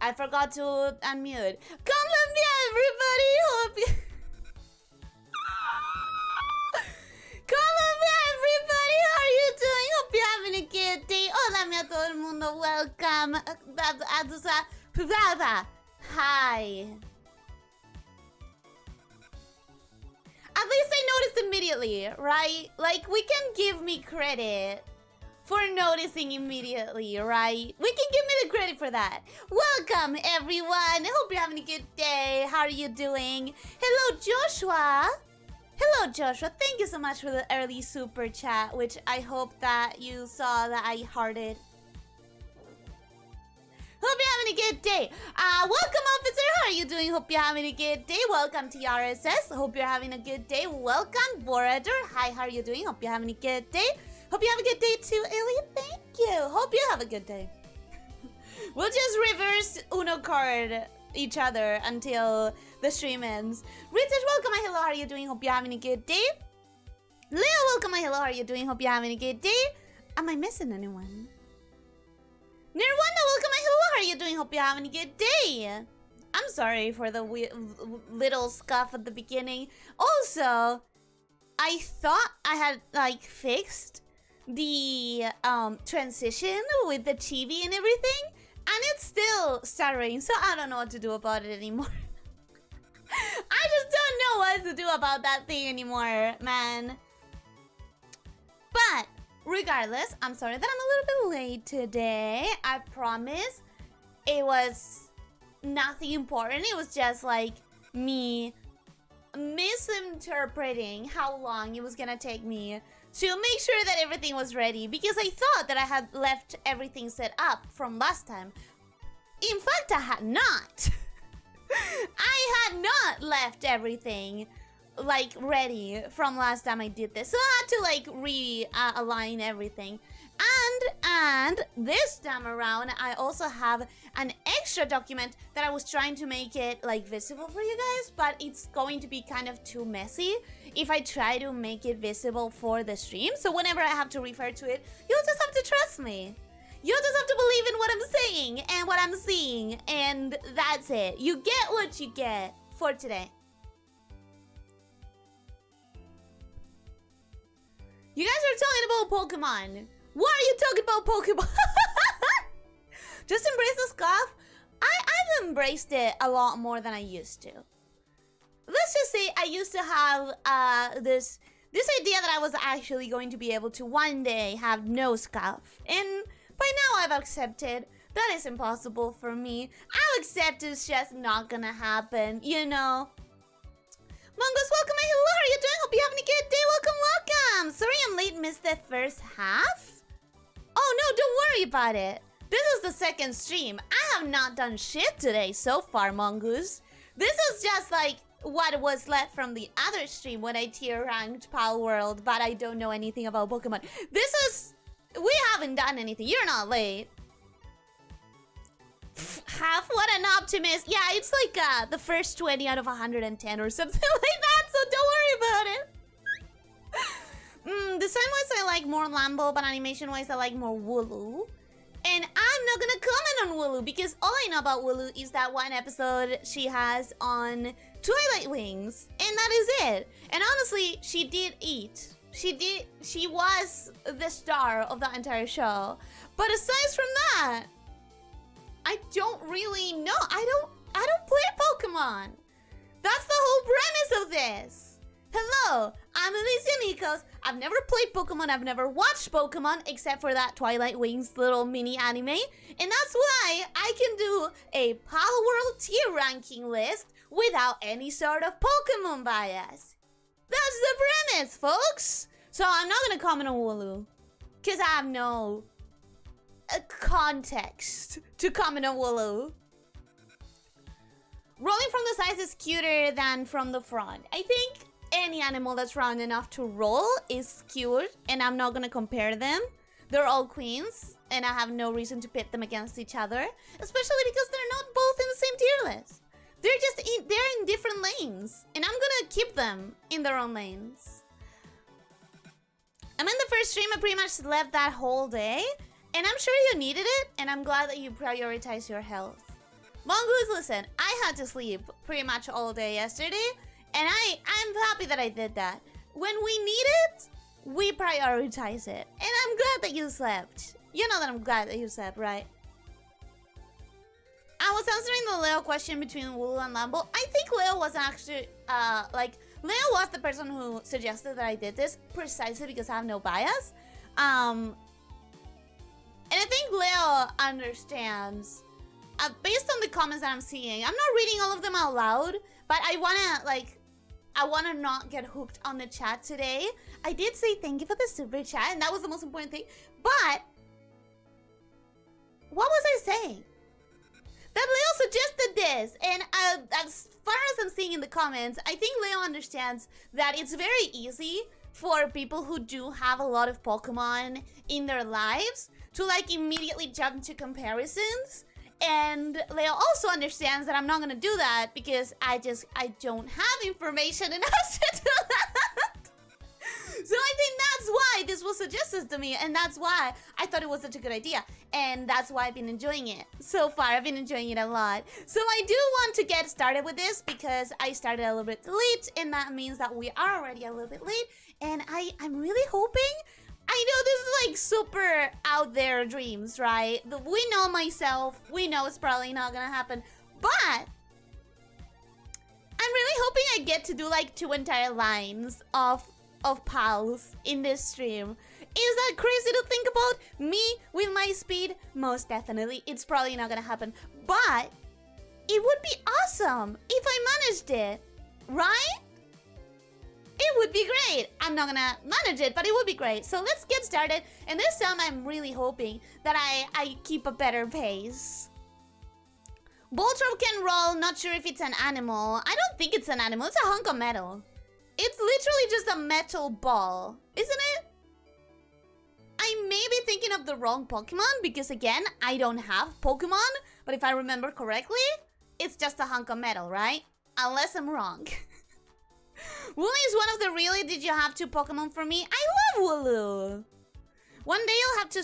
I forgot to unmute. Colombia, everybody! Hope you... Colombia, everybody! How are you doing? Hope you're having a good day. Hola, a todo el mundo. Welcome. Hi. At least I noticed immediately, right? Like, we can give me credit for noticing immediately, right? We can give me the credit for that. Welcome, everyone. I hope you're having a good day. How are you doing? Hello, Joshua. Hello, Joshua. Thank you so much for the early super chat, which I hope that you saw that I hearted. Hope you're having a good day. Welcome, officer. How are you doing? Hope you're having a good day. Welcome to RSS. Hope you're having a good day. Welcome, Borader. Hi, how are you doing? Hope you're having a good day. Hope you have a good day too, Ellie. Thank you. Hope you have a good day. We'll just reverse Uno card each other until the stream ends. Ritesh, welcome. Hello, how are you doing? Hope you're having a good day. Leo, welcome. Hello, how are you doing? Hope you're having a good day. Am I missing anyone? Nirwanda, welcome. Hello, how are you doing? Hope you're having a good day. I'm sorry for the little scuff at the beginning. Also, I thought I had like fixed the transition with the chibi and everything, and it's still stuttering, so I don't know what to do about it anymore. I just don't know what to do about that thing anymore, man. But regardless, I'm sorry that I'm a little bit late today. I promise it was nothing important. It was just like me misinterpreting how long it was gonna take me to make sure that everything was ready, because I thought that I had left everything set up from last time. In fact, I had not. I had not left everything like ready from last time I did this, so I had to like realign everything. And this time around, I also have an extra document that I was trying to make it like visible for you guys, but it's going to be kind of too messy if I try to make it visible for the stream. So whenever I have to refer to it, you'll just have to trust me. You'll just have to believe in what I'm saying and what I'm seeing, and that's it. You get what you get for today. You guys are talking about Pokemon. Why are you talking about Pokemon? Just embrace the scuff. I've embraced it a lot more than I used to. Let's just say I used to have this idea that I was actually going to be able to one day have no scuff. And by now I've accepted that is impossible for me. I'll accept it's just not gonna happen, you know. Mongoose, welcome. Hello, how are you doing? Hope you're having a good day. Welcome, welcome. Sorry I'm late, missed the first half. Oh no, don't worry about it. This is the second stream. I have not done shit today so far, Mongoose. This is just like what was left from the other stream when I tier-ranked Palworld, but I don't know anything about Pokemon. This is... we haven't done anything. You're not late. Half? What an optimist. Yeah, it's like the first 20 out of 110 or something like that, so don't worry about it. Design-wise, I like more Lambo, but animation-wise, I like more Wooloo. And I'm not gonna comment on Wooloo, because all I know about Wooloo is that one episode she has on Twilight Wings, and that is it. And honestly, she did eat. She was the star of the entire show. But aside from that, I don't really know. I don't play Pokemon. That's the whole premise of this. Hello, I'm Elyssia Nikos. I've never played Pokemon. I've never watched Pokemon except for that Twilight Wings little mini anime. And that's why I can do a Palworld tier ranking list without any sort of Pokemon bias. That's the premise, folks. So I'm not gonna comment on Wooloo, because I have no context to comment on Wooloo. Rolling from the sides is cuter than from the front. I think any animal that's round enough to roll is cute, and I'm not gonna compare them. They're all queens, and I have no reason to pit them against each other, especially because they're not both in the same tier list. They're in different lanes, and I'm gonna keep them in their own lanes. I'm in the first stream. I pretty much slept that whole day, and I'm sure you needed it, and I'm glad that you prioritize your health. Mongoose, listen, I had to sleep pretty much all day yesterday, and I'm happy that I did that. When we need it, we prioritize it. And I'm glad that you slept. You know that I'm glad that you slept, right? I was answering the Leo question between Wooloo and Lambo. I think Leo was actually, Leo was the person who suggested that I did this precisely because I have no bias. And I think Leo understands, based on the comments that I'm seeing. I'm not reading all of them out loud, but I wanna not get hooked on the chat today. I did say thank you for the super chat, and that was the most important thing. But what was I saying? That Leo suggested this, and as far as I'm seeing in the comments, I think Leo understands that it's very easy for people who do have a lot of Pokemon in their lives to like immediately jump to comparisons. And Leo also understands that I'm not gonna do that because I don't have information enough to do that. So I think that's why this was suggested to me, and that's why I thought it was such a good idea. And that's why I've been enjoying it. So far, I've been enjoying it a lot. So I do want to get started with this because I started a little bit late, and that means that we are already a little bit late. And I'm really hoping... I know this is like super out there dreams, right? We know myself. We know it's probably not gonna happen. But I'm really hoping I get to do like 2 entire lines of pals in this stream. Is that crazy to think about? Me with my speed? Most definitely. It's probably not gonna happen. But it would be awesome if I managed it, right? It would be great. I'm not gonna manage it, but it would be great. So let's get started. And this time I'm really hoping that I keep a better pace. Voltron can roll. Not sure if it's an animal. I don't think it's an animal. It's a hunk of metal. It's literally just a metal ball, isn't it? I may be thinking of the wrong Pokemon because again, I don't have Pokemon. But if I remember correctly, it's just a hunk of metal, right? Unless I'm wrong. Wooloo is one of the really did you have 2 Pokemon for me? I love Wooloo. One day you'll have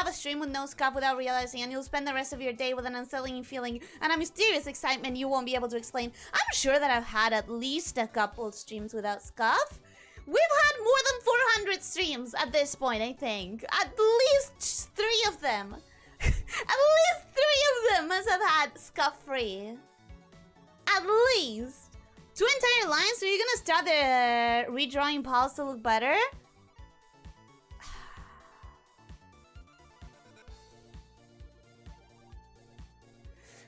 a stream with no scuff without realizing, and you'll spend the rest of your day with an unsettling feeling and a mysterious excitement you won't be able to explain. I'm sure that I've had at least a couple streams without scuff. We've had more than 400 streams at this point, I think. At least 3 of them. At least 3 of them must have had scuff-free. At least. 2 entire lines? So you're gonna start the redrawing pals to look better?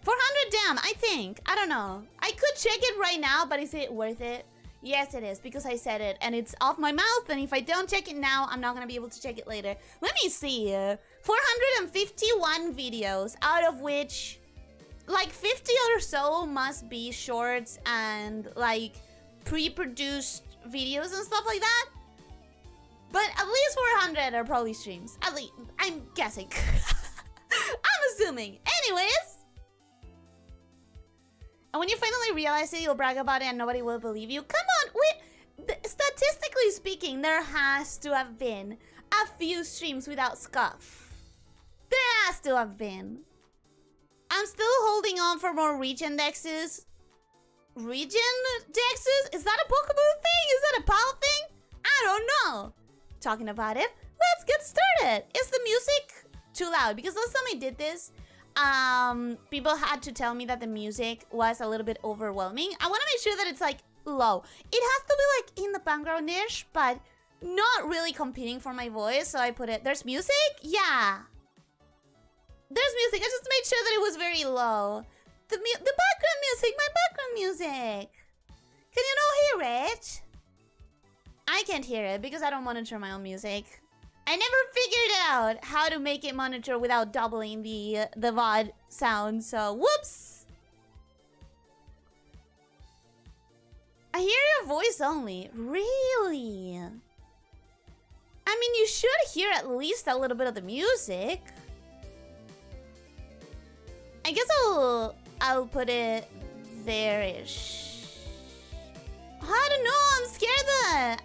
400 damn, I think. I don't know. I could check it right now, but is it worth it? Yes, it is, because I said it, and it's off my mouth, and if I don't check it now, I'm not gonna be able to check it later. Let me see. 451 videos, out of which... like 50 or so must be shorts and like pre-produced videos and stuff like that. But at least 400 are probably streams. At least, I'm guessing. I'm assuming. Anyways. And when you finally realize it, you'll brag about it and nobody will believe you. Come on, statistically speaking, there has to have been a few streams without scuff. There has to have been. I'm still holding on for more region dexes. Region dexes? Is that a Pokemon thing? Is that a PAL thing? I don't know. Talking about it, let's get started. Is the music too loud? Because last time I did this, people had to tell me that the music was a little bit overwhelming. I want to make sure that it's like low. It has to be like in the background-ish, but not really competing for my voice. So I put it, there's music? Yeah. There's music. I just made sure that it was very low. The background music, my background music. Can you not hear it? I can't hear it because I don't monitor my own music. I never figured out how to make it monitor without doubling the VOD sound. So, whoops. I hear your voice only. Really? I mean, you should hear at least a little bit of the music. I guess I'll put it there-ish. I don't know.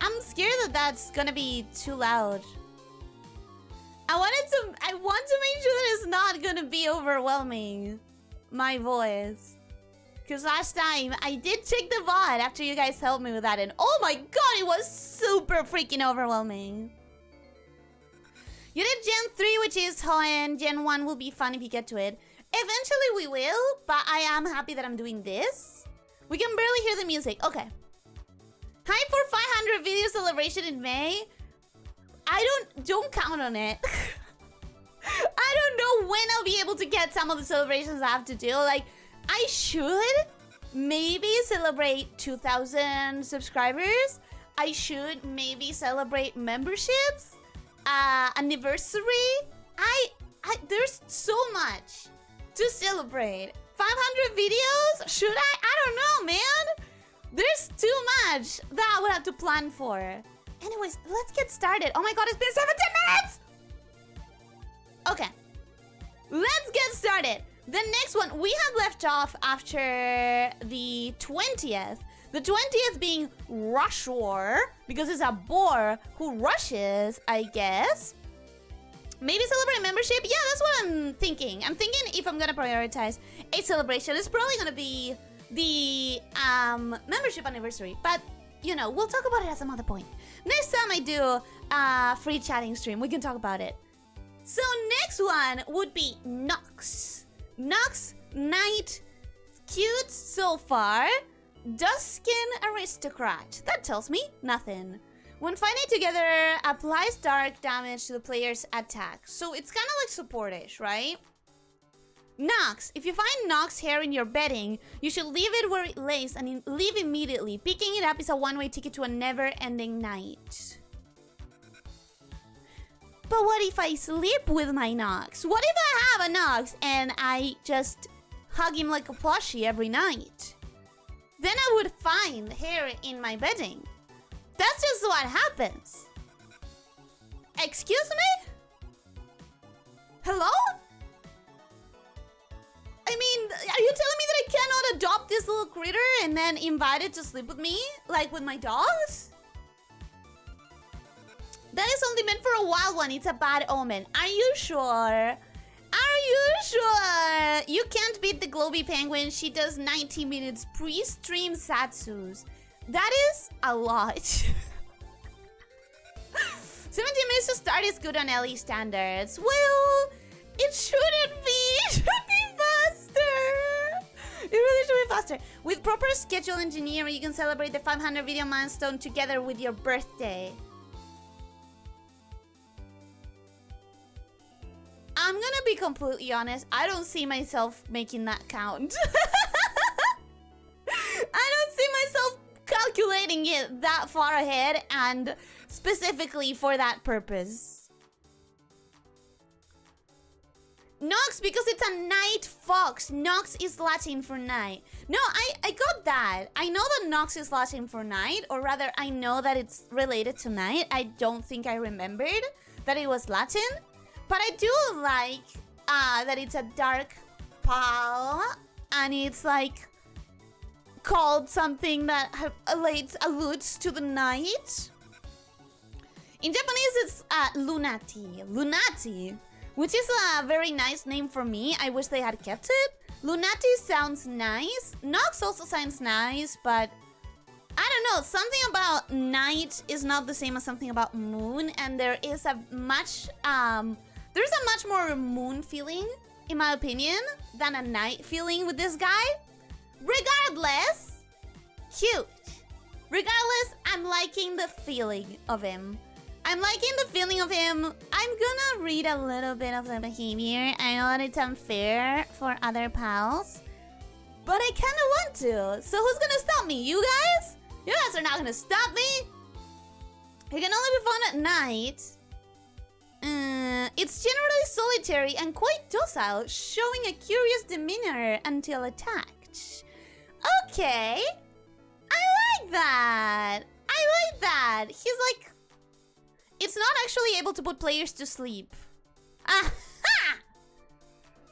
I'm scared that that's gonna be too loud. I want to make sure that it's not gonna be overwhelming. my voice. Because last time, I did check the VOD after you guys helped me with that. And oh my god, it was super freaking overwhelming. You did Gen 3, which is Hoenn. Gen 1 will be fun if you get to it. Eventually we will, but I am happy that I'm doing this. We can barely hear the music. Okay. Hype for 500 video celebration in May. Don't count on it. I don't know when I'll be able to get some of the celebrations I have to do. Like, I should maybe celebrate 2,000 subscribers. I should maybe celebrate memberships, anniversary. There's so much to celebrate. 500 videos? Should I? I don't know, man. There's too much that I would have to plan for. Anyways, let's get started. Oh my god, it's been 17 minutes! Okay. Let's get started. The next one, we have left off after the 20th. The 20th being Rush War, because it's a boar who rushes, I guess. Maybe celebrate membership? Yeah, that's what I'm thinking. I'm thinking if I'm gonna prioritize a celebration, it's probably gonna be the membership anniversary. But, you know, we'll talk about it at some other point. Next time I do a free chatting stream, we can talk about it. So next one would be Nox. Nox, Knight, cute so far. Duskin Aristocrat. That tells me nothing. When fighting together, applies dark damage to the player's attack. So it's kind of like supportish, right? Nox. If you find Nox hair in your bedding, you should leave it where it lays and leave immediately. Picking it up is a one-way ticket to a never-ending night. But what if I sleep with my Nox? What if I have a Nox and I just hug him like a plushie every night? Then I would find hair in my bedding. That's just what happens. Excuse me? Hello? I mean, are you telling me that I cannot adopt this little critter and then invite it to sleep with me? Like with my dogs? That is only meant for a wild one. It's a bad omen. Are you sure? Are you sure? You can't beat the Globy Penguin. She does 90 minutes pre-stream Satsus. That is a lot. 17 minutes to start is good on Ellie standards. Well, it shouldn't be. It should be faster. It really should be faster. With proper schedule engineering, you can celebrate the 500 video milestone together with your birthday. I'm gonna be completely honest. I don't see myself making that count. I don't see myself calculating it that far ahead and specifically for that purpose. Nox, because it's a night fox. Nox is Latin for night. No, I got that. I know that Nox is Latin for night, or rather, I know that it's related to night. I don't think I remembered that it was Latin. But I do like that it's a dark pal, and it's like called something that alludes to the night. In Japanese, it's Lunati. Lunati, which is a very nice name for me. I wish they had kept it. Lunati sounds nice. Nox also sounds nice, but I don't know. Something about night is not the same as something about moon, and there is a much there's a much more moon feeling, in my opinion, than a night feeling with this guy. Regardless, cute. Regardless, I'm liking the feeling of him. I'm liking the feeling of him. I'm gonna read a little bit of the behavior. I know that it's unfair for other pals, but I kind of want to. So who's gonna stop me? You guys? You guys are not gonna stop me. It can only be fun at night. It's generally solitary and quite docile, showing a curious demeanor until attacked. Okay. I like that. I like that. He's like... It's not actually able to put players to sleep. Aha!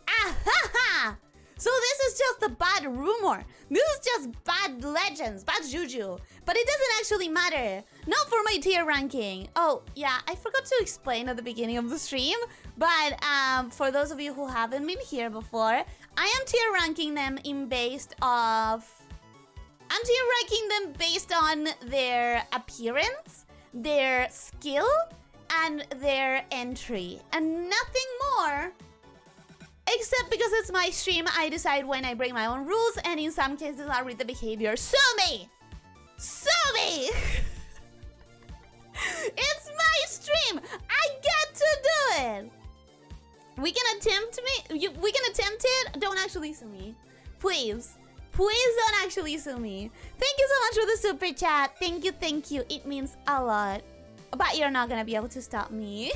Aha! So this is just a bad rumor. This is just bad legends, bad juju. But it doesn't actually matter. Not for my tier ranking. Oh, yeah, I forgot to explain at the beginning of the stream. But for those of you who haven't been here before, I am tier ranking them in based of... I'm tier ranking them based on their appearance, their skill, and their entry. And nothing more. Except because it's my stream, I decide when I break my own rules, and in some cases I read the behavior. Sue me! Sue me! It's my stream! I get to do it! We can attempt we can attempt it. Don't actually sue me. Please. Please don't actually sue me. Thank you so much for the super chat. Thank you, thank you. It means a lot. But you're not gonna be able to stop me.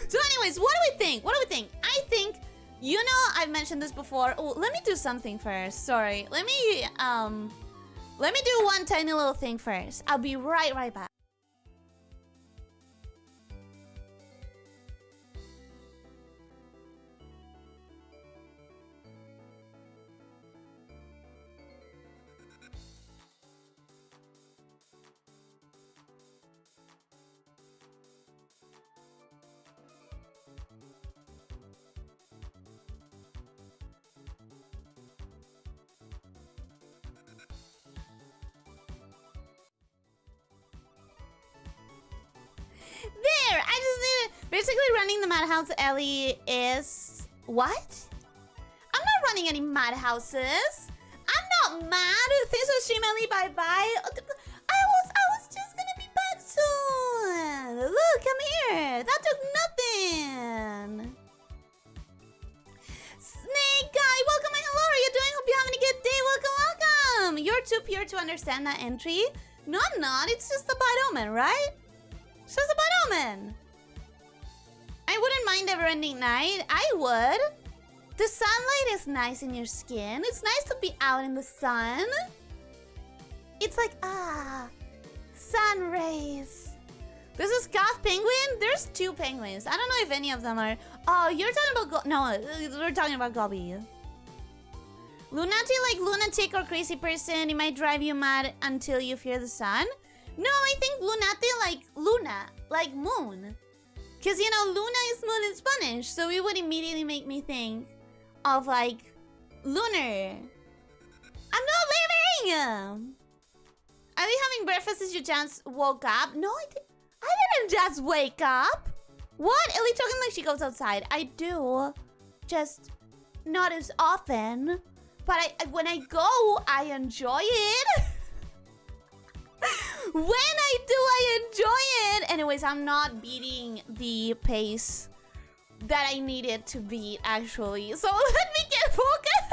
So anyways, what do we think? What do we think? I think, you know, I've mentioned this before. Oh, let me do something first. Sorry. Let me do one tiny little thing first. I'll be right back. There! I just need it. Basically, running the madhouse Ellie is... What? I'm not running any madhouses. I'm not mad. Thanks for stream, Ellie. Bye-bye. I was just gonna be back soon. Look, come here. That took nothing. Snake Guy, welcome and hello. How are you doing? Hope you're having a good day. Welcome, welcome. You're too pure to understand that entry. No, I'm not. It's just the bad omen, right? It's just a bad omen. I wouldn't mind never-ending night. I would. The sunlight is nice in your skin. It's nice to be out in the sun. It's like, sun rays. This is Goth Penguin? There's two penguins. I don't know if any of them are... Oh, you're talking about... No, we're talking about Gobby. Lunatic like lunatic or crazy person. It might drive you mad until you fear the sun. No, I think lunatic like Luna, like moon. Because, you know, Luna is moon in Spanish. So it would immediately make me think of, like, lunar. I'm not leaving! Are you having breakfast as you just woke up? No, I didn't just wake up. What? Ellie talking like she goes outside. I do. Just not as often. But when I go, I enjoy it. When I do, I enjoy it. Anyways, I'm not beating the pace that I needed to beat, actually. So let me get focused.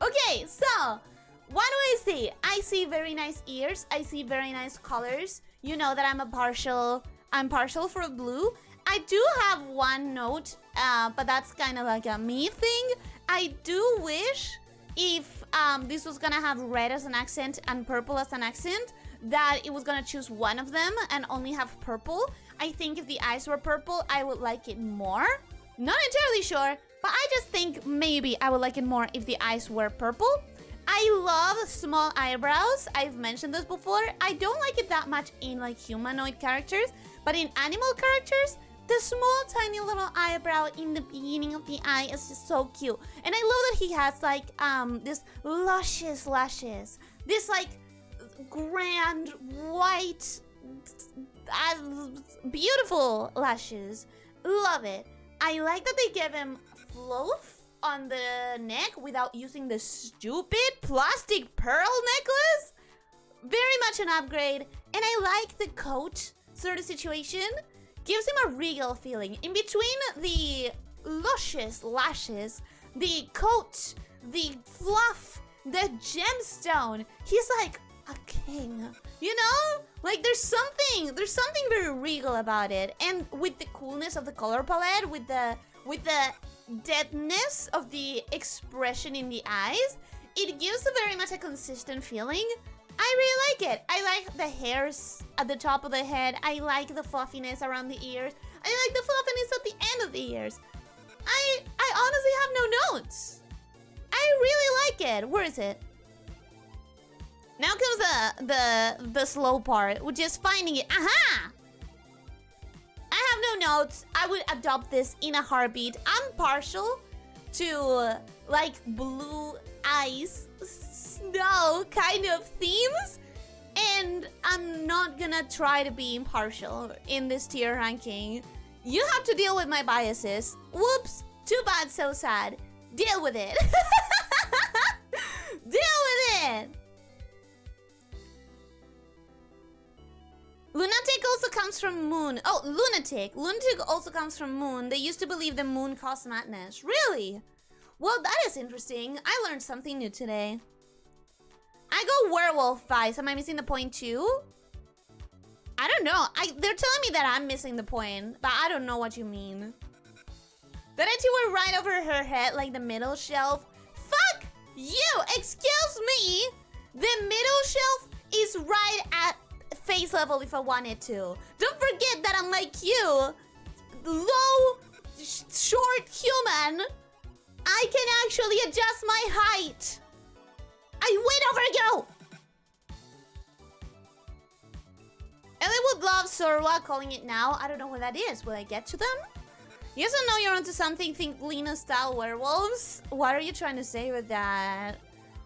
Okay, so what do I see? I see very nice ears. I see very nice colors. You know that I'm partial for blue. I do have one note, but that's kind of like a me thing. I do wish if this was gonna have red as an accent and purple as an accent, that it was gonna choose one of them and only have purple. I think if the eyes were purple, I would like it more. Not entirely sure, but I just think maybe I would like it more if the eyes were purple. I love small eyebrows. I've mentioned this before. I don't like it that much in like humanoid characters, but in animal characters, the small tiny little eyebrow in the beginning of the eye is just so cute. And I love that he has like this luscious lashes. This like grand white beautiful lashes. Love it. I like that they gave him fluff on the neck without using the stupid plastic pearl necklace. Very much an upgrade. And I like the coat sort of situation. Gives him a regal feeling. In between the luscious lashes, the coat, the fluff, the gemstone, he's like a king. You know? Like there's something very regal about it. And with the coolness of the color palette, with the deadness of the expression in the eyes, it gives very much a consistent feeling. I really like it. I like the hairs at the top of the head. I like the fluffiness around the ears. I like the fluffiness at the end of the ears. I honestly have no notes. I really like it. Where is it? Now comes the slow part, which is finding it. Aha! I have no notes. I would adopt this in a heartbeat. I'm partial to like blue ice, snow kind of themes, and I'm not gonna try to be impartial in this tier ranking. You have to deal with my biases. Whoops, too bad, so sad. Deal with it. Deal with it. Lunatic also comes from moon. Oh, lunatic. Lunatic also comes from moon. They used to believe the moon caused madness. Really? Well, that is interesting. I learned something new today. I go werewolf vibes. Am I missing the point too? I don't know. They're telling me that I'm missing the point, but I don't know what you mean. That I were right over her head, like the middle shelf. Fuck you! Excuse me! The middle shelf is right at face level if I wanted to. Don't forget that I'm like you. Low, short human. I can actually adjust my height. I win over you! Ellie would love Sorwa calling it now. I don't know what that is. Will I get to them? Yes, I know you're onto something. Think Lena-style werewolves. What are you trying to say with that?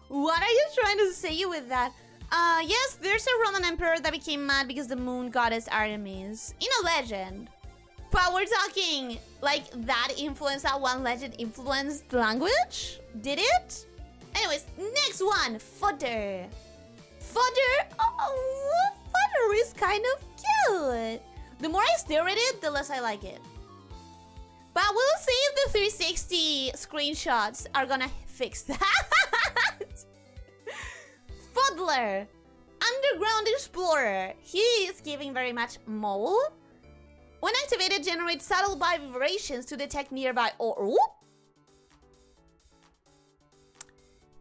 What are you trying to say with that? Yes, there's a Roman emperor that became mad because the moon goddess Artemis. In a legend. But we're talking, like, that influenced, that one legend influenced language? Did it? Anyways, next one. Fodder. Fodder? Oh, fodder is kind of cute. The more I stare at it, the less I like it. But we'll see if the 360 screenshots are gonna fix that. Fuddler. Underground Explorer. He is giving very much mole. When activated, generate subtle vibrations to detect nearby or...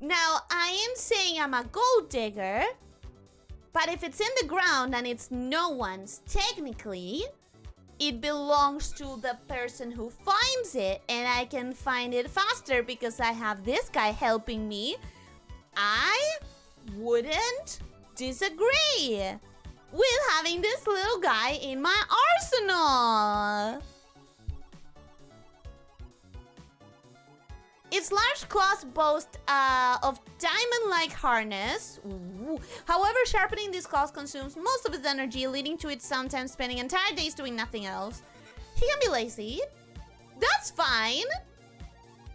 Now, I am saying I'm a gold digger, but if it's in the ground and it's no one's, technically, it belongs to the person who finds it, and I can find it faster because I have this guy helping me. I wouldn't disagree with having this little guy in my arsenal. Its large claws boast of diamond-like harness. Ooh. However, sharpening these claws consumes most of its energy, leading to it sometimes spending entire days doing nothing else. He can be lazy. That's fine.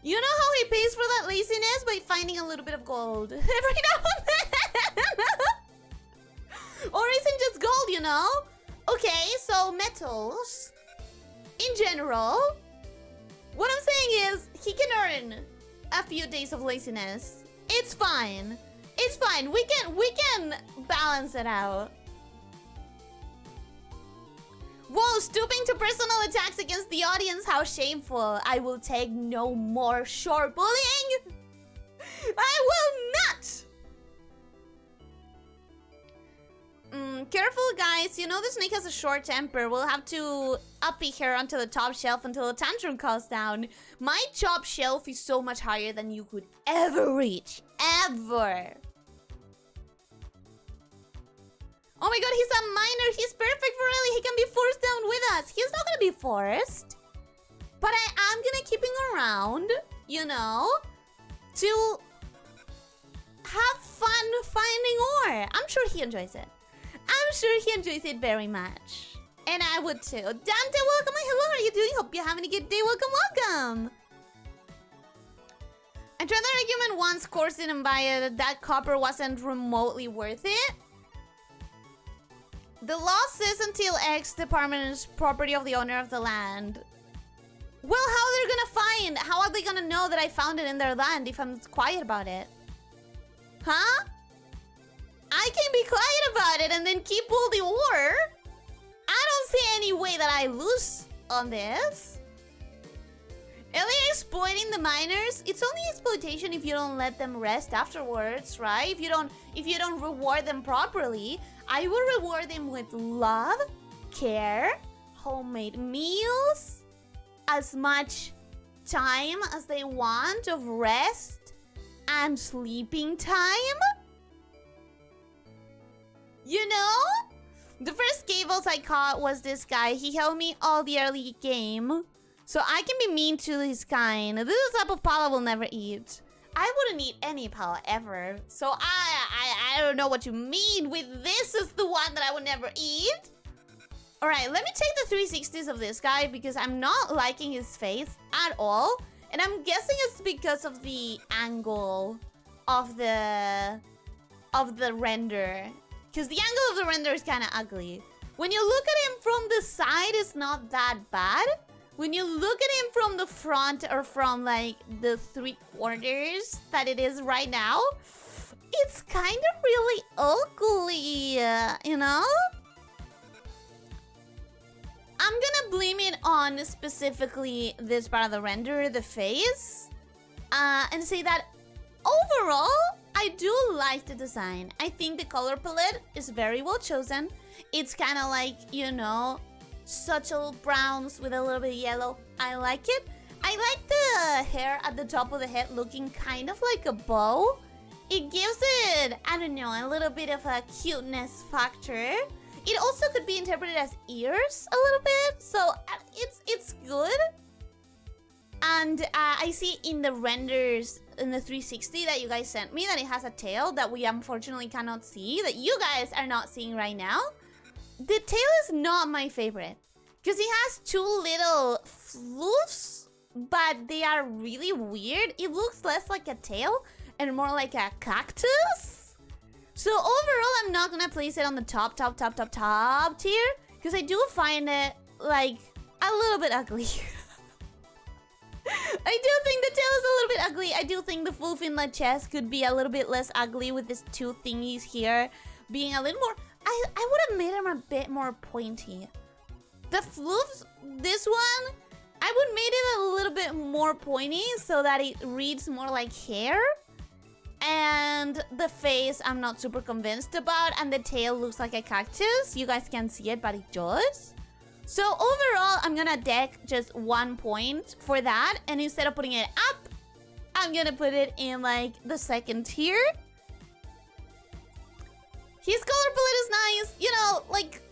You know how he pays for that laziness? By finding a little bit of gold every now and then. Or isn't just gold, you know? Okay, so metals in general. What I'm saying is, he can earn a few days of laziness. It's fine. It's fine. We can balance it out. Whoa, stooping to personal attacks against the audience. How shameful. I will take no more short bullying. I will not. Careful, guys. You know the snake has a short temper. We'll have to uppy her onto the top shelf until the tantrum calls down. My top shelf is so much higher than you could ever reach. Ever. Oh my god, he's a miner. He's perfect for Ellie. He can be forced down with us. He's not gonna be forced. But I am gonna keep him around, you know, to have fun finding ore. I'm sure he enjoys it. I'm sure he enjoys it very much. And I would too. Dante, welcome. Hello, how are you doing? Hope you're having a good day. Welcome, welcome. I tried that argument once, course didn't buy it. That copper wasn't remotely worth it. The law says until X department is property of the owner of the land. Well, how are they gonna find? How are they gonna know that I found it in their land if I'm quiet about it? Huh? I can be quiet about it and then keep all the ore. I don't see any way that I lose on this. Ellie exploiting the miners. It's only exploitation if you don't let them rest afterwards, right? If you don't reward them properly. I will reward them with love, care, homemade meals, as much time as they want of rest and sleeping time. You know? The first cables I caught was this guy. He held me all the early game. So I can be mean to his kind. This is the type of pal I will never eat. I wouldn't eat any pal ever. So I don't know what you mean with this is the one that I would never eat. Alright, let me take the 360s of this guy because I'm not liking his face at all. And I'm guessing it's because of the angle of the render. Because the angle of the render is kind of ugly. When you look at him from the side, it's not that bad. When you look at him from the front or from like the 3/4 that it is right now, it's kind of really ugly, you know? I'm gonna blame it on specifically this part of the render, the face, and say that overall, I do like the design. I think the color palette is very well chosen. It's kind of like, you know, subtle browns with a little bit of yellow. I like it. I like the hair at the top of the head looking kind of like a bow. It gives it, I don't know, a little bit of a cuteness factor. It also could be interpreted as ears a little bit, so it's good. And I see in the renders in the 360 that you guys sent me that it has a tail that we unfortunately cannot see, that you guys are not seeing right now. The tail is not my favorite because it has two little floofs, but they are really weird. It looks less like a tail and more like a cactus. So overall, I'm not gonna place it on the top tier because I do find it like a little bit ugly. I do think the tail is a little bit ugly. I do think the floof in the chest could be a little bit less ugly with these two thingies here being a little more... I would have made them a bit more pointy. The floofs, this one, I would made it a little bit more pointy so that it reads more like hair. And the face, I'm not super convinced about. And the tail looks like a cactus. You guys can't see it, but it does. So overall, I'm gonna deck just 1 point for that. And instead of putting it up, I'm gonna put it in like the second tier. His color palette is nice. You know, like,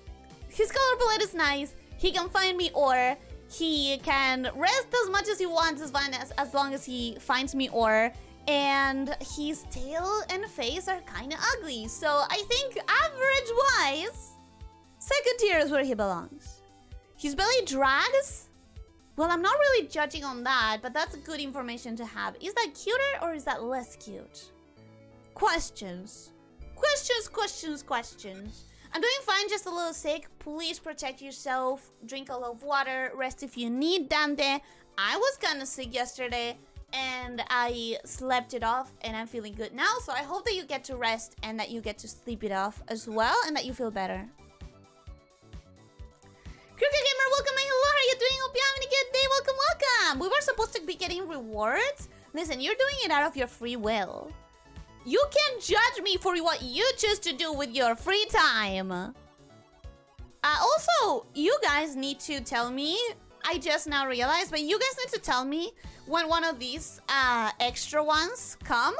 his color palette is nice. He can find me ore. He can rest as much as he wants as long as he finds me ore. And his tail and face are kind of ugly. So I think average-wise, second tier is where he belongs. His belly drags. Well, I'm not really judging on that, but that's good information to have. Is that cuter or is that less cute? Questions. Questions. I'm doing fine, just a little sick. Please protect yourself. Drink a lot of water. Rest if you need, Dante. I was kind of sick yesterday and I slept it off and I'm feeling good now. So I hope that you get to rest and that you get to sleep it off as well and that you feel better. Cricket Gamer, welcome and hello, how are you doing? Hope you're having a good day. Welcome. We were supposed to be getting rewards. Listen, you're doing it out of your free will. You can't judge me for what you choose to do with your free time. Also, you guys need to tell me, I just now realized, but you guys need to tell me when one of these extra ones come.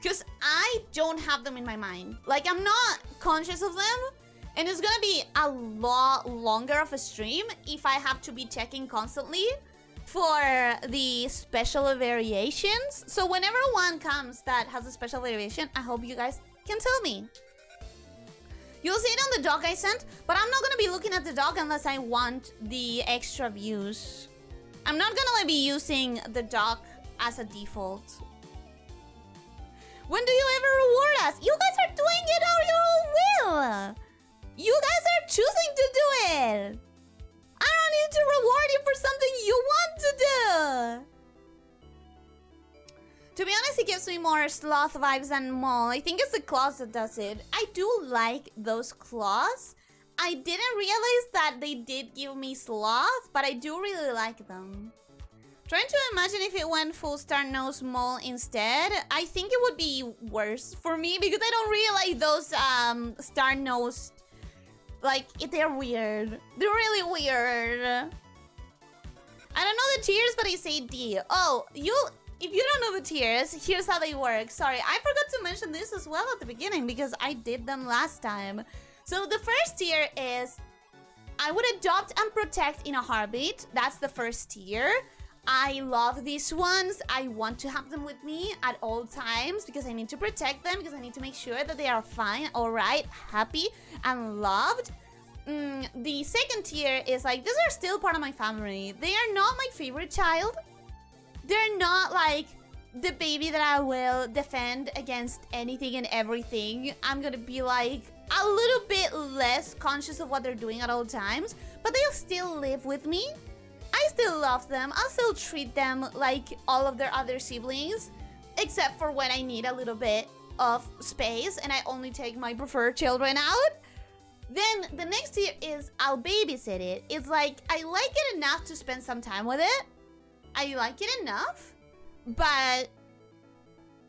Because I don't have them in my mind. Like, I'm not conscious of them. And it's gonna be a lot longer of a stream if I have to be checking constantly for the special variations. So whenever one comes that has a special variation, I hope you guys can tell me. You'll see it on the doc I sent, but I'm not gonna be looking at the doc unless I want the extra views. I'm not gonna be using the doc as a default. When do you ever reward us? You guys are doing it out of your own will. You guys are choosing to do it. I don't need to reward you for something you want to do. To be honest, it gives me more sloth vibes than mole. I think it's the claws that does it. I do like those claws. I didn't realize that they did give me sloth, but I do really like them. Trying to imagine if it went full star nose mole instead. I think it would be worse for me because I don't really like those star nose. Like, they're weird. They're really weird. I don't know the tiers, but I say D. Oh, if you don't know the tiers, here's how they work. Sorry, I forgot to mention this as well at the beginning because I did them last time. So the first tier is I would adopt and protect in a heartbeat. That's the first tier. I love these ones. I want to have them with me at all times because I need to protect them, because I need to make sure that they are fine, all right, happy, and loved. The second tier is like, these are still part of my family. They are not my favorite child. They're not like the baby that I will defend against anything and everything. I'm gonna be like a little bit less conscious of what they're doing at all times, but they'll still live with me. I still love them. I'll still treat them like all of their other siblings, except for when I need a little bit of space and I only take my preferred children out. Then the next tier is I'll babysit it. It's like I like it enough to spend some time with it. I like it enough, but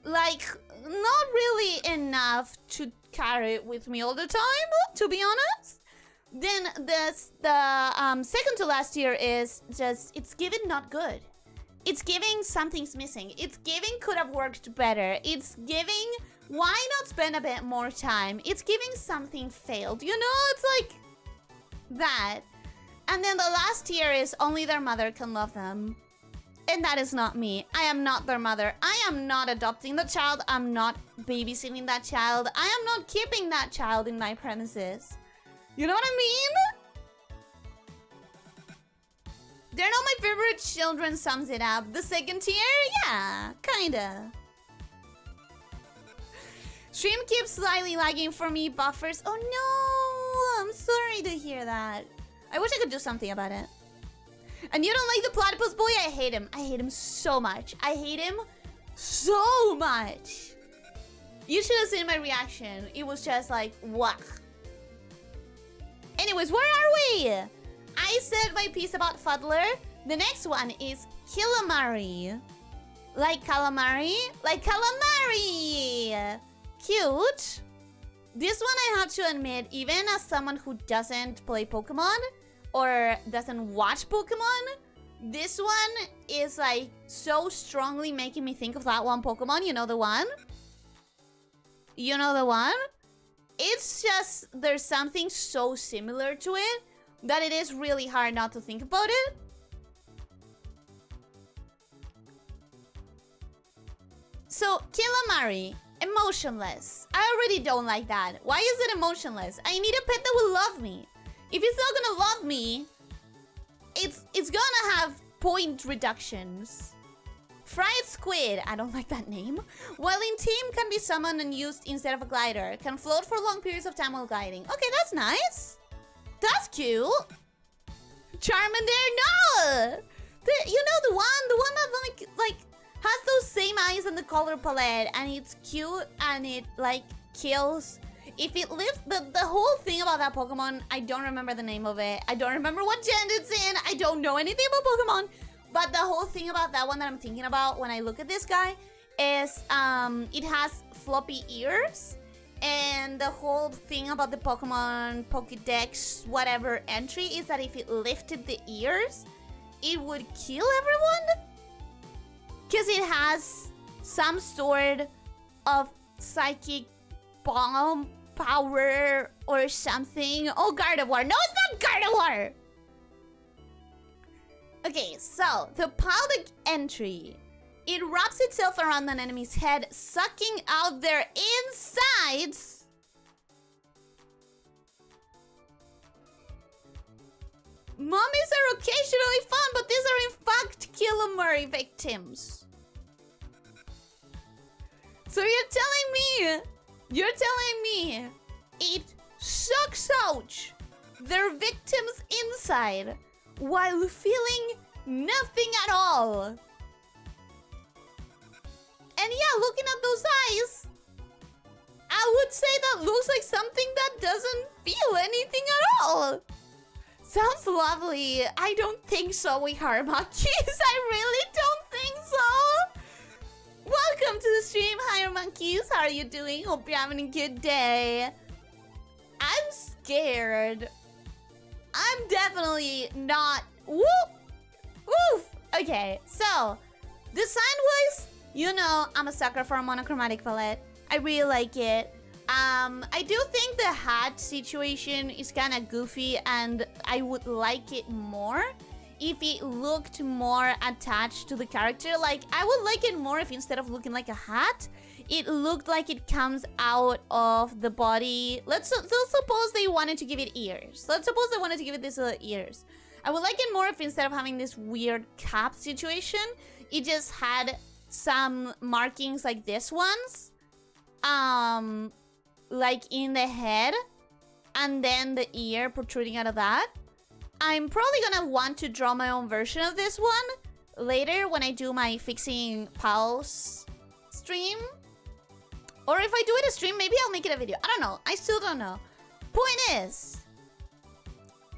like not really enough to carry it with me all the time, to be honest. Then the second to last tier is just, it's giving not good. It's giving something's missing. It's giving could have worked better. It's giving why not spend a bit more time. It's giving something failed, you know? It's like that. And then the last tier is only their mother can love them. And that is not me. I am not their mother. I am not adopting the child. I'm not babysitting that child. I am not keeping that child in my premises. You know what I mean? They're not my favorite children, sums it up. The second tier? Yeah, kinda. Stream keeps slightly lagging for me, buffers. Oh no, I'm sorry to hear that. I wish I could do something about it. And you don't like the platypus boy? I hate him. I hate him so much. I hate him so much. You should have seen my reaction. It was just like, whack. Anyways, where are we? I said my piece about Fuddler. The next one is Calamari. Like calamari? Like calamari! Cute. This one I have to admit, even as someone who doesn't play Pokemon or doesn't watch Pokemon, this one is like so strongly making me think of that one Pokemon. You know the one? You know the one? It's just, there's something so similar to it that it is really hard not to think about it. So, Calamari, emotionless. I already don't like that. Why is it emotionless? I need a pet that will love me. If it's not gonna love me, it's gonna have point reductions. Fried Squid, I don't like that name. While in team, can be summoned and used instead of a glider. Can float for long periods of time while gliding. Okay, that's nice. That's cute. Charmander, no! You know the one that like has those same eyes and the color palette, and it's cute and it like kills. If it lives, the whole thing about that Pokemon, I don't remember the name of it. I don't remember what gen it's in. I don't know anything about Pokemon. But the whole thing about that one that I'm thinking about when I look at this guy is it has floppy ears. And the whole thing about the Pokemon Pokédex whatever entry is that if it lifted the ears, it would kill everyone. Because it has some sort of psychic bomb power or something. Oh, Gardevoir. No, it's not Gardevoir! Okay, so the Palworld entry. It wraps itself around an enemy's head, sucking out their insides. Mummies are occasionally fun, but these are in fact Calamari victims. So you're telling me it sucks out their victims' inside while feeling nothing at all. And yeah, looking at those eyes, I would say that looks like something that doesn't feel anything at all. Sounds lovely. I don't think so, we heart monkeys. I really don't think so. Welcome to the stream, Higher Monkeys. How are you doing? Hope you're having a good day. I'm scared. I'm definitely not. Whoop! Woof! Okay, so design-wise, you know I'm a sucker for a monochromatic palette. I really like it. I do think the hat situation is kind of goofy, and I would like it more if it looked more attached to the character. Like, I would like it more if instead of looking like a hat, it looked like it comes out of the body. Let's suppose they wanted to give it ears. Let's suppose they wanted to give it these ears. I would like it more if instead of having this weird cap situation, it just had some markings like this ones. Like in the head, and then the ear protruding out of that. I'm probably gonna want to draw my own version of this one later when I do my fixing pals stream. Or if I do it a stream, maybe I'll make it a video. I don't know. I still don't know. Point is,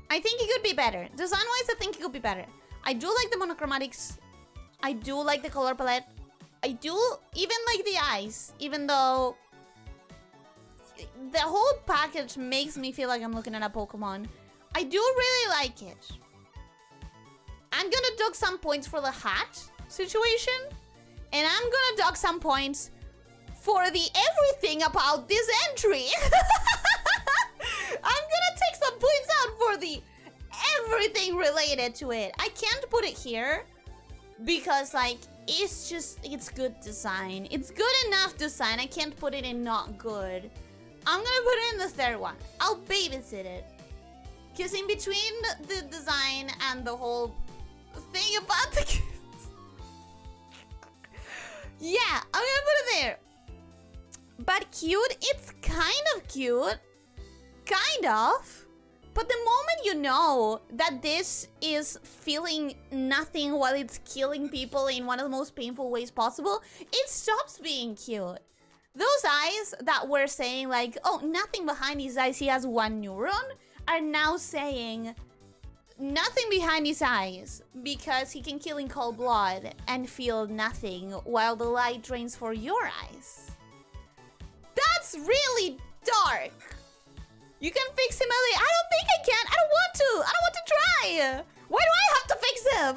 I think it could be better. Design-wise, I think it could be better. I do like the monochromatics. I do like the color palette. I do even like the eyes, even though the whole package makes me feel like I'm looking at a Pokemon. I do really like it. I'm gonna dock some points for the hat situation. And I'm gonna dock some points for the everything about this entry. I'm gonna take some points out for the everything related to it. I can't put it here because, like, it's good design. It's good enough design. I can't put it in not good. I'm gonna put it in the third one. I'll babysit it. Because in between the design and the whole thing about the kids. Yeah, I'm gonna put it there. But cute, it's kind of cute. Kind of. But the moment you know that this is feeling nothing while it's killing people in one of the most painful ways possible, it stops being cute. Those eyes that were saying like, oh, nothing behind his eyes, he has one neuron, are now saying nothing behind his eyes because he can kill in cold blood and feel nothing while the light drains for your eyes. That's really dark. You can fix him early. I don't think I can. I don't want to. I don't want to try. Why do I have to fix him?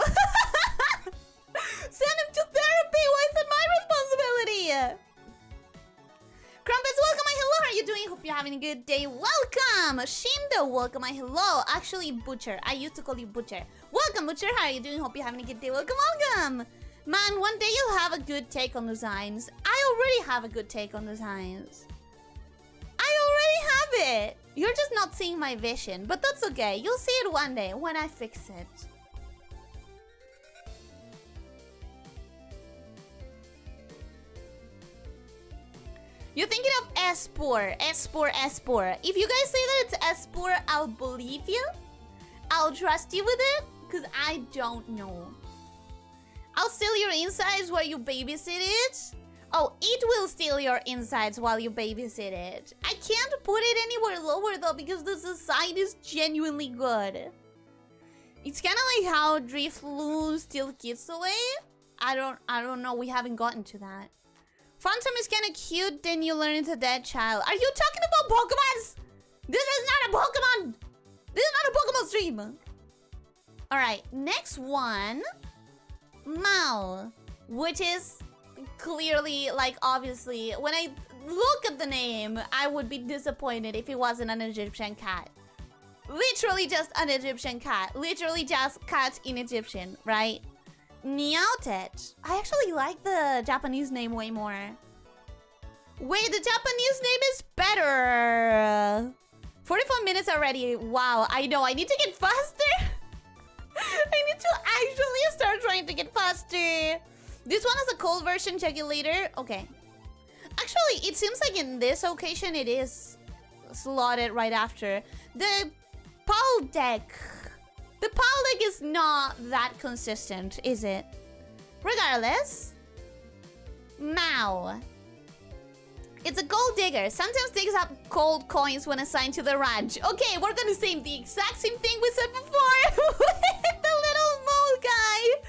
Send him to therapy. Why is it my responsibility? Crumpets, welcome, my hello. How are you doing? Hope you're having a good day. Welcome. Shindo, welcome, my hello. Actually, Butcher. I used to call you Butcher. Welcome, Butcher. How are you doing? Hope you're having a good day. Welcome, welcome. Man, one day you'll have a good take on designs. I already have a good take on designs. I already have it. You're just not seeing my vision, but that's okay. You'll see it one day when I fix it. You're thinking of Espor. If you guys say that it's Espor, I'll believe you. I'll trust you with it, because I don't know. I'll steal your insides while you babysit it. Oh, it will steal your insides while you babysit it. I can't put it anywhere lower though because the design is genuinely good. It's kind of like how Drifloon steals kids away. I don't know. We haven't gotten to that. Phantom is kind of cute. Then you learn into Dead Child. Are you talking about Pokemons? This is not a Pokemon. This is not a Pokemon stream. All right, next one, Mao, which is clearly, like, obviously, when I look at the name, I would be disappointed if it wasn't an Egyptian cat. Literally just an Egyptian cat. Literally just cat in Egyptian, right? Niautet. I actually like the Japanese name way more. Wait, the Japanese name is better. 44 minutes already. Wow, I know. I need to get faster. I need to actually start trying to get faster. This one has a cold version. Check it later. Okay. Actually, it seems like in this occasion it is slotted right after. The PAL deck. The PAL deck is not that consistent, is it? Regardless. Mao. It's a gold digger. Sometimes digs up gold coins when assigned to the ranch. Okay, we're gonna say the exact same thing we said before with the little mole guy.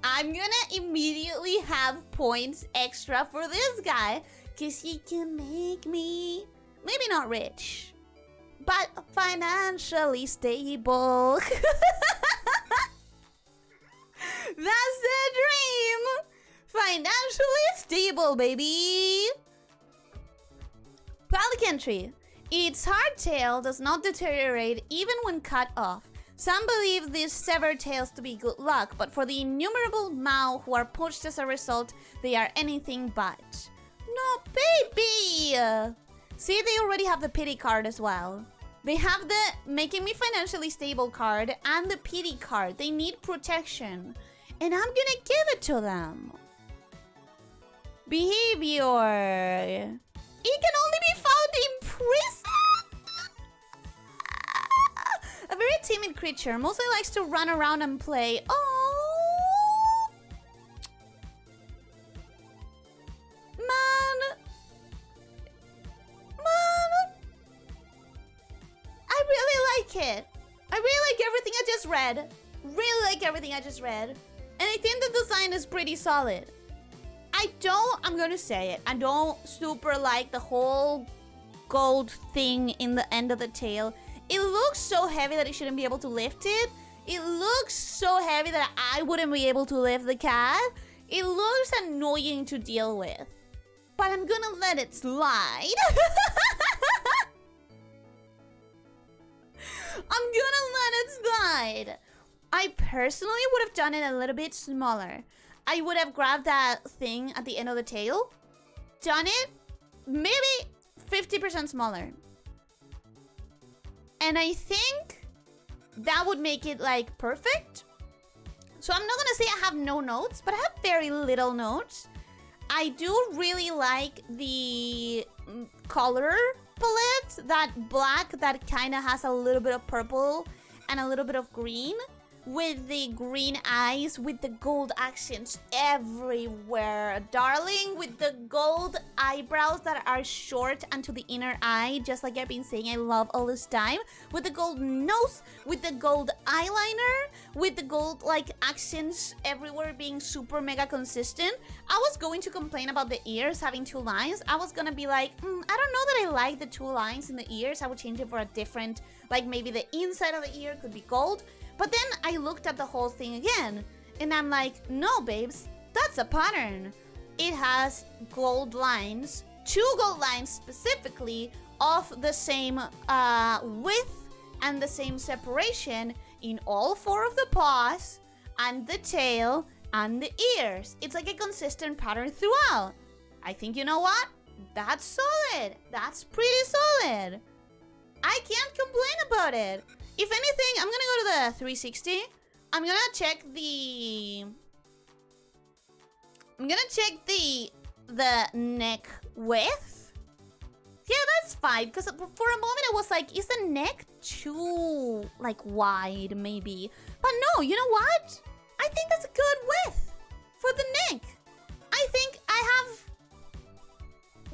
I'm gonna immediately have points extra for this guy because he can make me maybe not rich, but financially stable. That's the dream. Financially stable, baby. Pelican tree. Its hardtail does not deteriorate even when cut off. Some believe these severed tails to be good luck, but for the innumerable Mao who are poached as a result, they are anything but. No, baby! See, they already have the pity card as well. They have the making me financially stable card and the pity card. They need protection. And I'm gonna give it to them. Behavior. It can only be found in prison. A very timid creature. Mostly likes to run around and play. Oh. Man. I really like it. I really like everything I just read. Really like everything I just read. And I think the design is pretty solid. I'm gonna say it, I don't super like the whole gold thing in the end of the tail. It looks so heavy that it shouldn't be able to lift it. It looks so heavy that I wouldn't be able to lift the cat. It looks annoying to deal with. But I'm gonna let it slide. I'm gonna let it slide. I personally would have done it a little bit smaller. I would have grabbed that thing at the end of the tail, done it maybe 50% smaller. And I think that would make it like perfect. So I'm not gonna say I have no notes, but I have very little notes. I do really like the color palette, that black that kind of has a little bit of purple and a little bit of green. With the green eyes, with the gold accents everywhere. Darling, with the gold eyebrows that are short and to the inner eye, just like I've been saying I love all this time. With the gold nose, with the gold eyeliner, with the gold like accents everywhere being super mega consistent. I was going to complain about the ears having 2 lines. I was gonna be like, I don't know that I like the 2 lines in the ears. I would change it for a different, like maybe the inside of the ear could be gold. But then I looked at the whole thing again, and I'm like, no, babes, that's a pattern. It has gold lines, 2 gold lines specifically, of the same width and the same separation in all 4 of the paws, and the tail, and the ears. It's like a consistent pattern throughout. I think, you know what? That's solid. That's pretty solid. I can't complain about it. If anything, I'm gonna go to the 360. I'm gonna check the neck width. Yeah, that's fine. Because for a moment I was like, is the neck too like wide maybe? But no, you know what? I think that's a good width for the neck. I think I have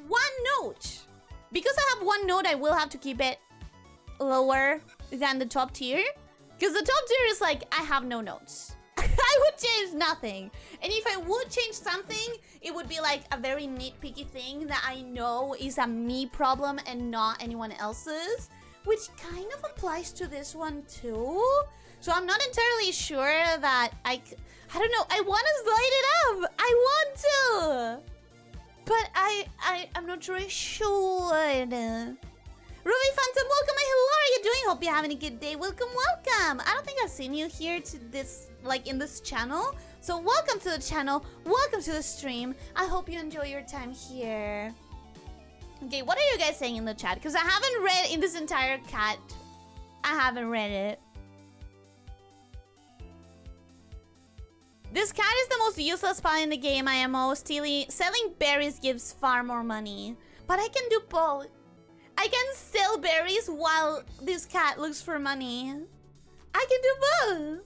1 note. Because I have 1 note, I will have to keep it lower than the top tier, because the top tier is like, I have no notes. I would change nothing. And if I would change something, it would be like a very nitpicky thing that I know is a me problem and not anyone else's, which kind of applies to this one too. So I'm not entirely sure that I don't know. I want to slide it up. I want to, but I'm not sure I should. Ruby Phantom, welcome. How are you doing? Hope you're having a good day. Welcome, welcome. I don't think I've seen you here to this, like in this channel. So welcome to the channel. Welcome to the stream. I hope you enjoy your time here. Okay, what are you guys saying in the chat? Because I haven't read in this entire cat. I haven't read it. This cat is the most useless pal in the game, IMO. Selling berries gives far more money. But I can do both. I can sell berries while this cat looks for money. I can do both.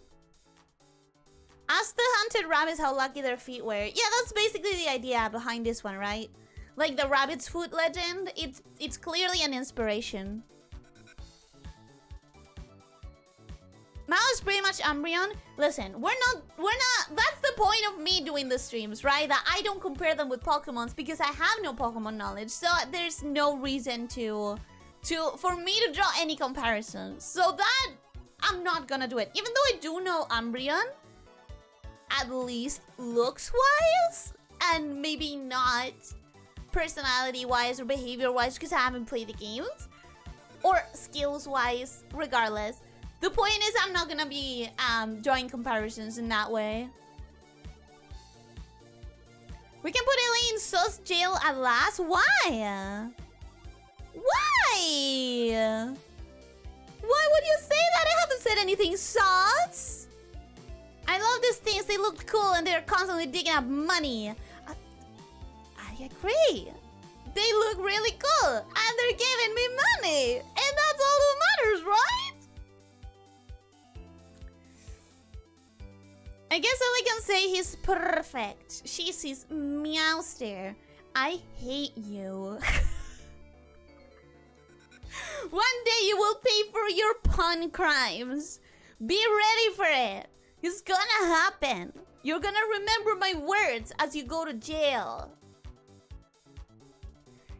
Ask the hunted rabbits how lucky their feet were. Yeah, that's basically the idea behind this one, right? Like the rabbit's foot legend, it's clearly an inspiration. Mao is pretty much Umbreon. Listen, we're not, that's the point of me doing the streams, right? That I don't compare them with Pokemons because I have no Pokemon knowledge. So there's no reason for me to draw any comparisons. So that, I'm not gonna do it. Even though I do know Umbreon, at least looks-wise, and maybe not personality-wise or behavior-wise because I haven't played the games. Or skills-wise, regardless. The point is I'm not gonna be drawing comparisons in that way. We can put Ellie in sus jail at last? Why? Why? Why would you say that? I haven't said anything sus. I love these things. They look cool and they're constantly digging up money. I agree. They look really cool and they're giving me money. And that's all that matters, right? I guess all I can say he's perfect. She sees meowster. I hate you. One day you will pay for your pun crimes. Be ready for it. It's gonna happen. You're gonna remember my words as you go to jail.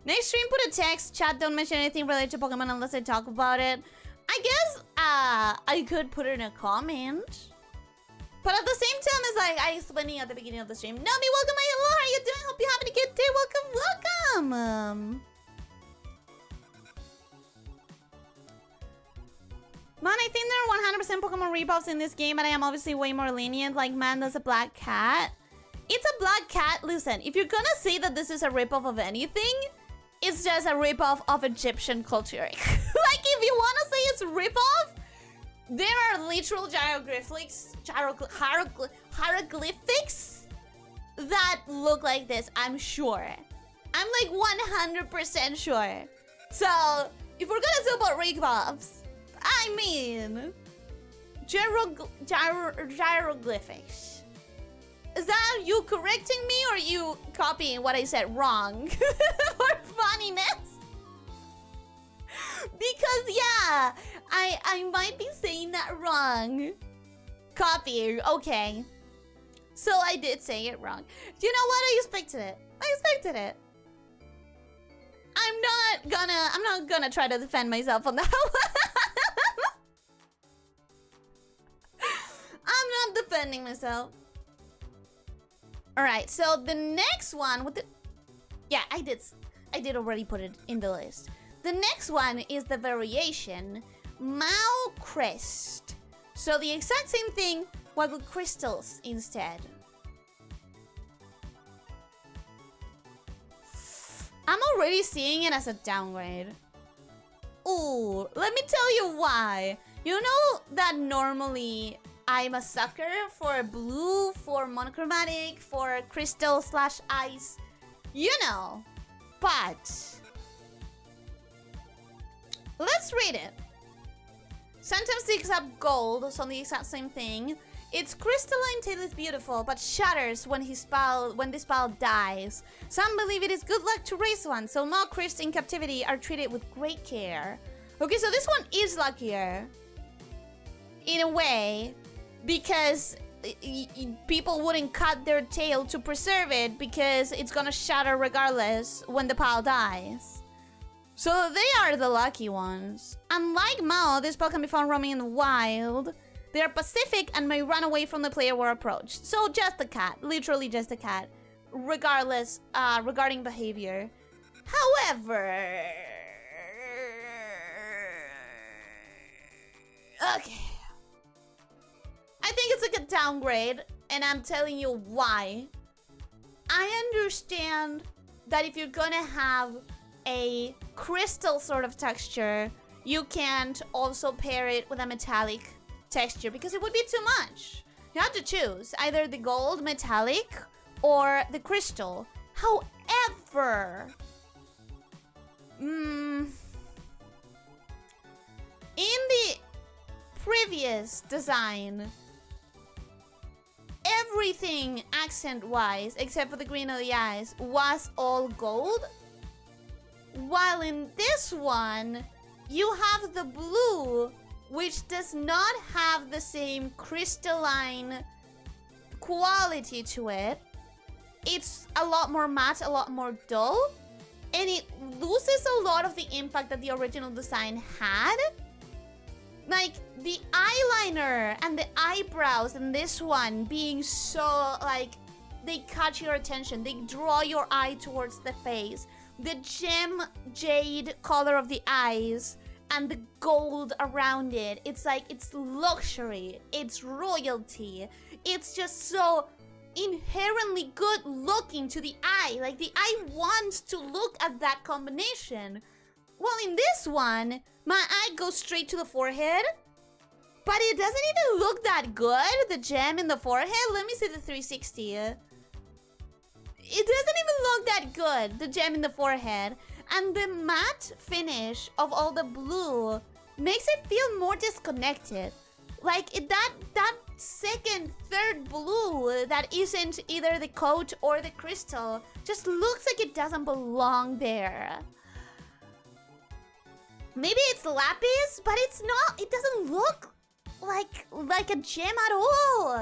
Next stream, put a text. Chat, don't mention anything related to Pokemon unless I talk about it. I guess I could put it in a comment. But at the same time, it's like I explaining at the beginning of the stream. Nami, welcome. Hello, how are you doing? Hope you're having a good day. Welcome, welcome. Man, I think there are 100% Pokemon rebuffs in this game, and I am obviously way more lenient. Like, man, there's a black cat. It's a black cat. Listen, if you're gonna say that this is a ripoff of anything, it's just a ripoff of Egyptian culture. Like, if you want to say it's a ripoff, there are literal hieroglyphics that look like this, I'm sure. I'm like 100% sure. So, if we're gonna talk about ripoffs, I mean, hieroglyphics. Is that you correcting me or you copying what I said wrong? For funniness? Because yeah, I might be saying that wrong. Copy, okay. So I did say it wrong. You know what? I expected it. I expected it. I'm not gonna try to defend myself on that one. I'm not defending myself. Alright, so the next one with the... Yeah, I did already put it in the list. The next one is the variation Mao Crest. So the exact same thing, but with crystals instead. I'm already seeing it as a downgrade. Ooh, let me tell you why. You know that normally I'm a sucker for blue, for monochromatic, for crystal / ice. You know, but... Let's read it. Sometimes digs up gold, so the exact same thing. Its crystalline tail is beautiful, but shatters when the spell dies. Some believe it is good luck to raise one, so Mao Crest in captivity are treated with great care. Okay, so this one is luckier. In a way, because people wouldn't cut their tail to preserve it because it's gonna shatter regardless when the pal dies. So they are the lucky ones. Unlike Mao, this spell can be found roaming in the wild. They are pacific and may run away from the player where approached. So just a cat, literally just a cat, regardless, regarding behavior. However... Okay. I think it's like a downgrade, and I'm telling you why. I understand that if you're gonna have a crystal sort of texture, you can't also pair it with a metallic texture because it would be too much. You have to choose either the gold metallic or the crystal. However, in the previous design, everything accent-wise, except for the green of the eyes, was all gold. While in this one, you have the blue, which does not have the same crystalline quality to it. It's a lot more matte, a lot more dull, and it loses a lot of the impact that the original design had. Like, the eyeliner and the eyebrows in this one being so, like, they catch your attention. They draw your eye towards the face. The gem jade color of the eyes and the gold around it. It's like, it's luxury. It's royalty. It's just so inherently good looking to the eye. Like, the eye wants to look at that combination. Well, in this one, my eye goes straight to the forehead. But it doesn't even look that good, the gem in the forehead. Let me see the 360. It doesn't even look that good, the gem in the forehead. And the matte finish of all the blue makes it feel more disconnected. Like, that second, third blue that isn't either the coat or the crystal just looks like it doesn't belong there. Maybe it's lapis, but it's not. It doesn't look like a gem at all.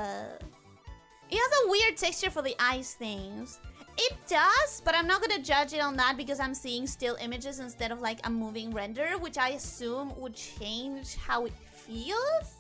It has a weird texture for the eyes things. It does, but I'm not gonna judge it on that because I'm seeing still images instead of like a moving render, which I assume would change how it feels.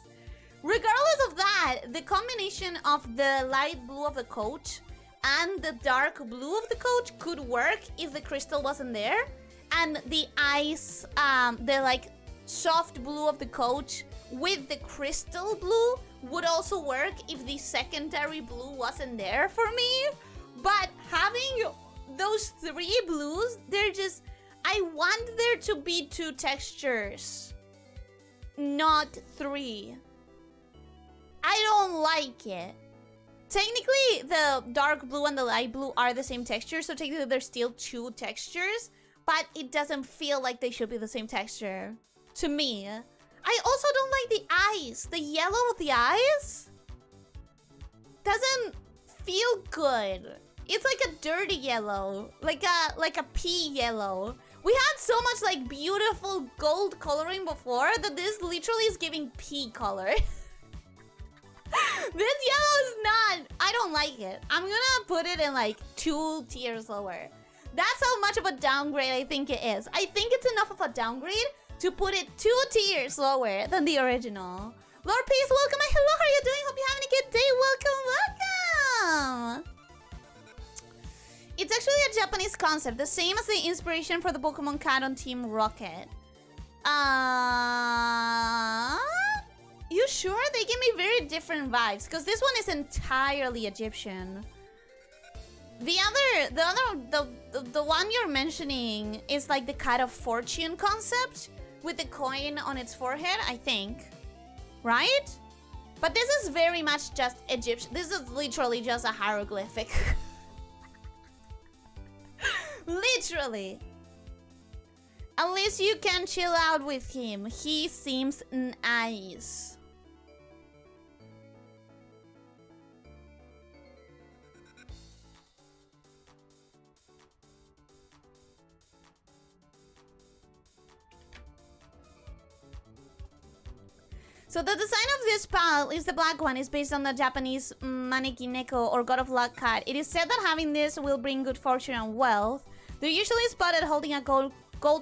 Regardless of that, the combination of the light blue of the coat and the dark blue of the coat could work if the crystal wasn't there. And the eyes, the like soft blue of the coat with the crystal blue would also work if the secondary blue wasn't there for me. But having those three blues, they're just... I want there to be two textures, not three. I don't like it. Technically, the dark blue and the light blue are the same texture, so technically there's still two textures, but it doesn't feel like they should be the same texture to me. I also don't like the eyes. The yellow of the eyes doesn't feel good. It's like a dirty yellow, like a pea yellow. We had so much like beautiful gold coloring before that this literally is giving pea color. This yellow is not. I don't like it. I'm gonna put it in like 2 tiers lower. That's how much of a downgrade I think it is. I think it's enough of a downgrade to put it 2 tiers lower than the original. Lord Peace, welcome. Hello, how are you doing? Hope you're having a good day. Welcome, welcome. It's actually a Japanese concept, the same as the inspiration for the Pokemon cat on Team Rocket. You sure? They give me very different vibes, because this one is entirely Egyptian. The one you're mentioning is like the Cat of Fortune concept with the coin on its forehead, I think. Right? But this is very much just Egyptian. This is literally just a hieroglyphic. Literally. At least you can chill out with him. He seems nice. So the design of this pal is the black one, is based on the Japanese Maneki Neko or God of Luck cat. It is said that having this will bring good fortune and wealth. They're usually spotted holding a gold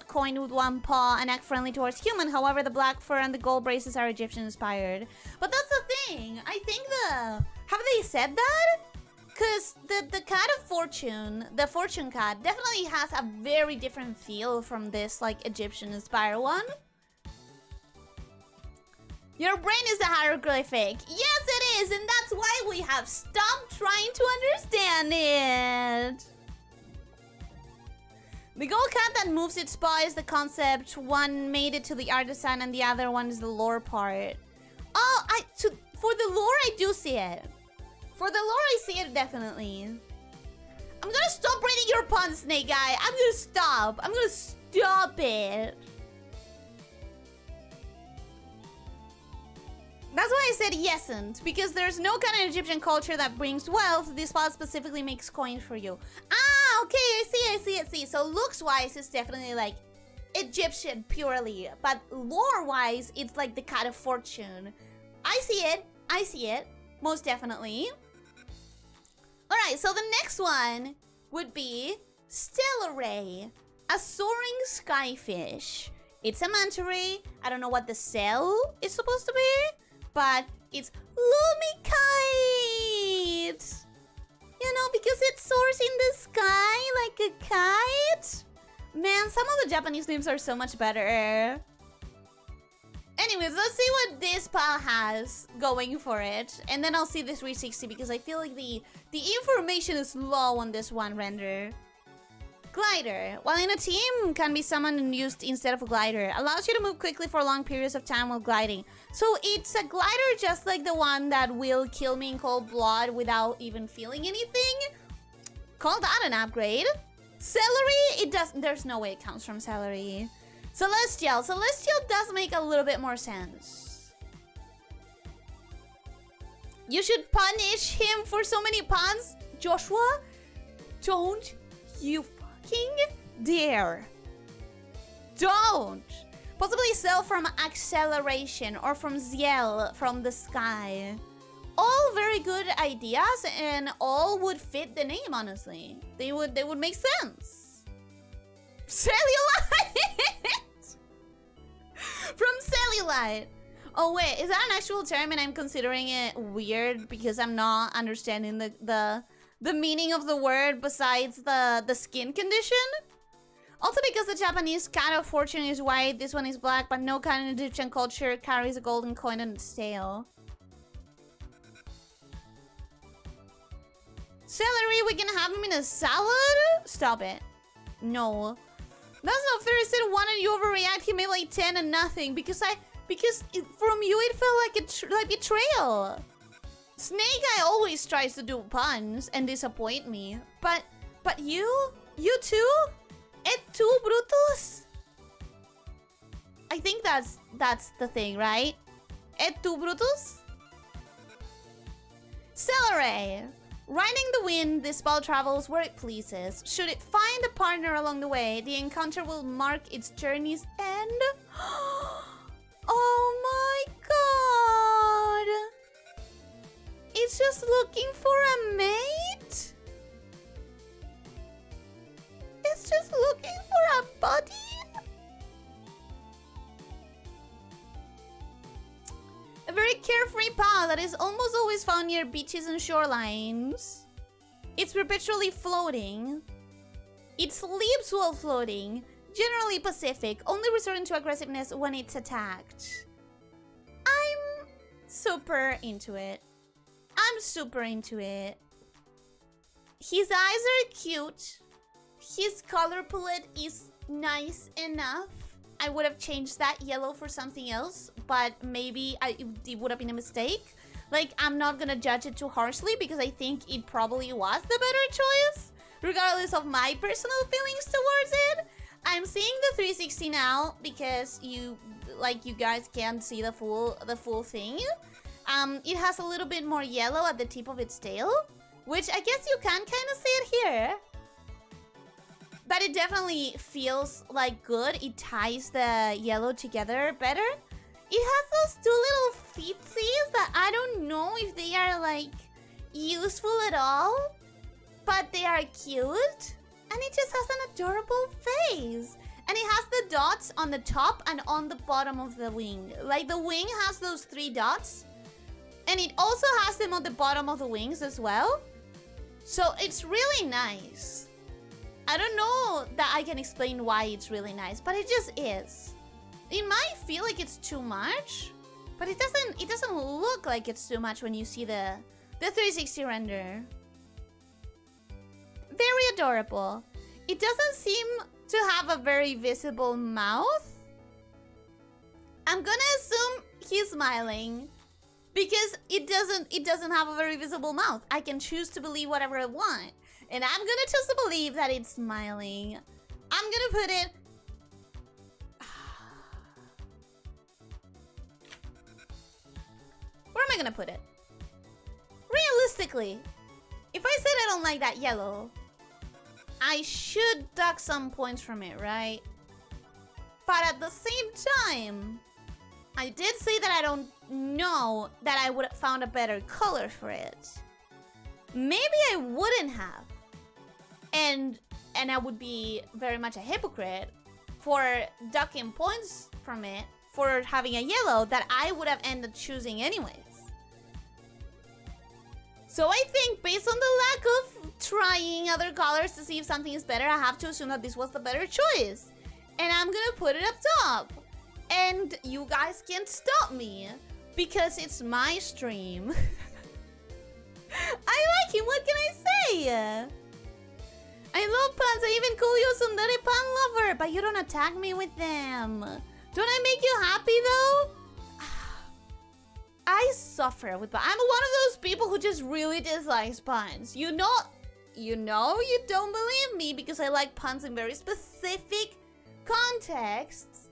coin with one paw and act friendly towards human. However, the black fur and the gold braces are Egyptian inspired. But that's the thing. I think have they said that? Because the cat of fortune, the fortune cat, definitely has a very different feel from this like Egyptian inspired one. Your brain is a hieroglyphic. Yes, it is, and that's why we have stopped trying to understand it. The gold cat that moves its paw is the concept. One made it to the artisan, and the other one is the lore part. Oh, for the lore, I do see it. For the lore, I see it definitely. I'm gonna stop reading your puns, Snake Guy. I'm gonna stop. I'm gonna stop it. That's why I said yesn't, because there's no kind of Egyptian culture that brings wealth. This spot specifically makes coins for you. Ah, okay, I see. So looks-wise, it's definitely like Egyptian purely, but lore-wise, it's like the cat of fortune. I see it, most definitely. Alright, so the next one would be Stellar Ray, a soaring skyfish. It's a manta ray. I don't know what the cell is supposed to be, but it's Lumikite! You know, because it soars in the sky like a kite. Man, some of the Japanese names are so much better. Anyways, let's see what this pal has going for it. And then I'll see the 360 because I feel like the information is low on this one render. Glider. While in a team, can be summoned and used instead of a glider. Allows you to move quickly for long periods of time while gliding. So it's a glider just like the one that will kill me in cold blood without even feeling anything. Call that an upgrade. Celery, it does. There's no way it counts from celery. Celestial. Celestial does make a little bit more sense. You should punish him for so many puns. Joshua, don't you fucking dare. Don't. Possibly Cell from acceleration or from Ziel from the sky. All very good ideas and all would fit the name, honestly. They would make sense. Cellulite! From cellulite. Oh wait, is that an actual term and I'm considering it weird because I'm not understanding the meaning of the word besides the skin condition? Also because the Japanese cat of fortune is white, this one is black, but no cat in Egyptian culture carries a golden coin on its tail. Celery, we can have him in a salad? Stop it. No. That's not fair. I said 1 and you overreact. He made like 10 and nothing because from you it felt like betrayal. Snake Eye always tries to do puns and disappoint me. But you too? Et tu, Brutus? I think that's the thing, right? Et tu, Brutus? Celery. Riding the wind, this ball travels where it pleases. Should it find a partner along the way, the encounter will mark its journey's end. Oh my god! It's just looking for a mate? It's just looking for a buddy? A very carefree pal that is almost always found near beaches and shorelines. It's perpetually floating. It sleeps while floating. Generally pacific, only resorting to aggressiveness when it's attacked. I'm super into it. I'm super into it. His eyes are cute. His color palette is nice enough. I would have changed that yellow for something else, but maybe it would have been a mistake. Like, I'm not gonna judge it too harshly because I think it probably was the better choice, regardless of my personal feelings towards it. I'm seeing the 360 now because you guys can't see the full thing. It has a little bit more yellow at the tip of its tail, which I guess you can kind of see it here. But it definitely feels like good. It ties the yellow together better. It has those two little feetsies that I don't know if they are like useful at all, but they are cute. And it just has an adorable face. And it has the dots on the top and on the bottom of the wing. Like the wing has those 3 dots. And it also has them on the bottom of the wings as well. So it's really nice. I don't know that I can explain why it's really nice, but it just is. It might feel like it's too much, but it doesn't look like it's too much when you see the 360 render. Very adorable. It doesn't seem to have a very visible mouth. I'm gonna assume he's smiling because it doesn't have a very visible mouth. I can choose to believe whatever I want. And I'm gonna choose to believe that it's smiling. I'm gonna put it... Where am I gonna put it? Realistically, if I said I don't like that yellow, I should duck some points from it, right? But at the same time, I did say that I don't know that I would have found a better color for it. Maybe I wouldn't have. And I would be very much a hypocrite for ducking points from it for having a yellow that I would have ended choosing anyways. So I think based on the lack of trying other colors to see if something is better, I have to assume that this was the better choice. And I'm gonna put it up top. And you guys can't stop me because it's my stream. I like him, what can I say? I love puns, I even call you Sundari pun lover, but you don't attack me with them. Don't I make you happy though? I suffer with puns. I'm one of those people who just really dislikes puns. You know you don't believe me because I like puns in very specific contexts.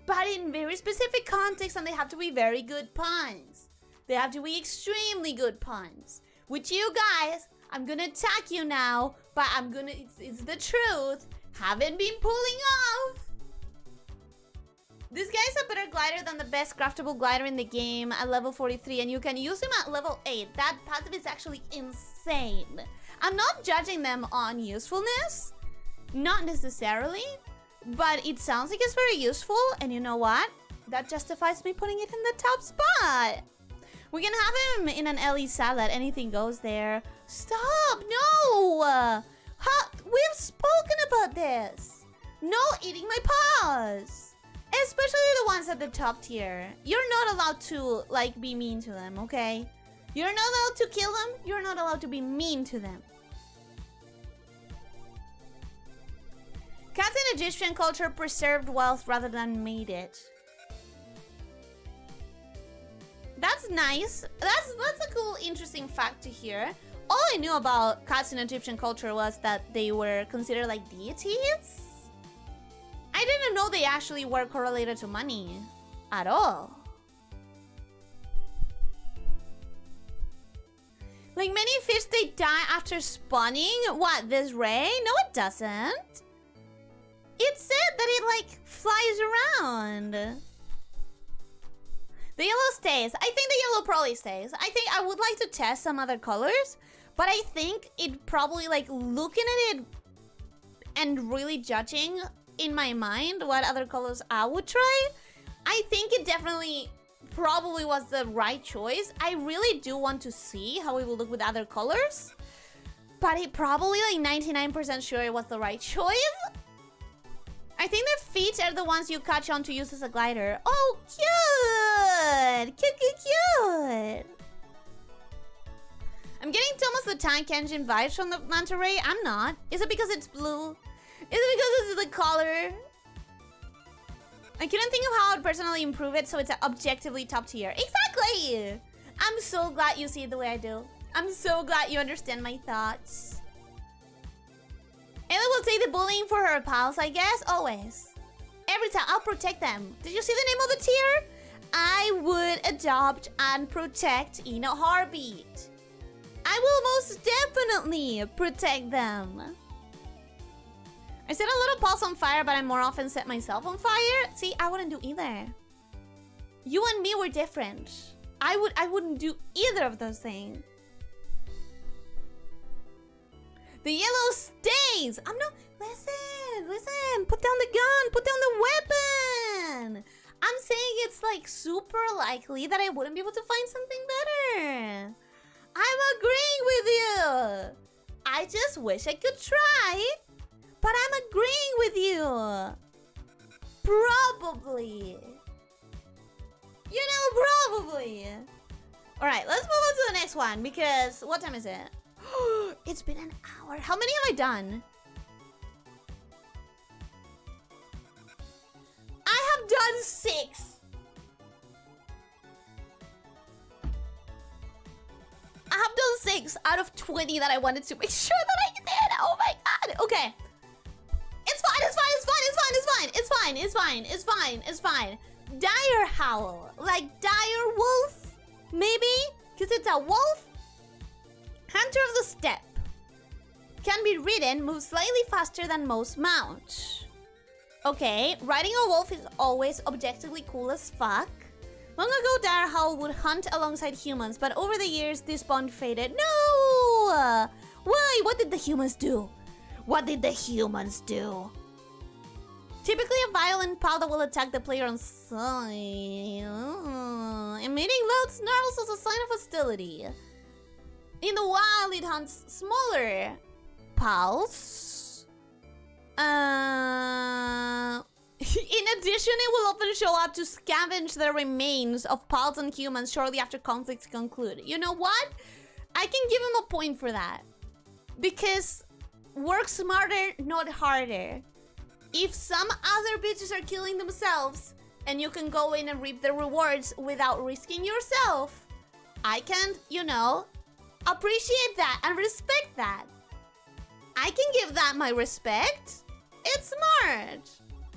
But in very specific contexts, and they have to be very good puns. They have to be extremely good puns. Which you guys, I'm gonna attack you now, but it's the truth. Haven't been pulling off. This guy's a better glider than the best craftable glider in the game at level 43, and you can use him at level 8. That passive is actually insane. I'm not judging them on usefulness, not necessarily, but it sounds like it's very useful, and you know what? That justifies me putting it in the top spot. We can have him in an Elyssia, let anything goes there. Stop, no! We've spoken about this. No eating my paws. Especially the ones at the top tier. You're not allowed to, like, be mean to them, okay? You're not allowed to kill them. You're not allowed to be mean to them. Cats in Egyptian culture preserved wealth rather than made it. That's nice. That's a cool, interesting fact to hear. All I knew about cats in Egyptian culture was that they were considered like deities. I didn't know they actually were correlated to money at all. Like many fish, they die after spawning. What, this ray? No, it doesn't. It said that it like flies around. The yellow stays. I think the yellow probably stays. I think I would like to test some other colors, but I think it probably, like, looking at it and really judging in my mind what other colors I would try, I think it definitely probably was the right choice. I really do want to see how it will look with other colors, but it probably, like, 99% sure it was the right choice. I think the feet are the ones you catch on to use as a glider. Oh, cute! Cute. I'm getting Thomas the Tank Engine vibes from the manta ray. I'm not. Is it because it's blue? Is it because it's the color? I couldn't think of how I'd personally improve it so it's objectively top tier. Exactly! I'm so glad you see it the way I do. I'm so glad you understand my thoughts. Ella will take the bullying for her pals, I guess. Always. Every time. I'll protect them. Did you see the name of the tier? I would adopt and protect in a heartbeat. I will most definitely protect them. I set a little pulse on fire, but I more often set myself on fire. See, I wouldn't do either. You and me were different. I wouldn't do either of those things. The yellow stays. I'm not. Listen. Put down the gun. Put down the weapon. I'm saying it's like super likely that I wouldn't be able to find something better. I'm agreeing with you. I just wish I could try, but I'm agreeing with you. Probably. You know, probably. All right, let's move on to the next one because what time is it? It's been an hour. How many have I done? I have done 6. I have done 6 out of 20 that I wanted to make sure that I did. Oh my god. Okay. It's fine. Dire howl. Like dire wolf? Maybe? Because it's a wolf? Hunter of the Steppe. Can be ridden, moves slightly faster than most mounts. Okay, riding a wolf is always objectively cool as fuck. Long ago, Dire Howl would hunt alongside humans, but over the years, this bond faded. No! Why? What did the humans do? Typically a violent pal that will attack the player on sight. Emitting loud snarls as a sign of hostility. In the wild, it hunts smaller pals. In addition, it will often show up to scavenge the remains of pals and humans shortly after conflicts conclude. You know what? I can give him a point for that. Because work smarter, not harder. If some other bitches are killing themselves and you can go in and reap the rewards without risking yourself, I can, you know, appreciate that and respect that. I can give that my respect. It's smart.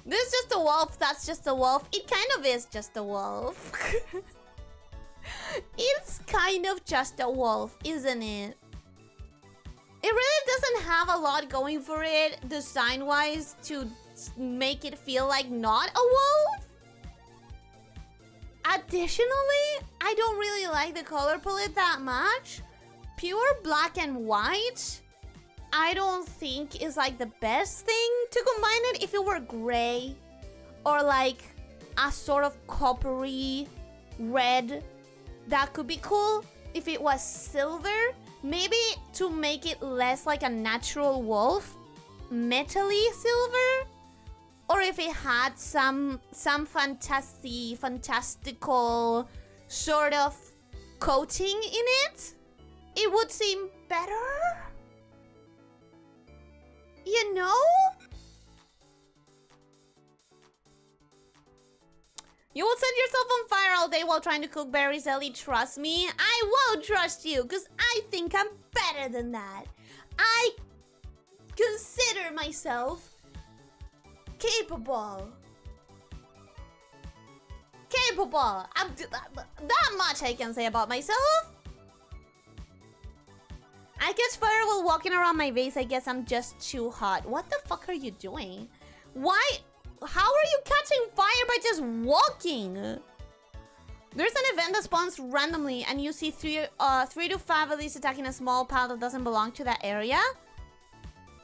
This is just a wolf, that's just a wolf. It kind of is just a wolf. It's kind of just a wolf, isn't it? It really doesn't have a lot going for it design-wise to make it feel like not a wolf. Additionally, I don't really like the color palette that much. Pure black and white, I don't think is like the best thing to combine it. If it were gray or like a sort of coppery red, that could be cool. If it was silver, maybe to make it less like a natural wolf, metally silver. Or if it had some fantastical sort of coating in it, it would seem better. You know? You will set yourself on fire all day while trying to cook berries, Ellie. Trust me, I won't trust you because I think I'm better than that. I consider myself capable. That much I can say about myself. I catch fire while walking around my base. I guess I'm just too hot. What the fuck are you doing? Why? How are you catching fire by just walking? There's an event that spawns randomly and you see 3 to 5 of these attacking a small pile that doesn't belong to that area.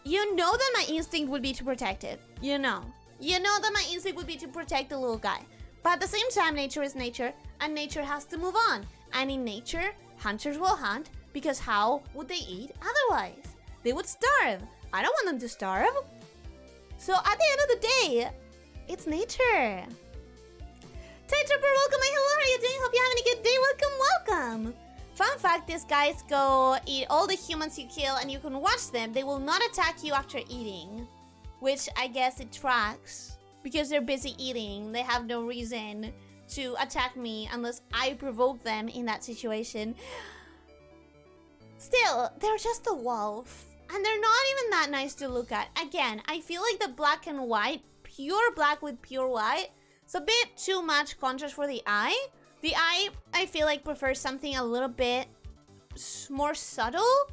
You know that my instinct would be to protect it. You know that my instinct would be to protect the little guy. But at the same time, nature is nature and nature has to move on. And in nature, hunters will hunt because how would they eat otherwise? They would starve. I don't want them to starve. So at the end of the day, it's nature. Tightrooper, welcome. Hello, how are you doing? Hope you're having a good day. Welcome. Fun fact, these guys go eat all the humans you kill and you can watch them. They will not attack you after eating. Which I guess it tracks. Because they're busy eating. They have no reason to attack me unless I provoke them in that situation. Still, they're just a wolf. And they're not even that nice to look at. Again, I feel like the black and white, pure black with pure white, it's a bit too much contrast for the eye. The eye, I feel like, prefers something a little bit more subtle.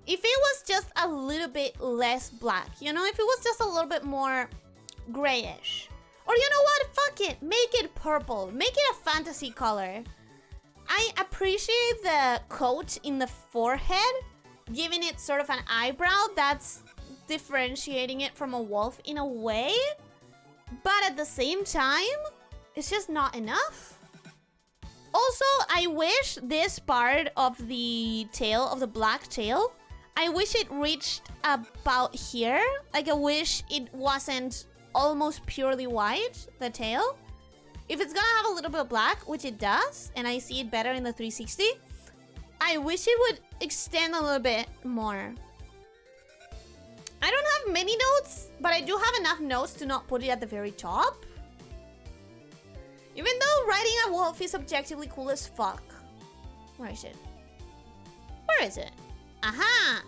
If it was just a little bit less black, you know? If it was just a little bit more grayish. Or you know what? Fuck it. Make it purple. Make it a fantasy color. I appreciate the coat in the forehead, giving it sort of an eyebrow that's differentiating it from a wolf in a way. But at the same time, it's just not enough. Also, I wish this part of the tail, of the black tail, I wish it reached about here. Like, I wish it wasn't almost purely white, the tail. If it's gonna have a little bit of black, which it does, and I see it better in the 360, I wish it would extend a little bit more. I don't have many notes, but I do have enough notes to not put it at the very top. Even though riding a wolf is objectively cool as fuck. Where is it? Where is it? Aha!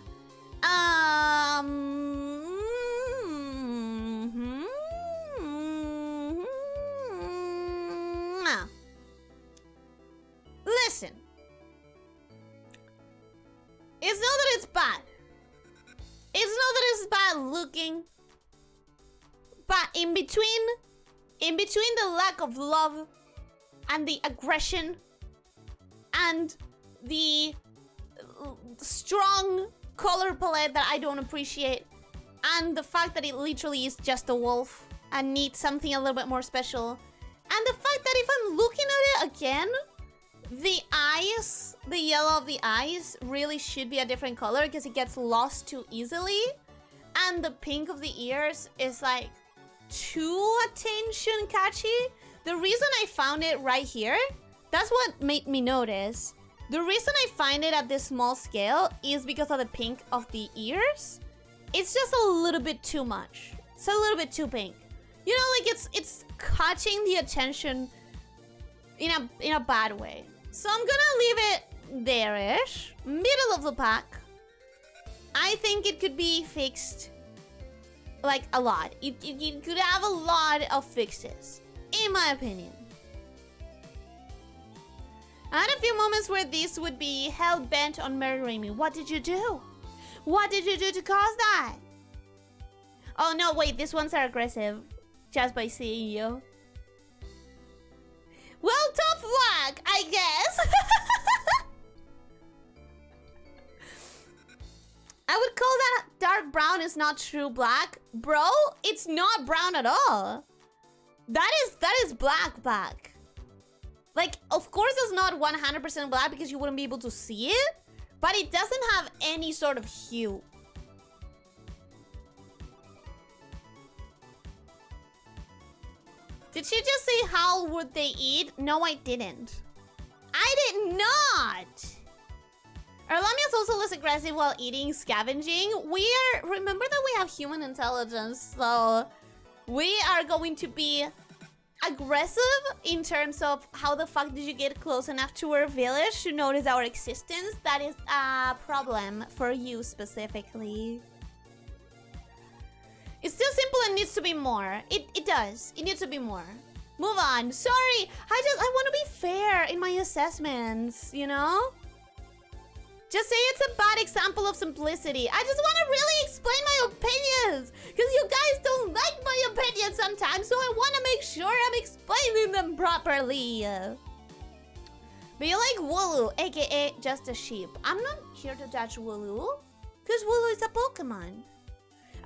Listen. It's not that it's bad. It's not that it's bad looking. But in between the lack of love and the aggression and the strong color palette that I don't appreciate, and the fact that it literally is just a wolf and needs something a little bit more special, and the fact that if I'm looking at it again, The eyes, the yellow of the eyes really should be a different color because it gets lost too easily. And the pink of the ears is like too attention catchy. The reason I found it right here, that's what made me notice. The reason I find it at this small scale is because of the pink of the ears. It's just a little bit too much. It's a little bit too pink. You know, like it's catching the attention in a bad way. So I'm gonna leave it there-ish, middle of the pack. I think it could be fixed like a lot. It could have a lot of fixes, in my opinion. I had a few moments where this would be hell-bent on murdering me. What did you do? What did you do to cause that? Oh no, wait, these ones are aggressive. Just by seeing you. Well, tough luck, I guess. I would call that dark brown is not true black. Bro, it's not brown at all. That is black. Like, of course it's not 100% black because you wouldn't be able to see it. But it doesn't have any sort of hue. Did she just say how would they eat? No, I didn't. I did not. Our lamia is also less aggressive while eating, scavenging. Remember that we have human intelligence, so we are going to be aggressive in terms of how the fuck did you get close enough to our village to notice our existence. That is a problem for you specifically. It's still simple and needs to be more. It does. It needs to be more. Move on. Sorry. I want to be fair in my assessments, you know? Just say it's a bad example of simplicity. I just want to really explain my opinions. Because you guys don't like my opinions sometimes. So I want to make sure I'm explaining them properly. But you like Wooloo, aka just a sheep. I'm not here to judge Wooloo. Because Wooloo is a Pokemon.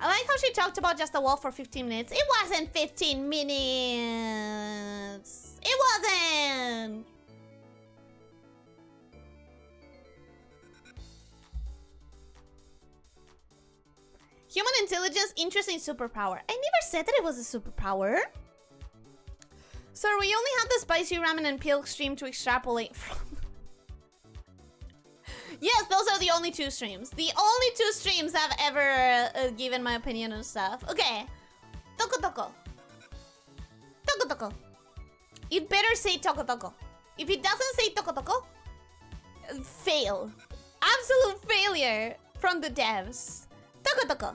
I like how she talked about just a wall for 15 minutes. It wasn't 15 minutes. It wasn't. Human intelligence, interesting superpower. I never said that it was a superpower. So we only have the spicy ramen and pilk stream to extrapolate from. Yes, those are the only two streams. The only two streams I've ever given my opinion on stuff. Okay. Toko toko. Toko toko. It better say toko toko. If it doesn't say toko toko, fail. Absolute failure from the devs. Toko toko.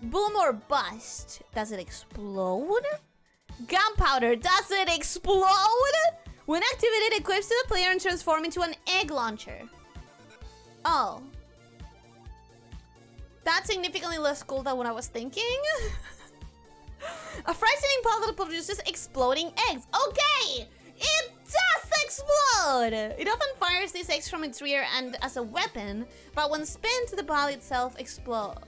Boom or bust. Does it explode? Gunpowder. Does it explode? When activated, it equips to the player and transforms into an egg launcher. Oh. That's significantly less cool than what I was thinking. A frightening pod that produces exploding eggs. Okay! It does explode! It often fires these eggs from its rear end as a weapon, but when spent, the ball itself explodes.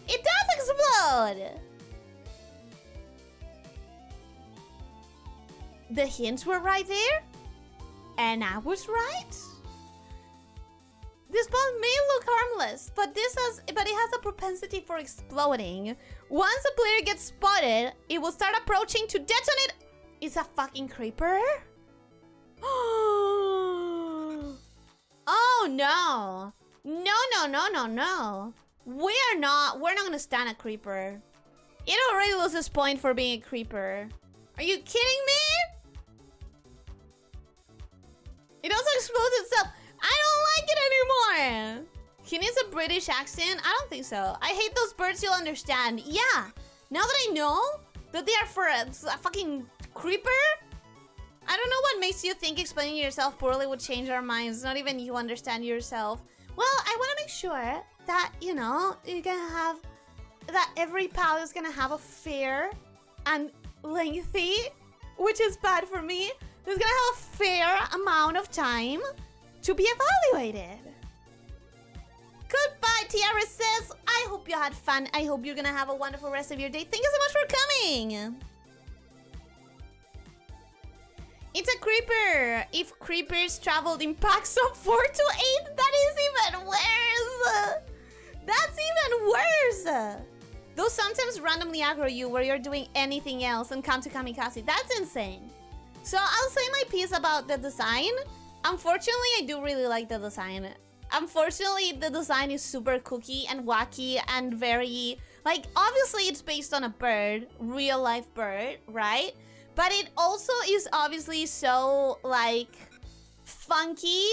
It does explode! The hints were right there? And I was right? This ball may look harmless, but it has a propensity for exploding. Once the player gets spotted, it will start approaching to detonate. It's a fucking creeper? Oh no. No. We're not gonna stand a creeper. It already loses point for being a creeper. Are you kidding me? It also explodes itself. I don't like it anymore. He needs a British accent? I don't think so. I hate those birds, you'll understand. Yeah. Now that I know that they are for a fucking creeper, I don't know what makes you think explaining yourself poorly would change our minds. Not even you understand yourself. Well, I want to make sure that, you know, you're gonna have... that every pal is gonna have a fair and lengthy, which is bad for me. There's gonna have a fair amount of time to be evaluated. Goodbye, TRSS. I hope you had fun. I hope you're gonna have a wonderful rest of your day. Thank you so much for coming. It's a creeper. If creepers traveled in packs of 4 to 8, that is even worse. That's even worse. Those sometimes randomly aggro you where you're doing anything else and come to kamikaze. That's insane. So I'll say my piece about the design. Unfortunately, I do really like the design. Unfortunately, the design is super kooky and wacky and very... Like, obviously it's based on a bird, real life bird, right? But it also is obviously so, like, funky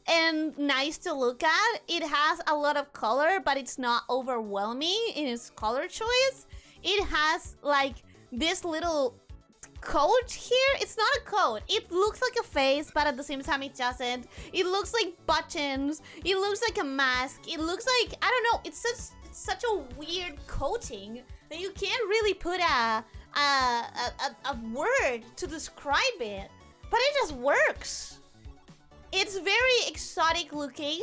and nice to look at. It has a lot of color, but it's not overwhelming in its color choice. It has, like, this little coat here. It's not a coat. It looks like a face, but at the same time it doesn't. It looks like buttons. It looks like a mask. It looks like, I don't know, it's such a weird coating that you can't really put a word to describe it, but it just works. It's very exotic looking,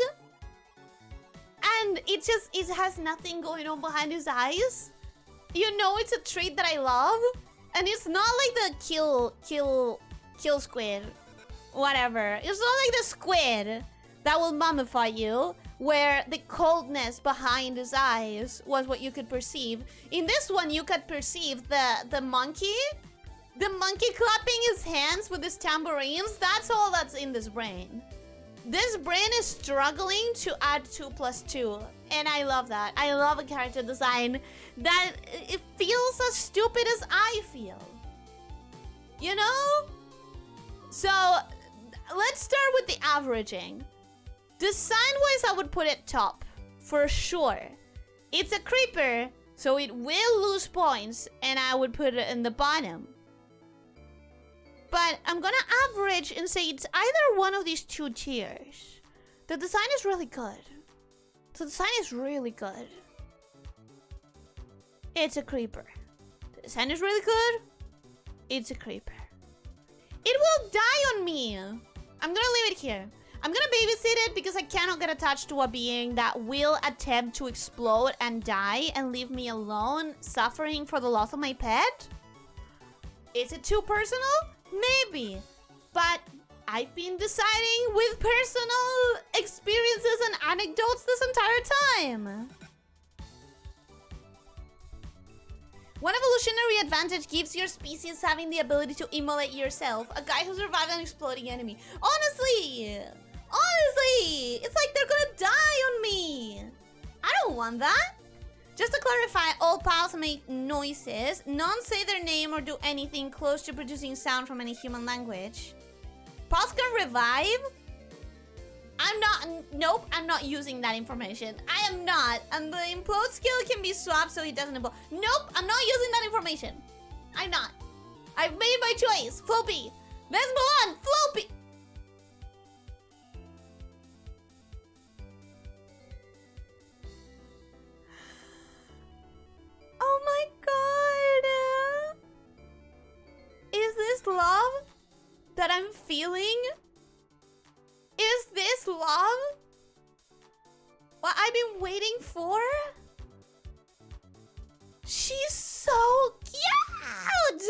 and it has nothing going on behind his eyes. You know, it's a trait that I love, and it's not like the kill squid, whatever. It's not like the squid that will mummify you, where the coldness behind his eyes was what you could perceive. In this one, you could perceive the monkey clapping his hands with his tambourines. That's all that's in this brain. This brain is struggling to add 2 + 2, and I love that. I love a character design that it feels as stupid as I feel. You know? So, let's start with the averaging. Design-wise, I would put it top, for sure. It's a creeper, so it will lose points, and I would put it in the bottom. But I'm gonna average and say it's either one of these 2 tiers. The design is really good. The design is really good. It's a creeper. The design is really good. It's a creeper. It will die on me. I'm gonna leave it here. I'm gonna babysit it because I cannot get attached to a being that will attempt to explode and die and leave me alone, suffering for the loss of my pet. Is it too personal? Maybe. But I've been deciding with personal experiences and anecdotes this entire time. One evolutionary advantage gives your species having the ability to immolate yourself. A guy who survived an exploding enemy. Honestly, it's like they're gonna die on me. I don't want that. Just to clarify, all pals make noises. None say their name or do anything close to producing sound from any human language. Pals can revive. Nope, I'm not using that information. I am not. And the implode skill can be swapped so he doesn't implode. Nope, I'm not using that information. I'm not. I've made my choice. Floppy. Let's move on. Floppy. Oh my god. Is this love that I'm feeling? Is this love? What I've been waiting for? She's so cute!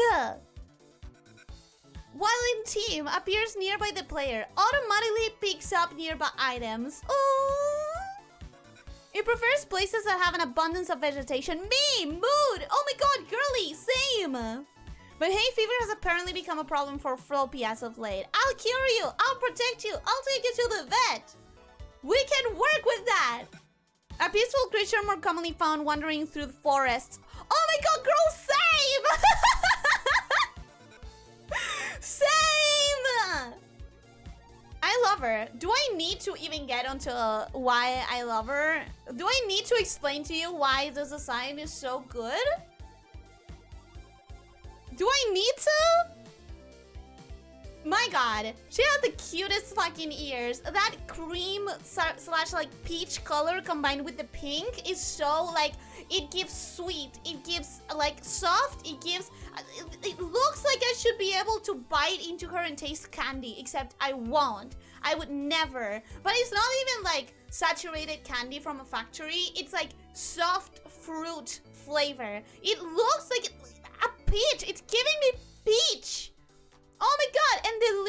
While in team, appears nearby the player. Automatically picks up nearby items. Oh! It prefers places that have an abundance of vegetation. Me! Mood! Oh my god, girly! Same! But hay fever has apparently become a problem for Floppy as of late. I'll cure you! I'll protect you! I'll take you to the vet! We can work with that! A peaceful creature more commonly found wandering through the forests. Oh my god, girl, same! Same! I love her. Do I need to even get onto why I love her? Do I need to explain to you why this design is so good? Do I need to? My god, she has the cutest fucking ears. That cream slash like peach color combined with the pink is so like, it gives sweet, it gives like soft, it gives, it looks like I should be able to bite into her and taste candy, except I won't. I would never. But it's not even like saturated candy from a factory. It's like soft fruit flavor. It looks like a peach. It's giving me peach. Oh my god, and the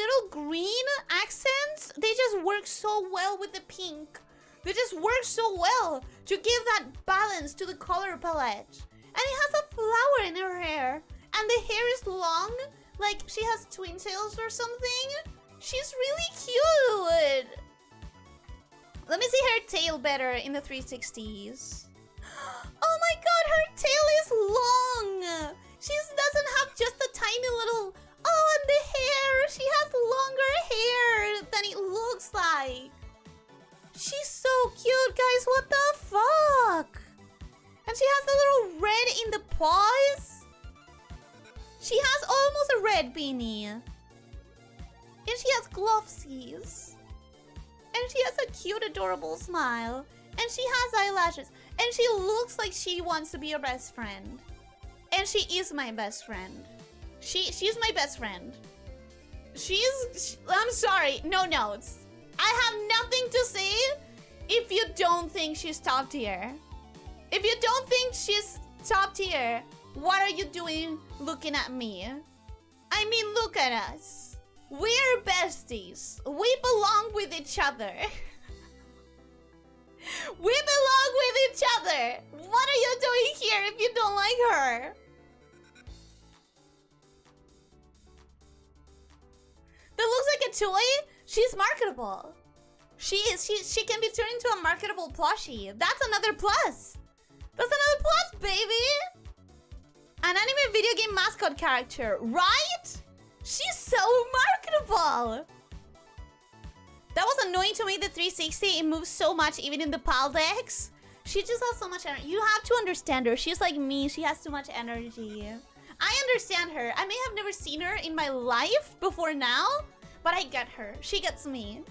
work so well with the pink. They just work so well to give that balance to the color palette. And it has a flower in her hair. And the hair is long. Like she has twin tails or something. She's really cute. Let me see her tail better in the 360s. Oh my god, her tail is long. She doesn't have just a tiny little... Oh, and the hair. She has longer hair than it looks like. She's so cute, guys. What the fuck? And she has a little red in the paws. She has almost a red beanie. And she has glovesies. And she has a cute, adorable smile. And she has eyelashes. And she looks like she wants to be your best friend. And she is my best friend. She's my best friend. I'm sorry, no notes. I have nothing to say if you don't think she's top tier. If you don't think she's top tier, what are you doing looking at me? I mean, look at us. We're besties. We belong with each other. We belong with each other. What are you doing here if you don't like her? That looks like a toy. She's marketable. She can be turned into a marketable plushie. That's another plus. That's another plus, baby. An anime video game mascot character, right? She's so marketable. That was annoying to me, the 360. It moves so much, even in the PAL decks. She just has so much energy. You have to understand her. She's like me. She has too much energy. I understand her. I may have never seen her in my life before now, but I get her. She gets me.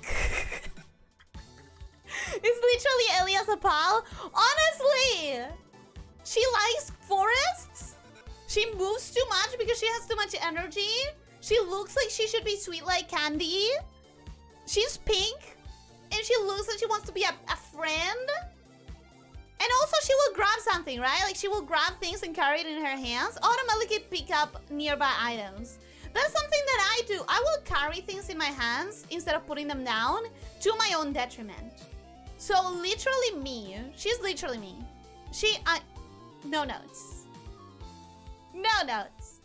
It's literally Elyssia PAL. Honestly, she likes forests. She moves too much because she has too much energy. She looks like she should be sweet like candy. She's pink. And she looks like she wants to be a friend. And also she will grab something, right? Like she will grab things and carry it in her hands. Automatically pick up nearby items. That's something that I do. I will carry things in my hands instead of putting them down to my own detriment. So literally me. She's literally me. No notes. No notes.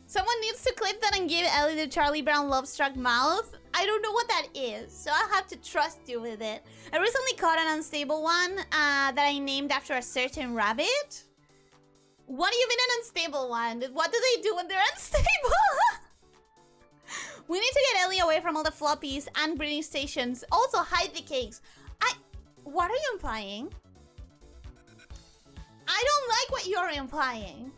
Someone needs to clip that and give Ellie the Charlie Brown love-struck mouth. I don't know what that is, so I'll have to trust you with it. I recently caught an unstable one that I named after a certain rabbit. What do you mean an unstable one? What do they do when they're unstable? We need to get Ellie away from all the floppies and breeding stations. Also, hide the cakes. What are you implying? I don't like what you're implying.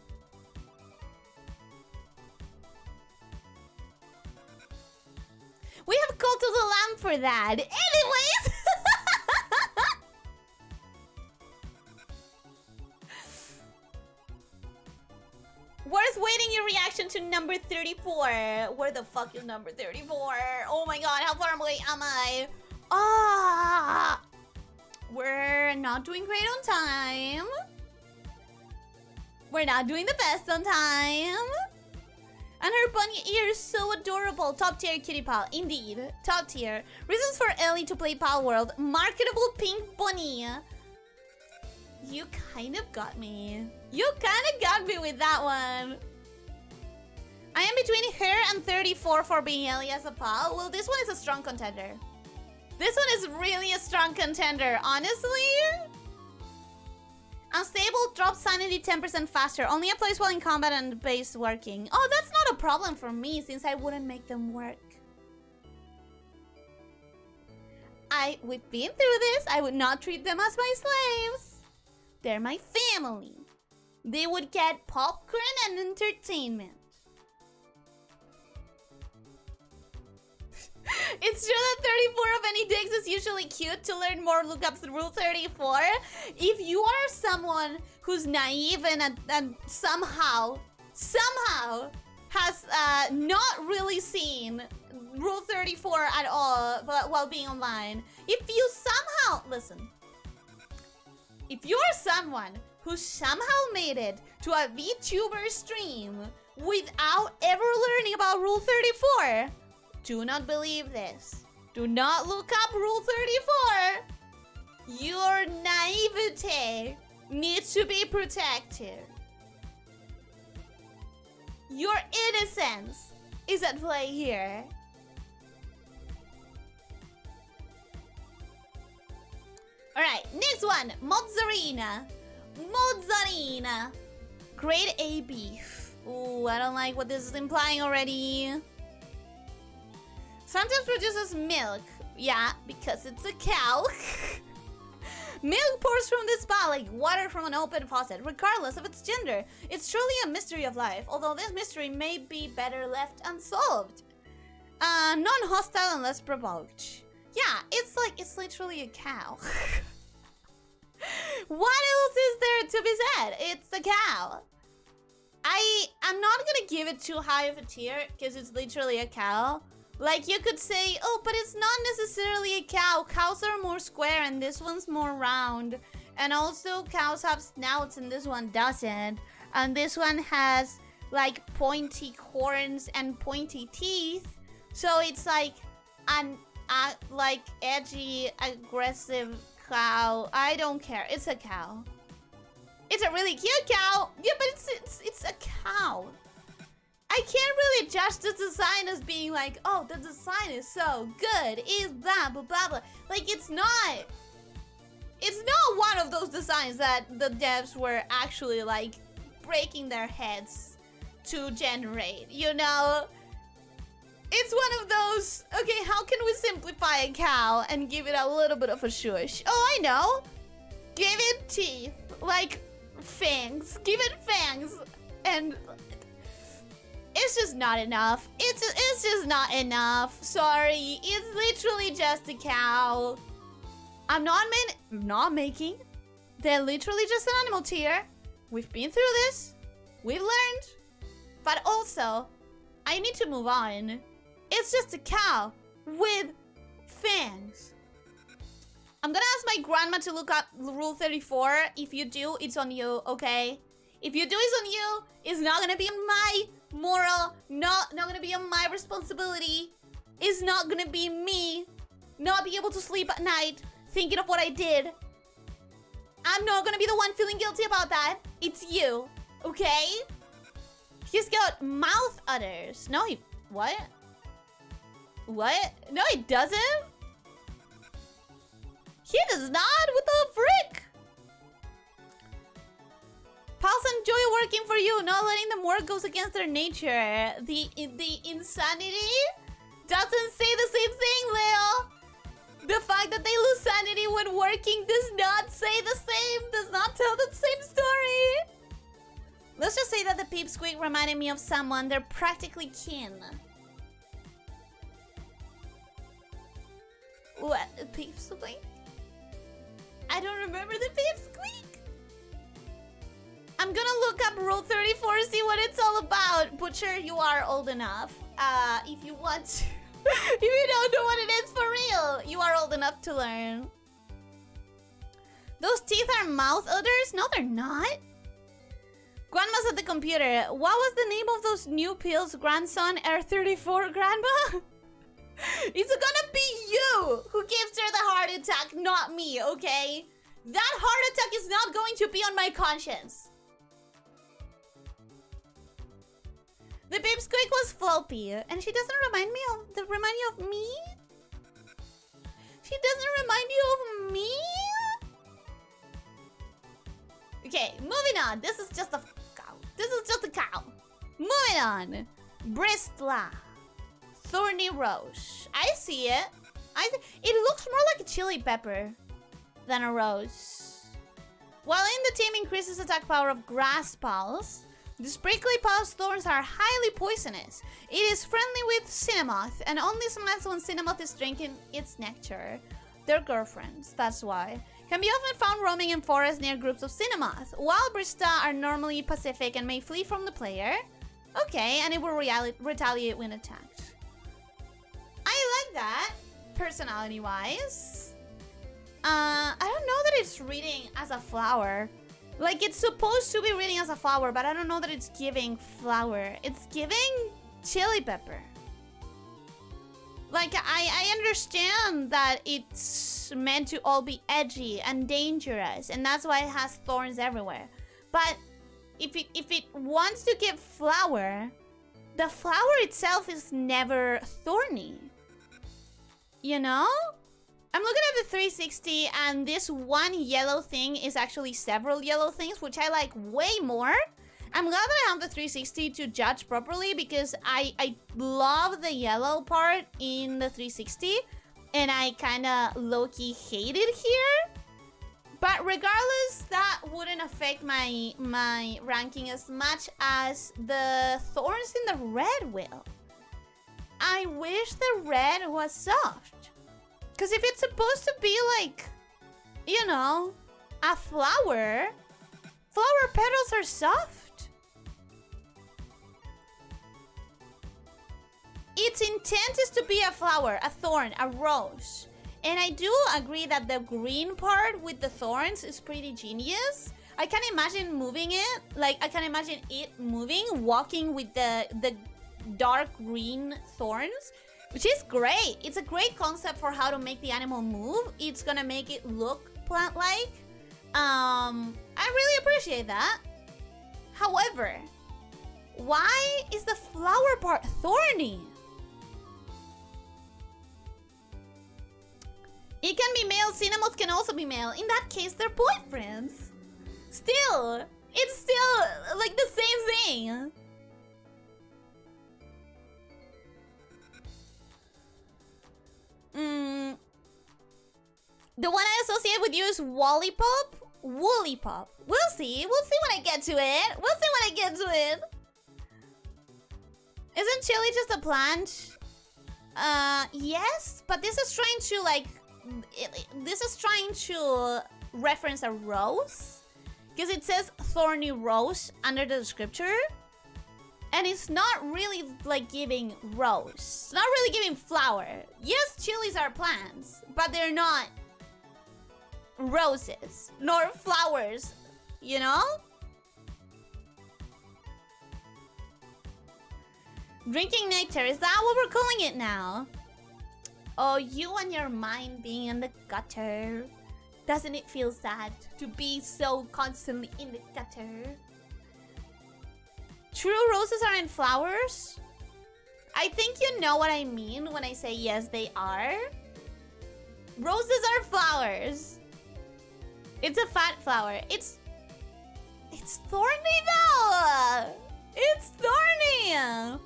We have Cult of the Lamb for that. Anyways! Worth waiting your reaction to number 34. Where the fuck is number 34? Oh my god, how far away am I? Ah! We're not doing great on time. We're not doing the best on time. And her bunny ear is so adorable. Top tier kitty pal. Indeed. Top tier. Reasons for Ellie to play Palworld. Marketable pink bunny. You kind of got me. You kind of got me with that one. I am between her and 34 for being Elyssia PAL. Well, this one is a strong contender. This one is really a strong contender. Honestly. Unstable drops sanity 10% faster. Only applies while in combat and base working. Oh, that's not a problem for me since I wouldn't make them work. We've been through this. I would not treat them as my slaves. They're my family. They would get popcorn and entertainment. It's true that 34 of any digs is usually cute. To learn more, look up the rule 34. If you are someone who's naive and somehow has not really seen rule 34 at all while being online, if you somehow... Listen. If you're someone who somehow made it to a Vtuber stream without ever learning about rule 34... Do not believe this. Do not look up Rule 34. Your naivete needs to be protected. Your innocence is at play here. Alright, next one. Mozzarella. Mozzarella. Grade A beef. Ooh, I don't like what this is implying already. Sometimes produces milk. Yeah, because it's a cow. Milk pours from this spout like water from an open faucet, regardless of its gender. It's truly a mystery of life, although this mystery may be better left unsolved. Non-hostile unless provoked. Yeah, it's literally a cow. What else is there to be said? It's a cow. I'm not gonna give it too high of a tier because it's literally a cow. Like, you could say, oh, but it's not necessarily a cow. Cows are more square and this one's more round. And also, cows have snouts and this one doesn't. And this one has, like, pointy horns and pointy teeth. So it's like like, edgy, aggressive cow. I don't care. It's a cow. It's a really cute cow. Yeah, but it's a cow. I can't really judge the design as being like, oh, the design is so good, is blah, blah, blah, blah. Like, it's not one of those designs that the devs were actually, like, breaking their heads to generate, you know? It's one of those, okay, how can we simplify a cow and give it a little bit of a shush? Oh, I know. Give it teeth, like fangs. Give it fangs and... It's just not enough. It's just not enough. Sorry. It's literally just a cow. I'm not making. They're literally just an animal tier. We've been through this. We've learned. But also, I need to move on. It's just a cow with fangs. I'm gonna ask my grandma to look up Rule 34. If you do, it's on you, okay? If you do, it's on you. It's not gonna be my moral, not gonna be on my responsibility. It's not gonna be me not be able to sleep at night thinking of what I did. I'm not gonna be the one feeling guilty about that. It's you, okay? He's got mouth udders. No, what? What? No, he doesn't. He does not. What the frick? Pals enjoy working for you. Not letting them work goes against their nature. The insanity doesn't say the same thing, Leo. The fact that they lose sanity when working does not say the same. Does not tell the same story. Let's just say that the peep squeak reminded me of someone. They're practically kin. What? The peep squeak? I don't remember the peep squeak. I'm gonna look up Rule 34, see what it's all about. Butcher, you are old enough. If you want to. If you don't know what it is for real, you are old enough to learn. Those teeth are mouth udders? No, they're not. Grandma's at the computer. What was the name of those new pills, grandson? R34, grandma? It's gonna be you who gives her the heart attack, not me, okay? That heart attack is not going to be on my conscience. The pipsqueak was floppy, and she doesn't remind me of me? She doesn't remind you of me? Okay, moving on. This is just a cow. This is just a cow. Moving on. Bristla. Thorny rose. I see it. It looks more like a chili pepper than a rose. While in the team increases attack power of grass pulse, the prickly pulse thorns are highly poisonous. It is friendly with Cinnamoth and only smiles when Cinnamoth is drinking its nectar. They're girlfriends, that's why. Can be often found roaming in forests near groups of Cinnamoth. Wild Brista are normally pacific and may flee from the player. Okay, and it will retaliate when attacked. I like that, personality-wise. I don't know that it's reading as a flower. Like, it's supposed to be reading as a flower, but I don't know that it's giving flower. It's giving chili pepper. Like, I understand that it's meant to all be edgy and dangerous, and that's why it has thorns everywhere. But if it wants to give flower, the flower itself is never thorny. You know? I'm looking at the 360, and this one yellow thing is actually several yellow things, which I like way more. I'm glad that I have the 360 to judge properly, because I love the yellow part in the 360, and I kind of low-key hate it here. But regardless, that wouldn't affect my ranking as much as the thorns in the red will. I wish the red was soft. Because if it's supposed to be like, you know, a flower, flower petals are soft. Its intent is to be a flower, a thorn, a rose. And I do agree that the green part with the thorns is pretty genius. I can imagine moving it. Like, I can imagine it moving, walking with the dark green thorns, which is great. It's a great concept for how to make the animal move. It's gonna make it look plant-like. I really appreciate that. However, why is the flower part thorny? It can be male, Cinemoth can also be male. In that case, they're boyfriends. Still, it's still like the same thing. The one I associate with you is Woolipop? Woolipop. We'll see. We'll see when I get to it. We'll see when I get to it. Isn't chili just a plant? Yes, but this is trying to like... This is trying to reference a rose. Because it says thorny rose under the scripture. And it's not really like giving rose. It's not really giving flower. Yes, chilies are plants, but they're not roses nor flowers, you know? Drinking nectar, is that what we're calling it now? Oh, you and your mind being in the gutter. Doesn't it feel sad to be so constantly in the gutter? True roses aren't flowers? I think you know what I mean when I say yes, they are. Roses are flowers. It's a fat flower. It's thorny though. It's thorny.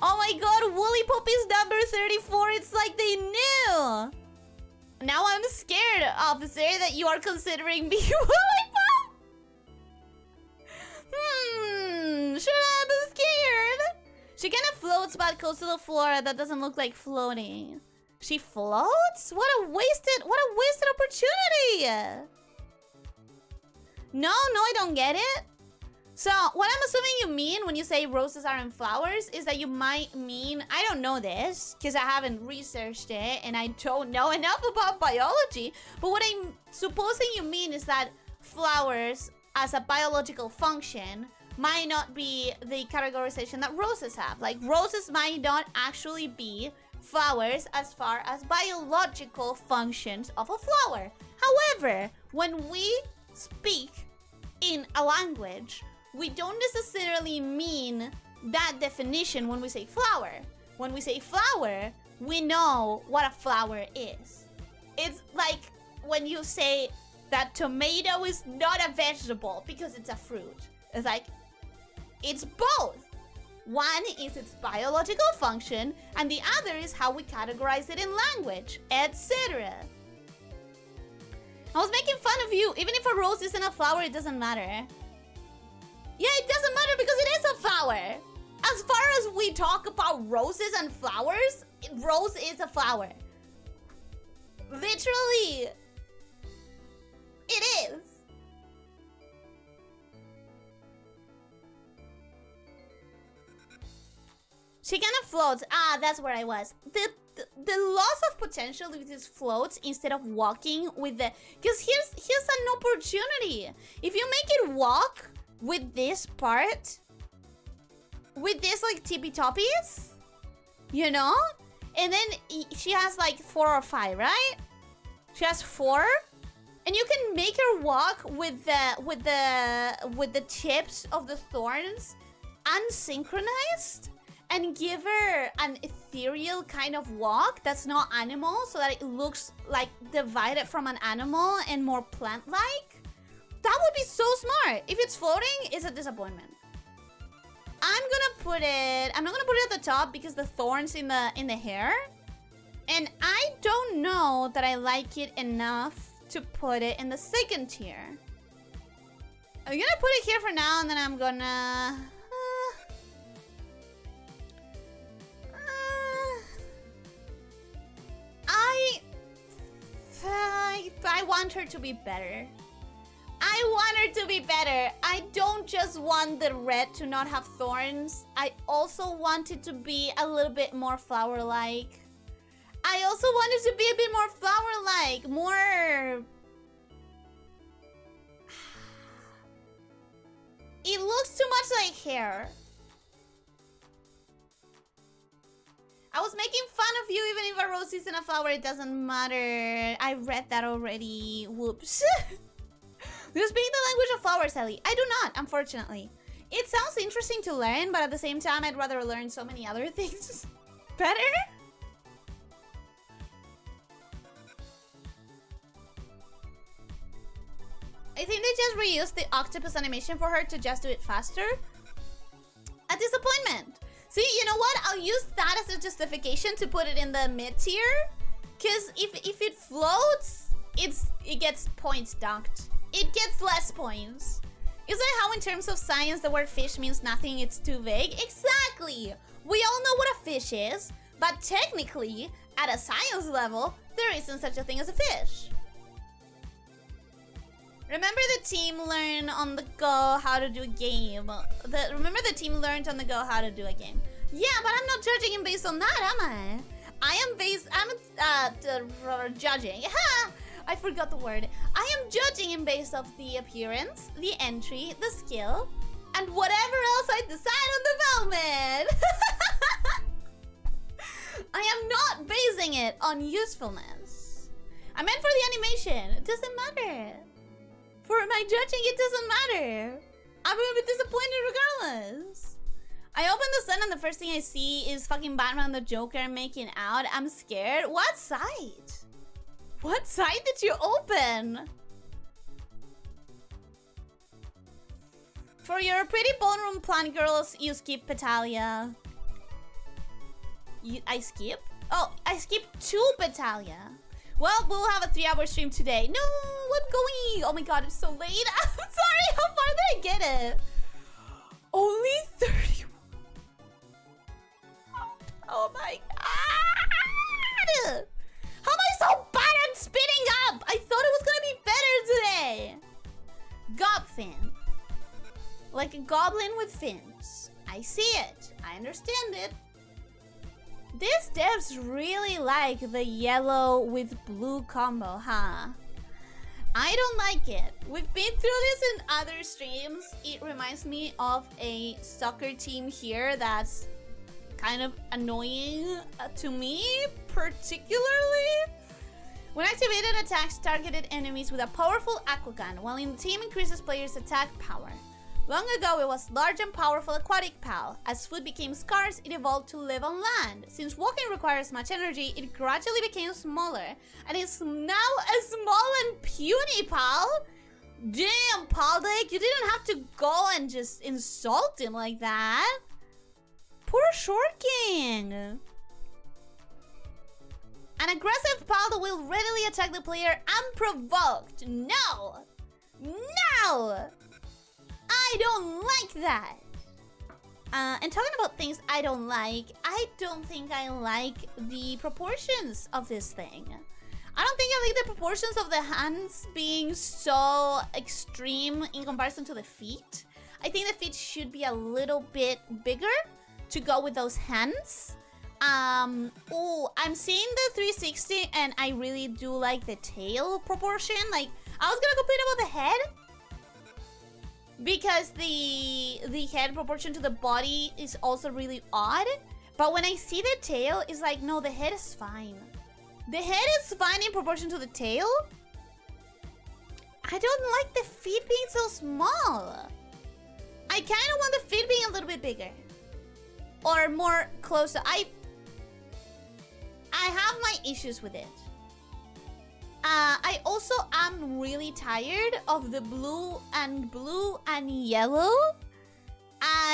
Oh my god, Woolipop is number 34. It's like they knew. Now I'm scared, officer, that you are considering me Woolipop. Should I be scared? She kind of floats but coastal flora that doesn't look like floating. She floats? What a wasted opportunity. No, I don't get it. So, what I'm assuming you mean when you say roses aren't flowers is that you might mean, I don't know this, because I haven't researched it and I don't know enough about biology, but what I'm supposing you mean is that flowers as a biological function might not be the categorization that roses have. Like, roses might not actually be flowers as far as biological functions of a flower. However, when we speak in a language, we don't necessarily mean that definition when we say flower. When we say flower, we know what a flower is. It's like when you say that tomato is not a vegetable because it's a fruit. It's like, it's both. One is its biological function, and the other is how we categorize it in language, etc. I was making fun of you. Even if a rose isn't a flower, it doesn't matter. Yeah, it doesn't matter because it is a flower. As far as we talk about roses and flowers, rose is a flower. Literally, it is. She kind of floats. Ah, that's where I was. The loss of potential with these floats instead of walking with the... Because here's an opportunity. If you make it walk with this part, with this like tippy toppies, you know, And then she has like 4 or 5, right? She has 4. And you can make her walk with the tips of the thorns unsynchronized and give her an ethereal kind of walk that's not animal, so that it looks like divided from an animal and more plant-like. That would be so smart. If it's floating, it's a disappointment. I'm not gonna put it at the top because the thorns in the hair. And I don't know that I like it enough to put it in the 2nd tier. I'm gonna put it here for now, and then I'm gonna... I want her to be better. I want her to be better. I don't just want the red to not have thorns. I also want it to be a little bit more flower-like. I also want it to be a bit more flower-like. More... It looks too much like hair. I was making fun of you. Even if a rose isn't a flower, it doesn't matter. I read that already. Whoops. You speak the language of flowers, Ellie. I do not, unfortunately. It sounds interesting to learn, but at the same time, I'd rather learn so many other things better. I think they just reused the octopus animation for her to just do it faster. A disappointment. See, you know what? I'll use that as a justification to put it in the mid-tier. Because if it floats, it gets points docked. It gets less points. Is that how in terms of science the word fish means nothing, it's too vague? Exactly! We all know what a fish is, but technically, at a science level, there isn't such a thing as a fish. Remember the team learned on the go how to do a game. Remember the team learned on the go how to do a game. Yeah, but I'm not judging him based on that, am I? I'm judging. Ha! I forgot the word. I am judging him based off the appearance, the entry, the skill, and whatever else I decide on development. I am not basing it on usefulness. I meant for the animation. It doesn't matter. For my judging, it doesn't matter. I'm gonna be disappointed regardless. I open the sun and the first thing I see is fucking Batman and the Joker making out. I'm scared. What site? What site did you open? For your pretty ballroom plant girls, you skip Petalia. I skip? Oh, I skipped 2 Petalia. Well, we'll have a 3-hour stream today. No, I'm going. Oh my god, it's so late. I'm sorry, how far did I get it? Only 30. Oh my god. How am I so bad at spinning up? I thought it was gonna be better today. Gobfin. Like a goblin with fins. I see it. I understand it. These devs really like the yellow with blue combo, huh? I don't like it. We've been through this in other streams. It reminds me of a soccer team here that's kind of annoying to me, particularly. When activated, attacks targeted enemies with a powerful aqua gun, while in the team increases players' attack power. Long ago, it was large and powerful aquatic pal. As food became scarce, it evolved to live on land. Since walking requires much energy, it gradually became smaller, and is now a small and puny pal. Damn, Paldek, you didn't have to go and just insult him like that. Poor Short King. An aggressive pal will readily attack the player unprovoked. No! No! I don't like that. And talking about things I don't don't think I like the proportions of this thing. I don't think I like the proportions of the hands being so extreme in comparison to the feet. I think the feet should be a little bit bigger to go with those hands. Oh, I'm seeing the 360 and I really do like the tail proportion. Like, I was gonna complain about the head, because the head proportion to the body is also really odd. But when I see the tail, it's like, no, the head is fine. The head is fine in proportion to the tail. I don't like the feet being so small. I kind of want the feet being a little bit bigger. Or more closer. I have my issues with it. I also am really tired of the blue and yellow.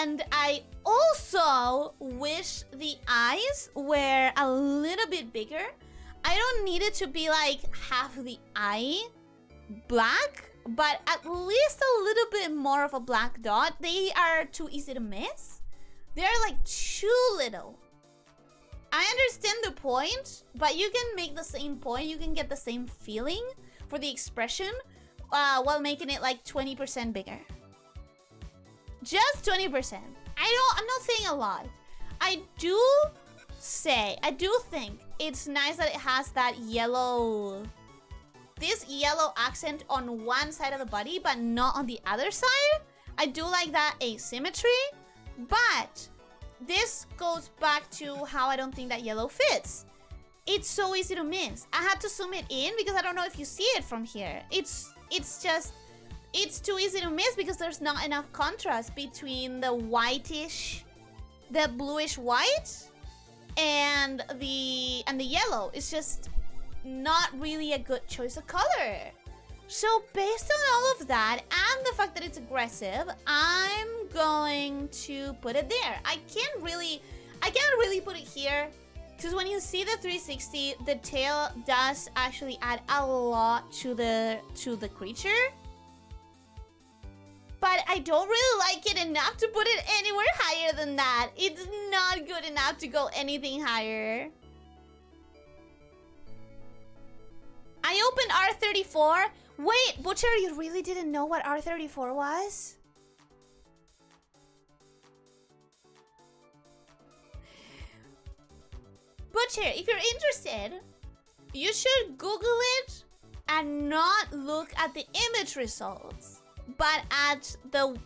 And I also wish the eyes were a little bit bigger. I don't need it to be like half the eye black, but at least a little bit more of a black dot. They are too easy to miss. They're like too little. I understand the point, but you can make the same point. You can get the same feeling for the expression while making it like 20% bigger. Just 20%. I'm not saying a lot. I do think it's nice that it has that yellow, this yellow accent on one side of the body, but not on the other side. I do like that asymmetry, but this goes back to how I don't think that yellow fits. It's so easy to miss. I had to zoom it in because I don't know if you see it from here. It's too easy to miss because there's not enough contrast between the whitish, the bluish white and the yellow. It's just not really a good choice of color. So based on all of that and the fact that it's aggressive, I'm going to put it there. I can't really put it here because when you see the 360, the tail does actually add a lot to the creature. But I don't really like it enough to put it anywhere higher than that. It's not good enough to go anything higher. I opened R34. Wait, Butcher, you really didn't know what R34 was? Butcher, if you're interested, you should Google it and not look at the image results, but at the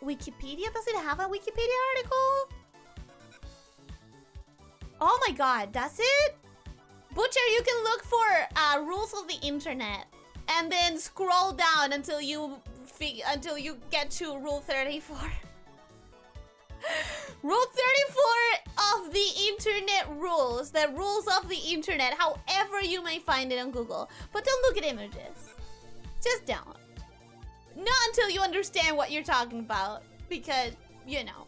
Wikipedia. Does it have a Wikipedia article? Oh my god, does it? Butcher, you can look for rules of the internet and then scroll down until you get to rule 34. Rule 34 of the internet rules, the rules of the internet, however you may find it on Google. But don't look at images. Just don't. Not until you understand what you're talking about, because, you know.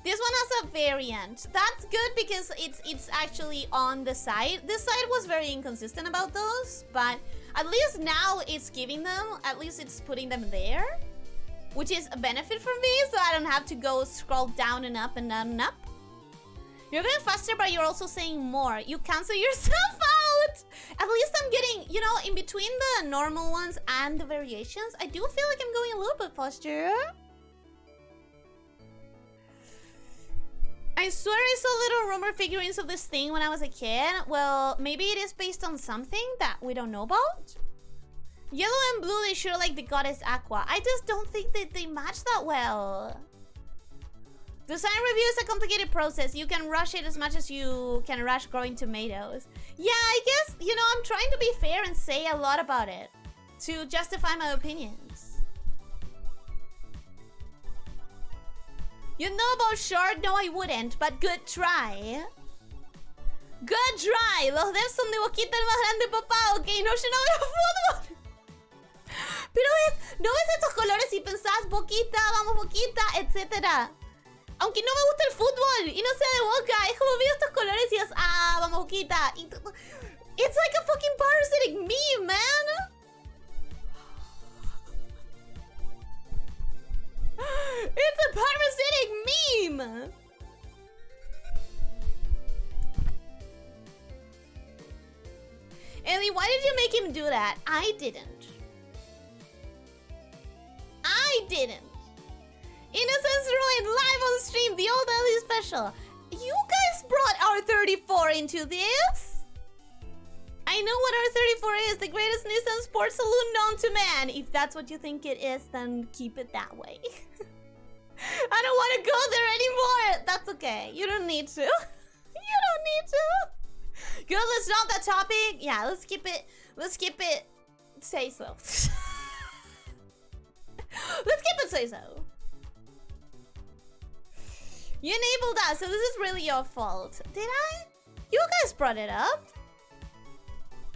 This one has a variant. That's good because it's actually on the side. This side was very inconsistent about those, but at least now it's giving them, at least it's putting them there, which is a benefit for me, so I don't have to go scroll down and up and down and up. You're going faster, but you're also saying more. You cancel yourself out. At least I'm getting, you know, in between the normal ones and the variations, I do feel like I'm going a little bit faster. I swear I saw little rumor figurines of this thing when I was a kid. Well, maybe it is based on something that we don't know about. Yellow and blue, they sure like the goddess Aqua. I just don't think that they match that well. Design review is a complicated process. You can rush it as much as you can rush growing tomatoes. Yeah, I guess, you know, I'm trying to be fair and say a lot about it to justify my opinions. You know about short? No, I wouldn't, but good try. Good try. Los devs son de boquita el más grande, papá. Ok, no, yo no veo fútbol. Pero no ves estos colores y pensás boquita, vamos boquita, etc. Aunque no me gusta el fútbol y no sea de Boca, es como veo estos colores y es, ah, vamos boquita. It's like a fucking parasitic meme, man. It's a parasitic meme! Ellie, why did you make him do that? I didn't. I didn't. Innocence Ruined live on stream, the old Ellie special. You guys brought R34 into this? I I know what R34 is, the greatest Nissan sports saloon known to man. If that's what you think it is, then keep it that way. I don't want to go there anymore. That's okay. You don't need to. You don't need to. Good, let's drop that topic. Yeah, let's keep it. Let's keep it. Say so. Let's keep it say so. You enabled that, so this is really your fault. Did I? You guys brought it up.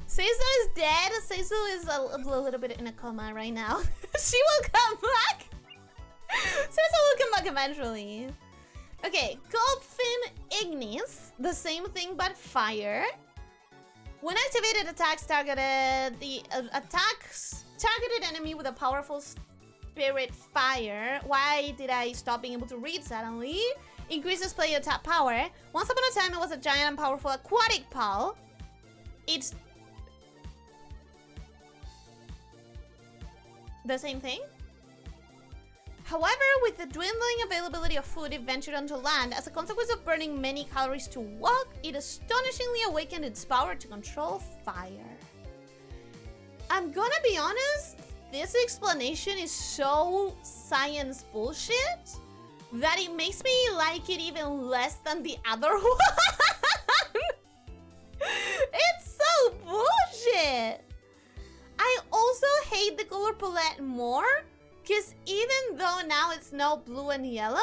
Seiso is dead. Seiso is a little bit in a coma right now. She will come back. Seiso will come back eventually. Okay, Goldfin Ignis. The same thing but fire. When activated, attacks targeted targeted enemy with a powerful spirit fire. Why did I stop being able to read suddenly? Increases player attack power. Once upon a time, it was a giant and powerful aquatic pal. It's the same thing. However, with the dwindling availability of food, it ventured onto land. As a consequence of burning many calories to walk, it astonishingly awakened its power to control fire. I'm gonna be honest, this explanation is so science bullshit that it makes me like it even less than the other one. It's so bullshit. I also hate the color palette more, because even though now it's no blue and yellow,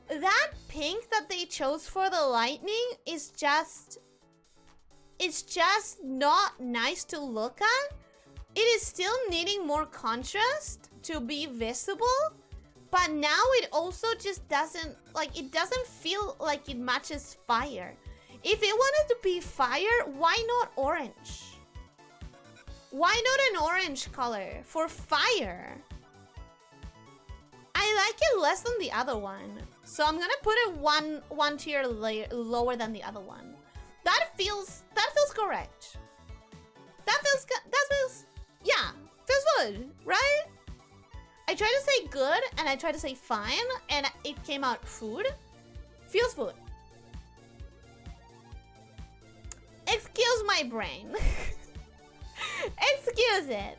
that pink that they chose for the lightning is just... it's just not nice to look at. It is still needing more contrast to be visible, but now it also just doesn't... like, it doesn't feel like it matches fire. If it wanted to be fire, why not orange? Why not an orange color for fire? I like it less than the other one, so I'm gonna put it one tier lower than the other one. That feels correct. That feels yeah, feels good, right? I tried to say good and I tried to say fine, and it came out food. Feels food. Excuse my brain. Excuse it.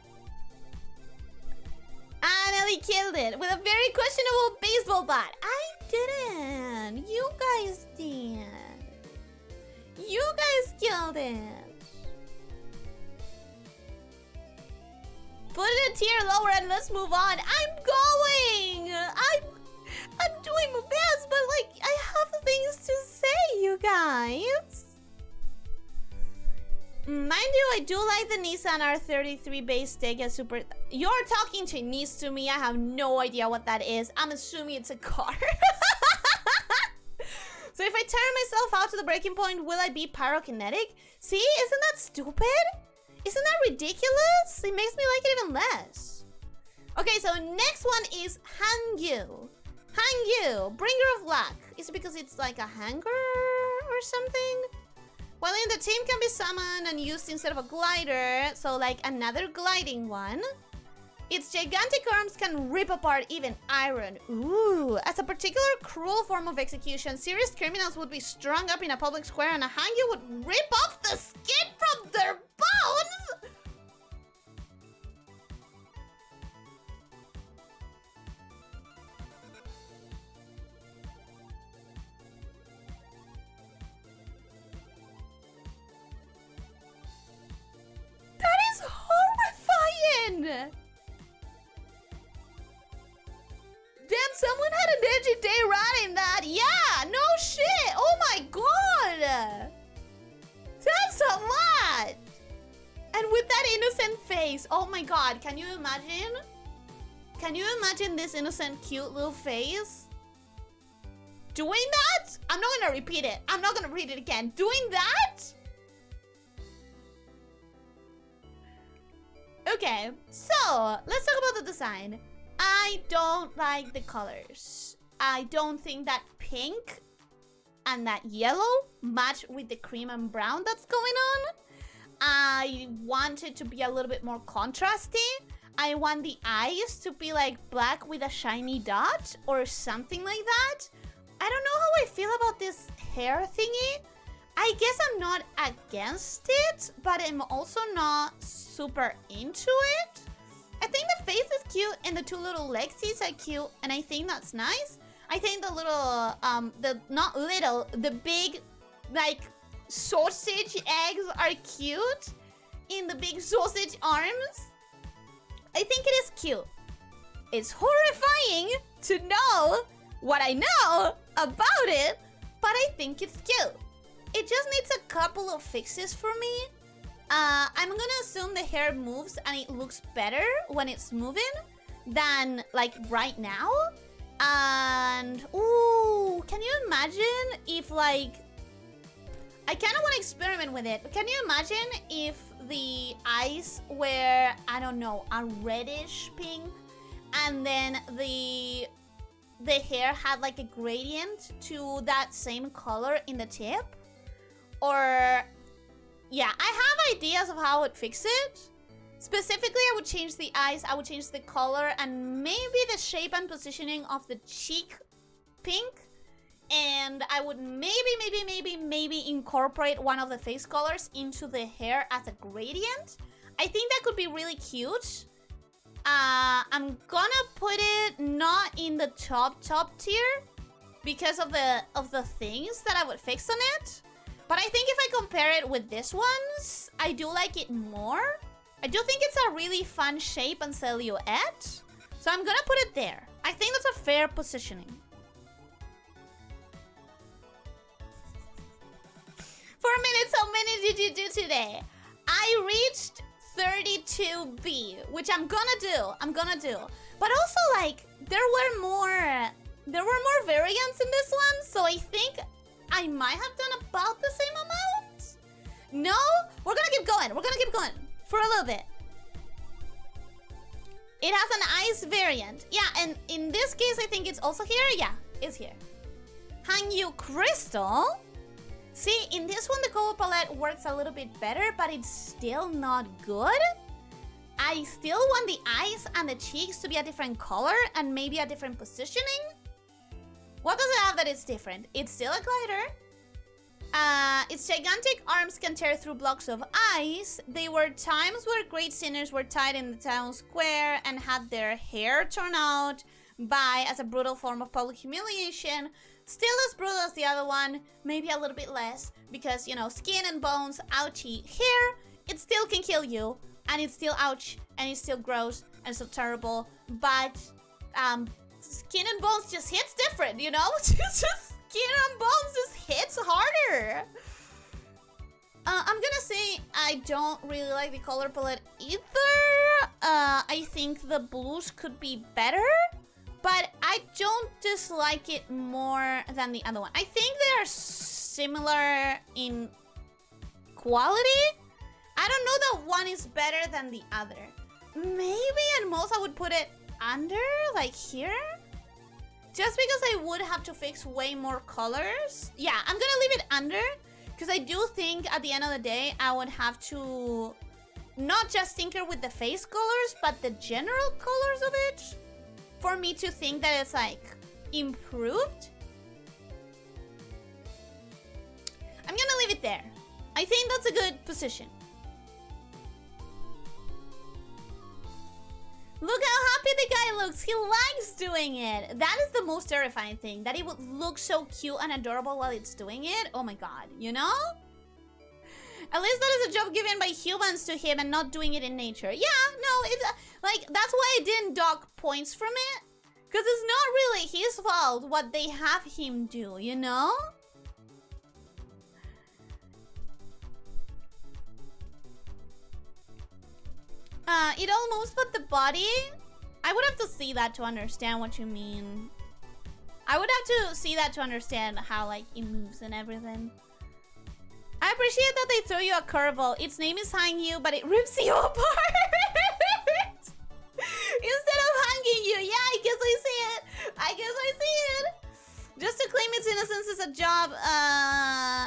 I nearly killed it with a very questionable baseball bat. I didn't. You guys did. You guys killed it. Put it a tier lower and let's move on. I'm going. I'm doing my best, but like I have things to say, you guys. Mind you, I do like the Nissan R33 base Stega Super... You're talking Chinese to me. I have no idea what that is. I'm assuming it's a car. So if I turn myself out to the breaking point, will I be pyrokinetic? See, isn't that stupid? Isn't that ridiculous? It makes me like it even less. Okay, so next one is Hangyu. Hangyu, bringer of luck. Is it because it's like a hanger or something? Well, in the team can be summoned and used instead of a glider, so like another gliding one. Its gigantic arms can rip apart even iron. Ooh, as a particular cruel form of execution, serious criminals would be strung up in a public square and a hangyu would rip off the skin from their bones! That is horrifying! Damn, someone had an edgy day riding that. Yeah, no shit. Oh my god. That's a lot. And with that innocent face. Oh my god, can you imagine? Can you imagine this innocent, cute little face? Doing that? I'm not gonna repeat it. I'm not gonna read it again. Doing that? Okay, so let's talk about the design. I don't like the colors. I don't think that pink and that yellow match with the cream and brown that's going on. I want it to be a little bit more contrasty. I want the eyes to be like black with a shiny dot or something like that. I don't know how I feel about this hair thingy. I guess I'm not against it, but I'm also not super into it. I think the face is cute and the two little legsies are cute, and I think that's nice. I think the little, the big, like, sausage eggs are cute in the big sausage arms. I think it is cute. It's horrifying to know what I know about it, but I think it's cute. It just needs a couple of fixes for me. I'm gonna assume the hair moves and it looks better when it's moving than like right now. And ooh, can you imagine if like I kind of want to experiment with it. But can you imagine if the eyes were, I don't know, a reddish pink, and then the hair had like a gradient to that same color in the tip? Or yeah, I have ideas of how I would fix it. Specifically, I would change the eyes, I would change the color, and maybe the shape and positioning of the cheek pink. And I would maybe incorporate one of the face colors into the hair as a gradient. I think that could be really cute. I'm gonna put it not in the top tier because of the things that I would fix on it. But I think if I compare it with this one's, I do like it more. I do think it's a really fun shape and silhouette. So I'm gonna put it there. I think that's a fair positioning. For a minute, how many did you do today? I reached 32B, which I'm gonna do. But also, like, there were more variants in this one, so I think I might have done about the same amount. No? We're gonna keep going. For a little bit. It has an ice variant. Yeah, and in this case, I think it's also here. Yeah, it's here. Hangyu Crystal. See, in this one, the color palette works a little bit better, but it's still not good. I still want the eyes and the cheeks to be a different color and maybe a different positioning. What does it have that is different? It's still a glider. Its gigantic arms can tear through blocks of ice. There were times where great sinners were tied in the town square and had their hair torn out by as a brutal form of public humiliation. Still as brutal as the other one, maybe a little bit less, because, you know, skin and bones, ouchie. Hair, it still can kill you, and it's still ouch, and it's still gross, and so terrible, but, skin and bones just hits different, you know? Just skin and bones just hits harder. I'm gonna say I don't really like the color palette either. I think the blues could be better. But I don't dislike it more than the other one. I think they are similar in quality. I don't know that one is better than the other. Maybe at most I would put it under, like here. Just because I would have to fix way more colors. Yeah, I'm gonna leave it under. Because I do think at the end of the day, I would have to not just tinker with the face colors, but the general colors of it. For me to think that it's like improved. I'm gonna leave it there. I think that's a good position. Look how happy the guy looks. He likes doing it. That is the most terrifying thing. That he would look so cute and adorable while it's doing it. Oh my god, you know? At least that is a job given by humans to him and not doing it in nature. Yeah, no, it's like, that's why I didn't dock points from it. Because it's not really his fault what they have him do, you know? It all moves but the body. I would have to see that to understand what you mean. I would have to see that to understand how, like, it moves and everything. I appreciate that they throw you a curveball. Its name is Hangyu, but it rips you apart. Instead of hanging you. Yeah, I guess I see it. Just to claim its innocence is a job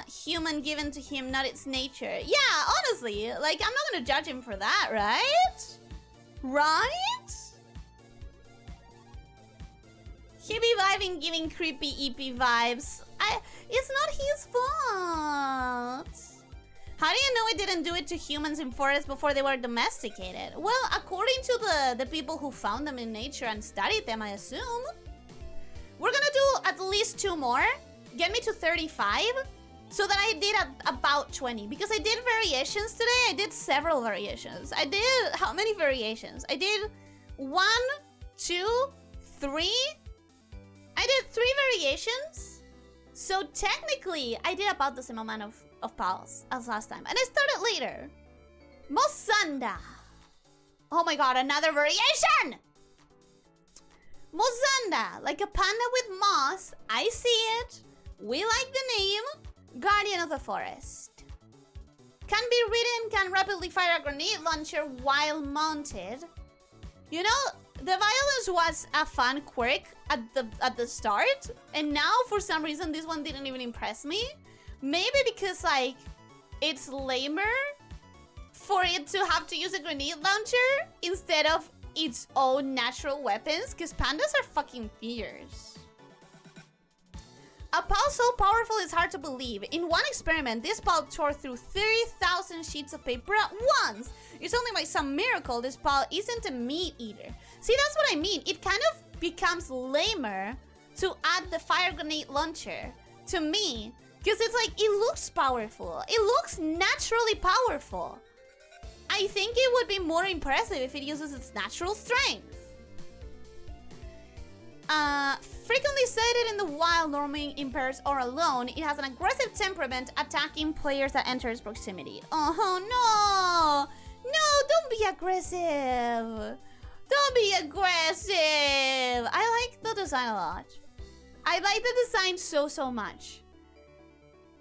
human given to him, not its nature. Yeah, honestly, like, I'm not gonna judge him for that, right? Right? He be vibing, giving creepy EP vibes. I It's not his fault. How do you know it didn't do it to humans in forests before they were domesticated? Well, according to the people who found them in nature and studied them, I assume. We're gonna do at least 2 more. Get me to 35. So that I did about 20. Because I did variations today. I did several variations. I did... How many variations? I did 1, 2, 3. I did 3 variations. So technically, I did about the same amount of pals as last time. And I started later. Mosanda. Oh my god, another variation! Mosanda, like a panda with moss. I see it. We like the name. Guardian of the Forest. Can be ridden, can rapidly fire a grenade launcher while mounted. You know, the violence was a fun quirk at the start. And now, for some reason, this one didn't even impress me. Maybe because, like, it's lamer for it to have to use a grenade launcher instead of its own natural weapons. Because pandas are fucking fierce. A pal so powerful it's hard to believe. In one experiment, this pal tore through 30,000 sheets of paper at once. It's only by some miracle this pal isn't a meat eater. See, that's what I mean. It kind of becomes lamer to add the fire grenade launcher to me. Because it's like, it looks powerful. It looks naturally powerful. I think it would be more impressive if it uses its natural strength. Frequently sighted in the wild, normally in pairs or alone, it has an aggressive temperament, attacking players that enter its proximity. Oh no! No, don't be aggressive! Don't be aggressive! I like the design a lot. I like the design so much.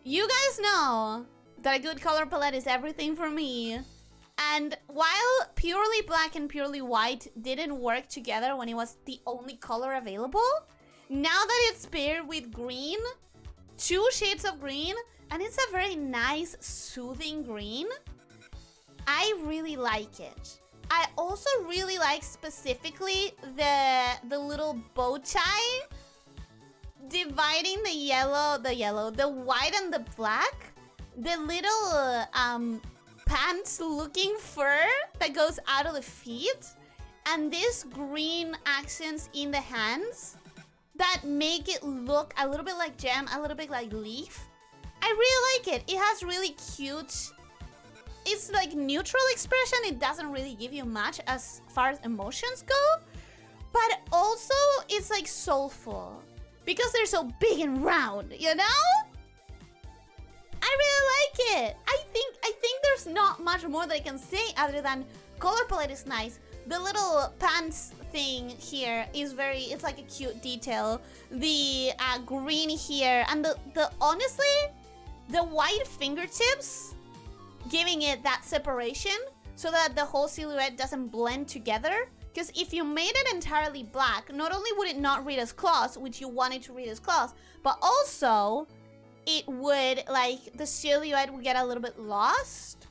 You guys know that a good color palette is everything for me. And while purely black and purely white didn't work together when it was the only color available, now that it's paired with green, 2 shades of green, and it's a very nice, soothing green, I really like it. I also really like specifically the little bow tie dividing the white and the black, the little pants looking fur that goes out of the feet, and this green accents in the hands that make it look a little bit like gem, a little bit like leaf. I really like it. It has really cute, it's like neutral expression. It doesn't really give you much as far as emotions go, but also it's like soulful because they're so big and round, you know? I really like it. I think there's not much more that I can say other than color palette is nice. The little pants thing here is very, it's like a cute detail. The green here and the honestly, the white fingertips giving it that separation so that the whole silhouette doesn't blend together. Because if you made it entirely black, not only would it not read as claws, which you wanted to read as claws, but also it would, like, the silhouette would get a little bit lost.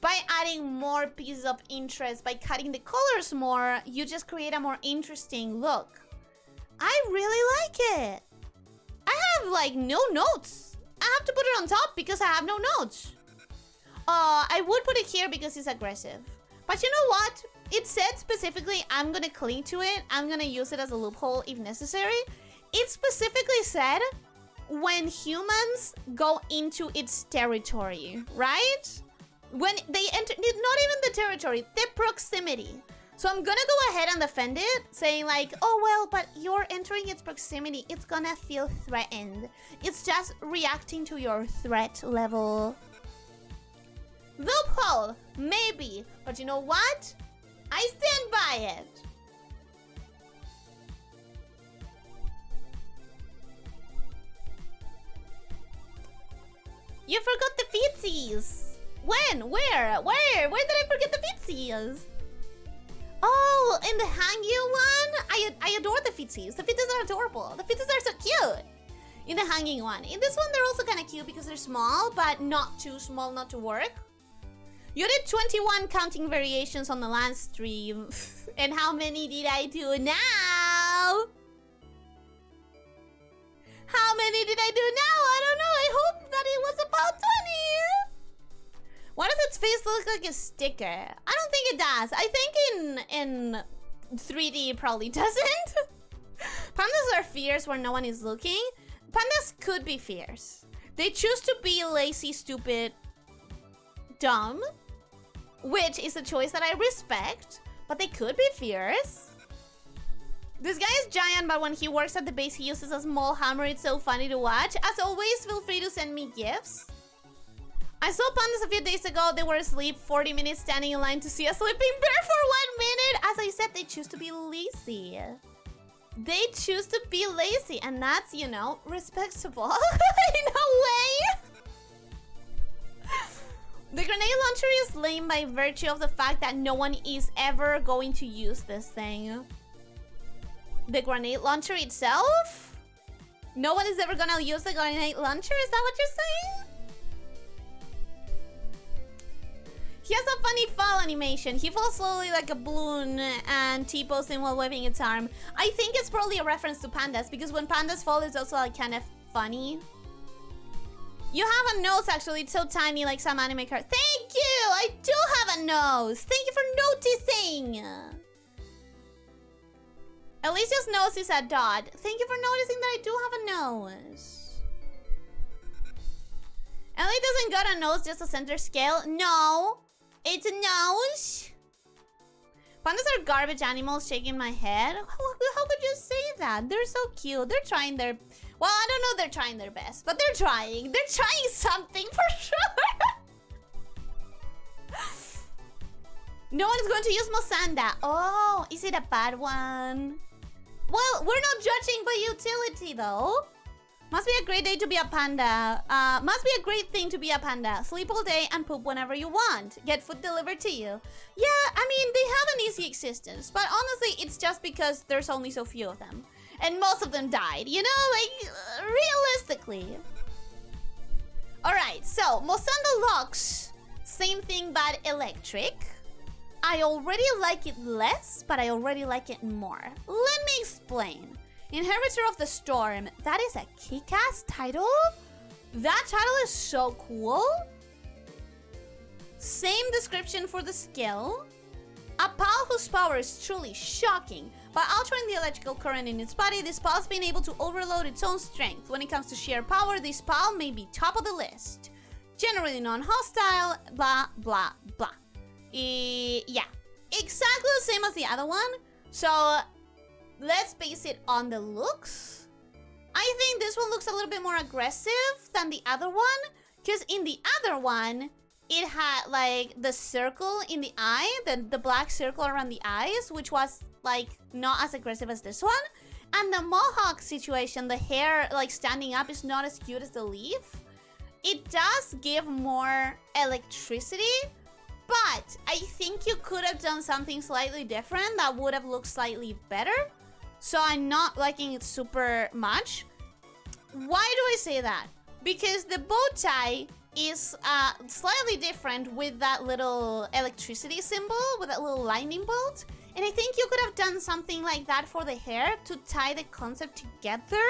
By adding more pieces of interest, by cutting the colors more, you just create a more interesting look. I really like it. I have, like, no notes. I have to put it on top because I have no notes. I would put it here because it's aggressive. But you know what? It said specifically, I'm gonna cling to it. I'm gonna use it as a loophole if necessary. It specifically said when humans go into its territory, right? When they enter, not even the territory, the proximity. So I'm gonna go ahead and defend it, saying like, oh well, but you're entering its proximity. It's gonna feel threatened. It's just reacting to your threat level. Loophole, maybe, but you know what? I stand by it. You forgot the feetsies. When? Where? Where did I forget the feetsies? Oh, in the hanging one? I adore the feetsies. The feetsies are adorable. The feetsies are so cute. In the hanging one. In this one, they're also kind of cute because they're small, but not too small not to work. You did 21 counting variations on the last stream. And how many did I do now? How How many did I do now? I don't know. I hope that it was about 20. Why does its face look like a sticker? I don't think it does. I think in 3D it probably doesn't. Pandas are fierce where no one is looking. Pandas could be fierce. They choose to be lazy, stupid, dumb, which is a choice that I respect, but they could be fierce. This guy is giant, but when he works at the base, he uses a small hammer. It's so funny to watch. As always, feel free to send me gifts. I saw pandas a few days ago. They were asleep, 40 minutes standing in line to see a sleeping bear for 1 minute. As I said, they choose to be lazy. They choose to be lazy, and that's, you know, respectable in a way. The grenade launcher is lame by virtue of the fact that no one is ever going to use this thing. The grenade launcher itself? No one is ever gonna use the grenade launcher? Is that what you're saying? He has a funny fall animation. He falls slowly like a balloon and T-posing while waving its arm. I think it's probably a reference to pandas because when pandas fall, it's also like kind of funny. You have a nose, actually. It's so tiny, like some anime card. Thank you! I do have a nose! Thank you for noticing! Elysia's nose is a dot. Thank you for noticing that I do have a nose. Ellie doesn't got a nose, just a center scale. No! It's a nose! Pandas are garbage animals, shaking my head. How could you say that? They're so cute. They're trying their... Well, I don't know they're trying their best, but they're trying. They're trying something for sure. No one's going to use Mosanda. Oh, is it a bad one? Well, we're not judging by utility though. Must be a great day to be a panda. Must be a great thing to be a panda. Sleep all day and poop whenever you want. Get food delivered to you. Yeah, I mean, they have an easy existence. But honestly, it's just because there's only so few of them. And most of them died, you know? Like, realistically. Alright, so, Mosanda locks. Same thing, but electric. I already like it less, but I already like it more. Let me explain. Inheritor of the Storm. That is a kick-ass title? That title is so cool. Same description for the skill. A pal whose power is truly shocking. By altering the electrical current in its body, this pal has been able to overload its own strength. When it comes to sheer power, this pal may be top of the list. Generally non-hostile, blah, blah, blah. Yeah, exactly the same as the other one. So, let's base it on the looks. I think this one looks a little bit more aggressive than the other one. Because in the other one, it had like the circle in the eye, the black circle around the eyes, which was like not as aggressive as this one. And the mohawk situation, the hair like standing up is not as cute as the leaf. It does give more electricity, but I think you could have done something slightly different that would have looked slightly better. So I'm not liking it super much. Why do I say that? Because the bow tie is slightly different with that little electricity symbol, with that little lightning bolt. And I think you could have done something like that for the hair to tie the concept together.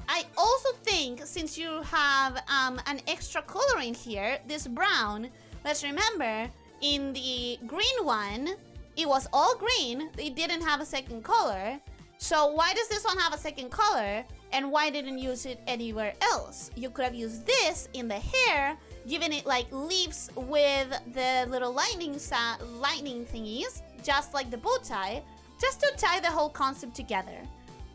I also think since you have an extra color in here, this brown, let's remember, in the green one, it was all green. It didn't have a second color. So why does this one have a second color? And why didn't you use it anywhere else? You could have used this in the hair, giving it like leaves with the little lightning thingies, just like the bow tie, just to tie the whole concept together.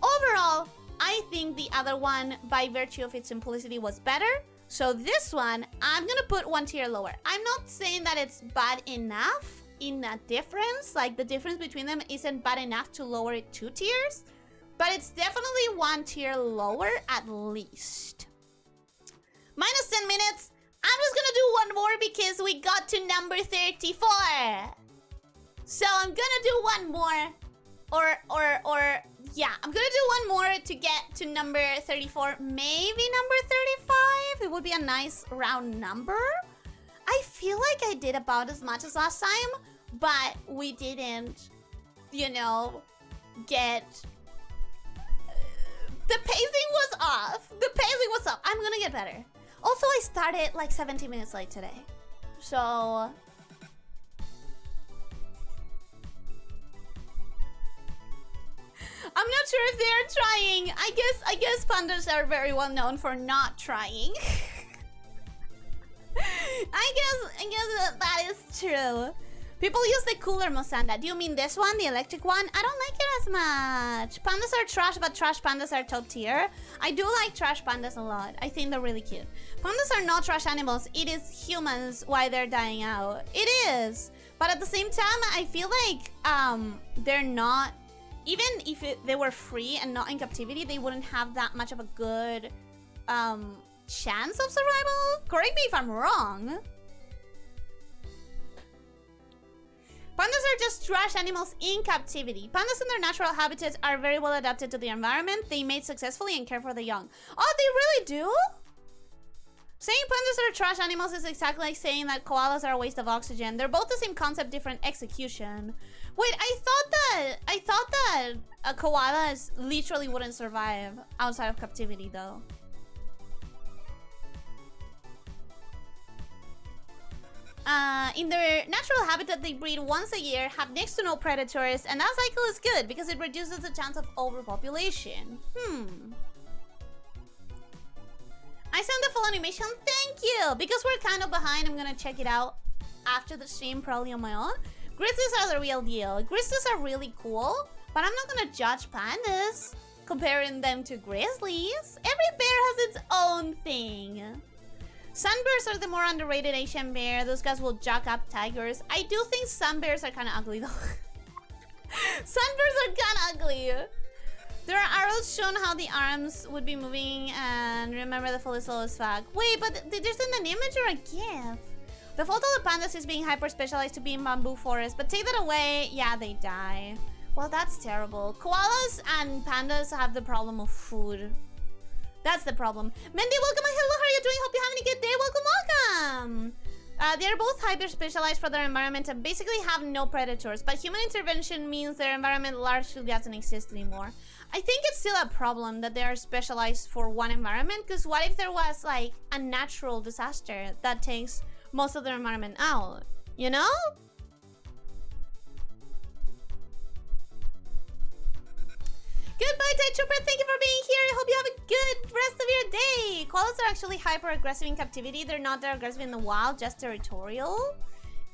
Overall, I think the other one, by virtue of its simplicity, was better. So this one, I'm gonna put one tier lower. I'm not saying that it's bad enough in a difference, like the difference between them isn't bad enough to lower it 2 tiers, but it's definitely 1 tier lower at least. Minus 10 minutes. I'm just gonna do one more because we got to number 34. So I'm gonna do one more, yeah, I'm gonna do one more to get to number 34, maybe number 35. It would be a nice round number. I feel like I did about as much as last time, but we didn't, you know, get The pacing was off. The pacing was off. I'm gonna get better. Also, I started like 17 minutes late today. So... I'm not sure if they're trying. I guess pandas are very well known for not trying. I guess that is true. People use the cooler Mosanda. Do you mean this one, the electric one? I don't like it as much. Pandas are trash, but trash pandas are top tier. I do like trash pandas a lot. I think they're really cute. Pandas are not trash animals. It is humans why they're dying out. It is. But at the same time, I feel like they're not... Even if they were free and not in captivity, they wouldn't have that much of a good chance of survival. Correct me if I'm wrong. Pandas are just trash animals in captivity. Pandas in their natural habitats are very well adapted to the environment. They mate successfully and care for the young. Oh, they really do? Saying pandas are trash animals is exactly like saying that koalas are a waste of oxygen. They're both the same concept, different execution. Wait, I thought that koalas literally wouldn't survive outside of captivity, though. In their natural habitat, they breed once a year, have next to no predators, and that cycle is good because it reduces the chance of overpopulation. I sent the full animation. Thank you! Because we're kind of behind, I'm gonna check it out after the stream, probably on my own. Grizzlies are the real deal. Grizzlies are really cool, but I'm not gonna judge pandas comparing them to grizzlies. Every bear has its own thing. Sunbears are the more underrated Asian bear. Those guys will jack up tigers. I do think sunbears are kind of ugly, though. Sunbears are kind of ugly. There are arrows shown how the arms would be moving, and remember the full is slow as fuck. Wait, but there's an image or a gif? The fault of the pandas is being hyper-specialized to be in bamboo forest, but take that away, yeah, they die. Well, that's terrible. Koalas and pandas have the problem of food. That's the problem. Mendy, welcome. Hello, how are you doing? Hope you're having a good day. Welcome, welcome. They're both hyper-specialized for their environment and basically have no predators, but human intervention means their environment largely doesn't exist anymore. I think it's still a problem that they are specialized for one environment, because what if there was, like, a natural disaster that takes most of their environment out, you know? Goodbye, Tier-Ranks. Thank you for being here. I hope you have a good rest of your day. Koalas are actually hyper-aggressive in captivity. They're not that aggressive in the wild, just territorial.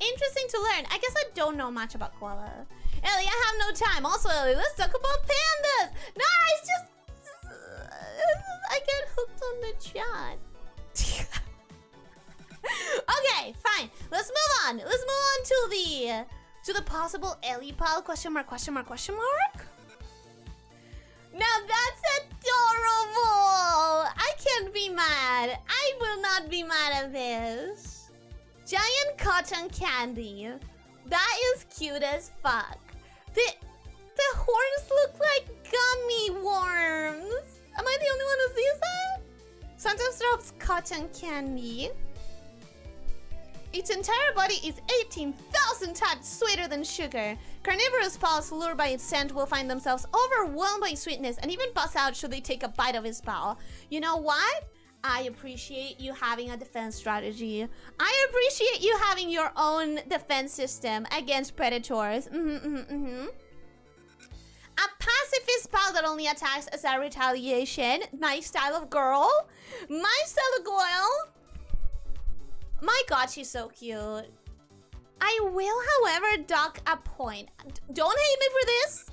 Interesting to learn. I guess I don't know much about koala. Ellie, I have no time. Also, Ellie, let's talk about pandas. No, it's just... I get hooked on the chat. Okay, fine. Let's move on. Let's move on to the possible Ellie pal? Question mark, question mark, question mark? Now that's adorable! I can't be mad. I will not be mad at this. Giant cotton candy. That is cute as fuck. The horns look like gummy worms. Am I the only one who sees that? Sometimes drops cotton candy. Its entire body is 18,000 times sweeter than sugar. Carnivorous paws lured by its scent will find themselves overwhelmed by sweetness and even pass out should they take a bite of its paw. You know what? I appreciate you having a defense strategy. I appreciate you having your own defense system against predators. A pacifist pal that only attacks as a retaliation. My style of girl. My style of girl. My god, she's so cute. I will, however, dock a point. Don't hate me for this.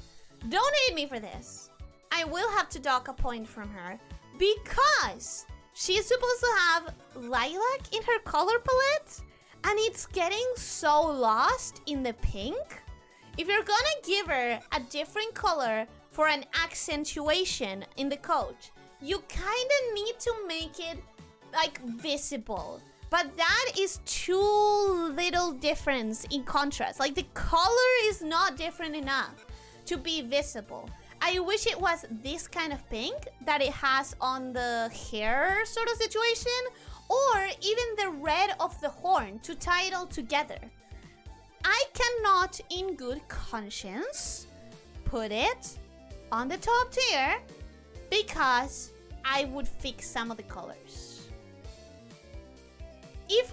Don't hate me for this. I will have to dock a point from her because she's supposed to have lilac in her color palette and it's getting so lost in the pink. If you're gonna give her a different color for an accentuation in the coat, you kind of need to make it like visible. But that is too little difference in contrast. Like the color is not different enough to be visible. I wish it was this kind of pink that it has on the hair sort of situation, or even the red of the horn to tie it all together. I cannot in good conscience put it on the top tier because I would fix some of the colors. If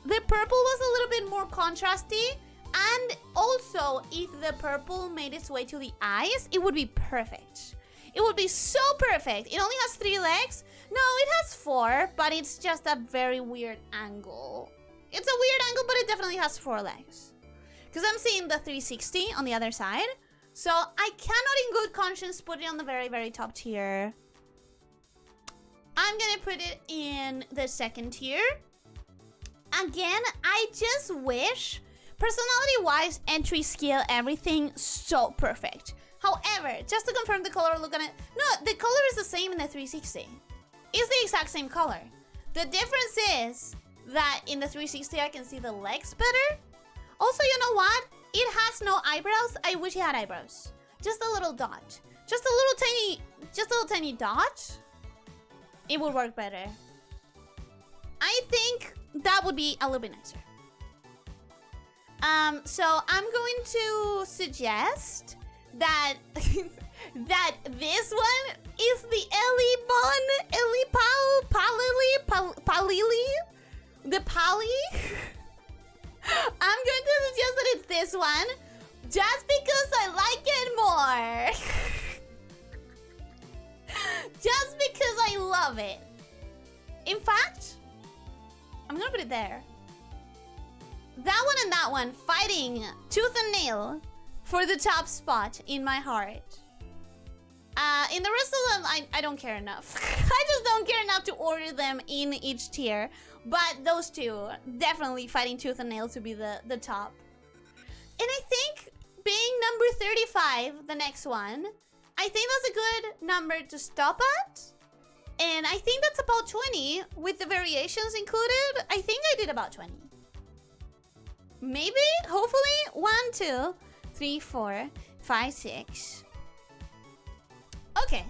the purple was a little bit more contrasty, and also if the purple made its way to the eyes, it would be perfect. It would be so perfect. It only has 3 legs. No, it has 4, but it's just a very weird angle. It's a weird angle, but it definitely has 4 legs. Because I'm seeing the 360 on the other side. So I cannot in good conscience put it on the very, very top tier. I'm gonna put it in the 2nd tier. Again, I just wish, personality-wise, entry, skill, everything so perfect. However, just to confirm the color, look at it. No, the color is the same in the 360. It's the exact same color. The difference is that in the 360, I can see the legs better. Also, you know what? It has no eyebrows. I wish it had eyebrows. Just a little dot. Just a little tiny dot. It would work better. I think that would be a little bit nicer. So I'm going to suggest that that this one is the the Pali. I'm going to suggest that it's this one, just because I like it more. Just because I love it. In fact, I'm gonna put it there. That one and that one fighting tooth and nail for the top spot in my heart. In the rest of them, I don't care enough. I just don't care enough to order them in each tier. But those two, definitely fighting tooth and nail to be the top. And I think being number 35, the next one, I think that's a good number to stop at. And I think that's about 20 with the variations included. I think I did about 20. Maybe, hopefully, 1, 2, 3, 4, 5, 6. Okay,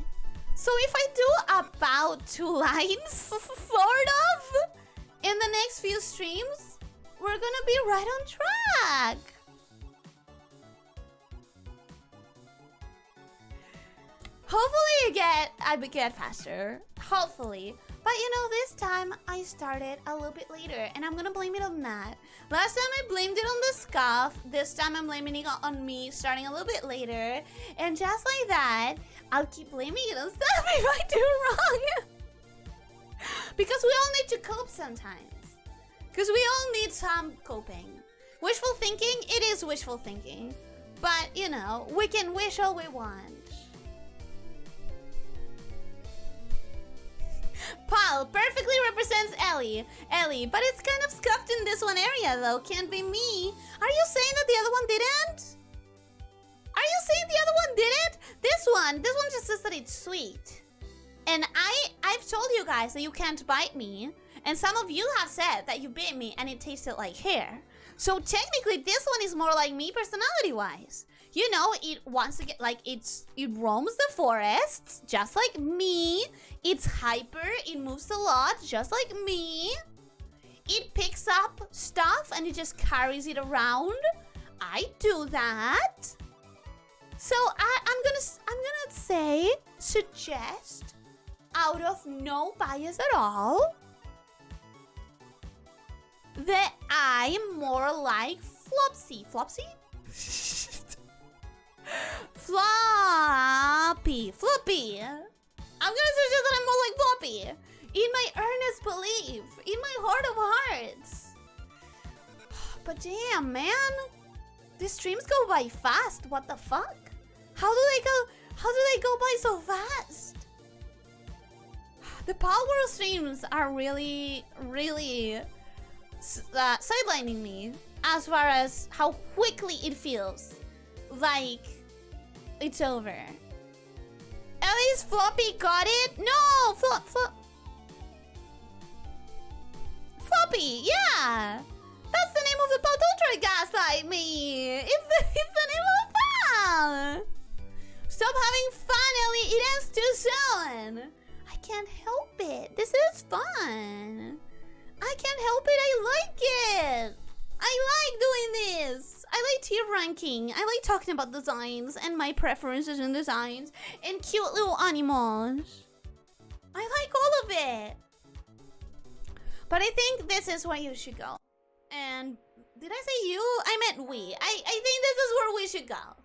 so if I do about 2 lines, sort of, in the next few streams, we're gonna be right on track. Hopefully I get faster. Hopefully. But you know, this time I started a little bit later, and I'm gonna blame it on that. Last time I blamed it on the scuff. This time I'm blaming it on me starting a little bit later. And just like that, I'll keep blaming it on stuff if I do wrong. Because we all need to cope sometimes. Because we all need some coping. Wishful thinking, it is wishful thinking. But, you know, we can wish all we want. Paul perfectly represents Ellie, but it's kind of scuffed in this one area though. Can't be me. Are you saying that the other one didn't? Are you saying the other one didn't? This one just says that it's sweet. And I've told you guys that you can't bite me. And some of you have said that you bit me and it tasted like hair. So technically this one is more like me personality-wise. You know, it wants to get, like, it roams the forests, just like me. It's hyper, it moves a lot, just like me. It picks up stuff and it just carries it around. I do that. So I'm gonna suggest, out of no bias at all, that I'm more like Flopsy. Flopsy? Floppy. I'm gonna suggest that I'm more like Floppy. In my earnest belief, in my heart of hearts. But damn, man, these streams go by fast. What the fuck? How do they go by so fast? The Palworld streams are really sidelining me as far as how quickly it feels like it's over. At least Floppy got it. No, Floppy, yeah. That's the name of the pal. Don't try to gaslight me. It's the name of the pal. Stop having fun, Ellie. It ends too soon. I can't help it. This is fun. I can't help it. I like it. I like doing this. I like tier ranking. I like talking about designs and my preferences in designs and cute little animals. I like all of it. But I think this is where you should go. And did I say you? I meant we. I think this is where we should go.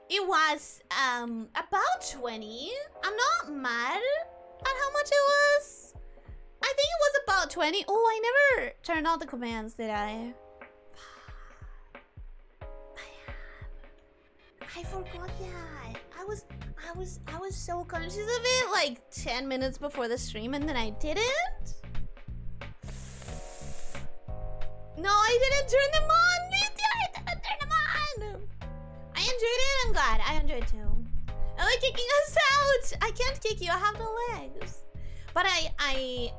It was about 20. I'm not mad at how much it was. I think it was about 20. Oh, I never turned on the commands, did I? I forgot that. I was so conscious of it like 10 minutes before the stream and then I didn't. No, I didn't turn them on. I didn't turn them on. I enjoyed it. I'm glad. I enjoyed too. I like kicking us out. I can't kick you. I have no legs. But I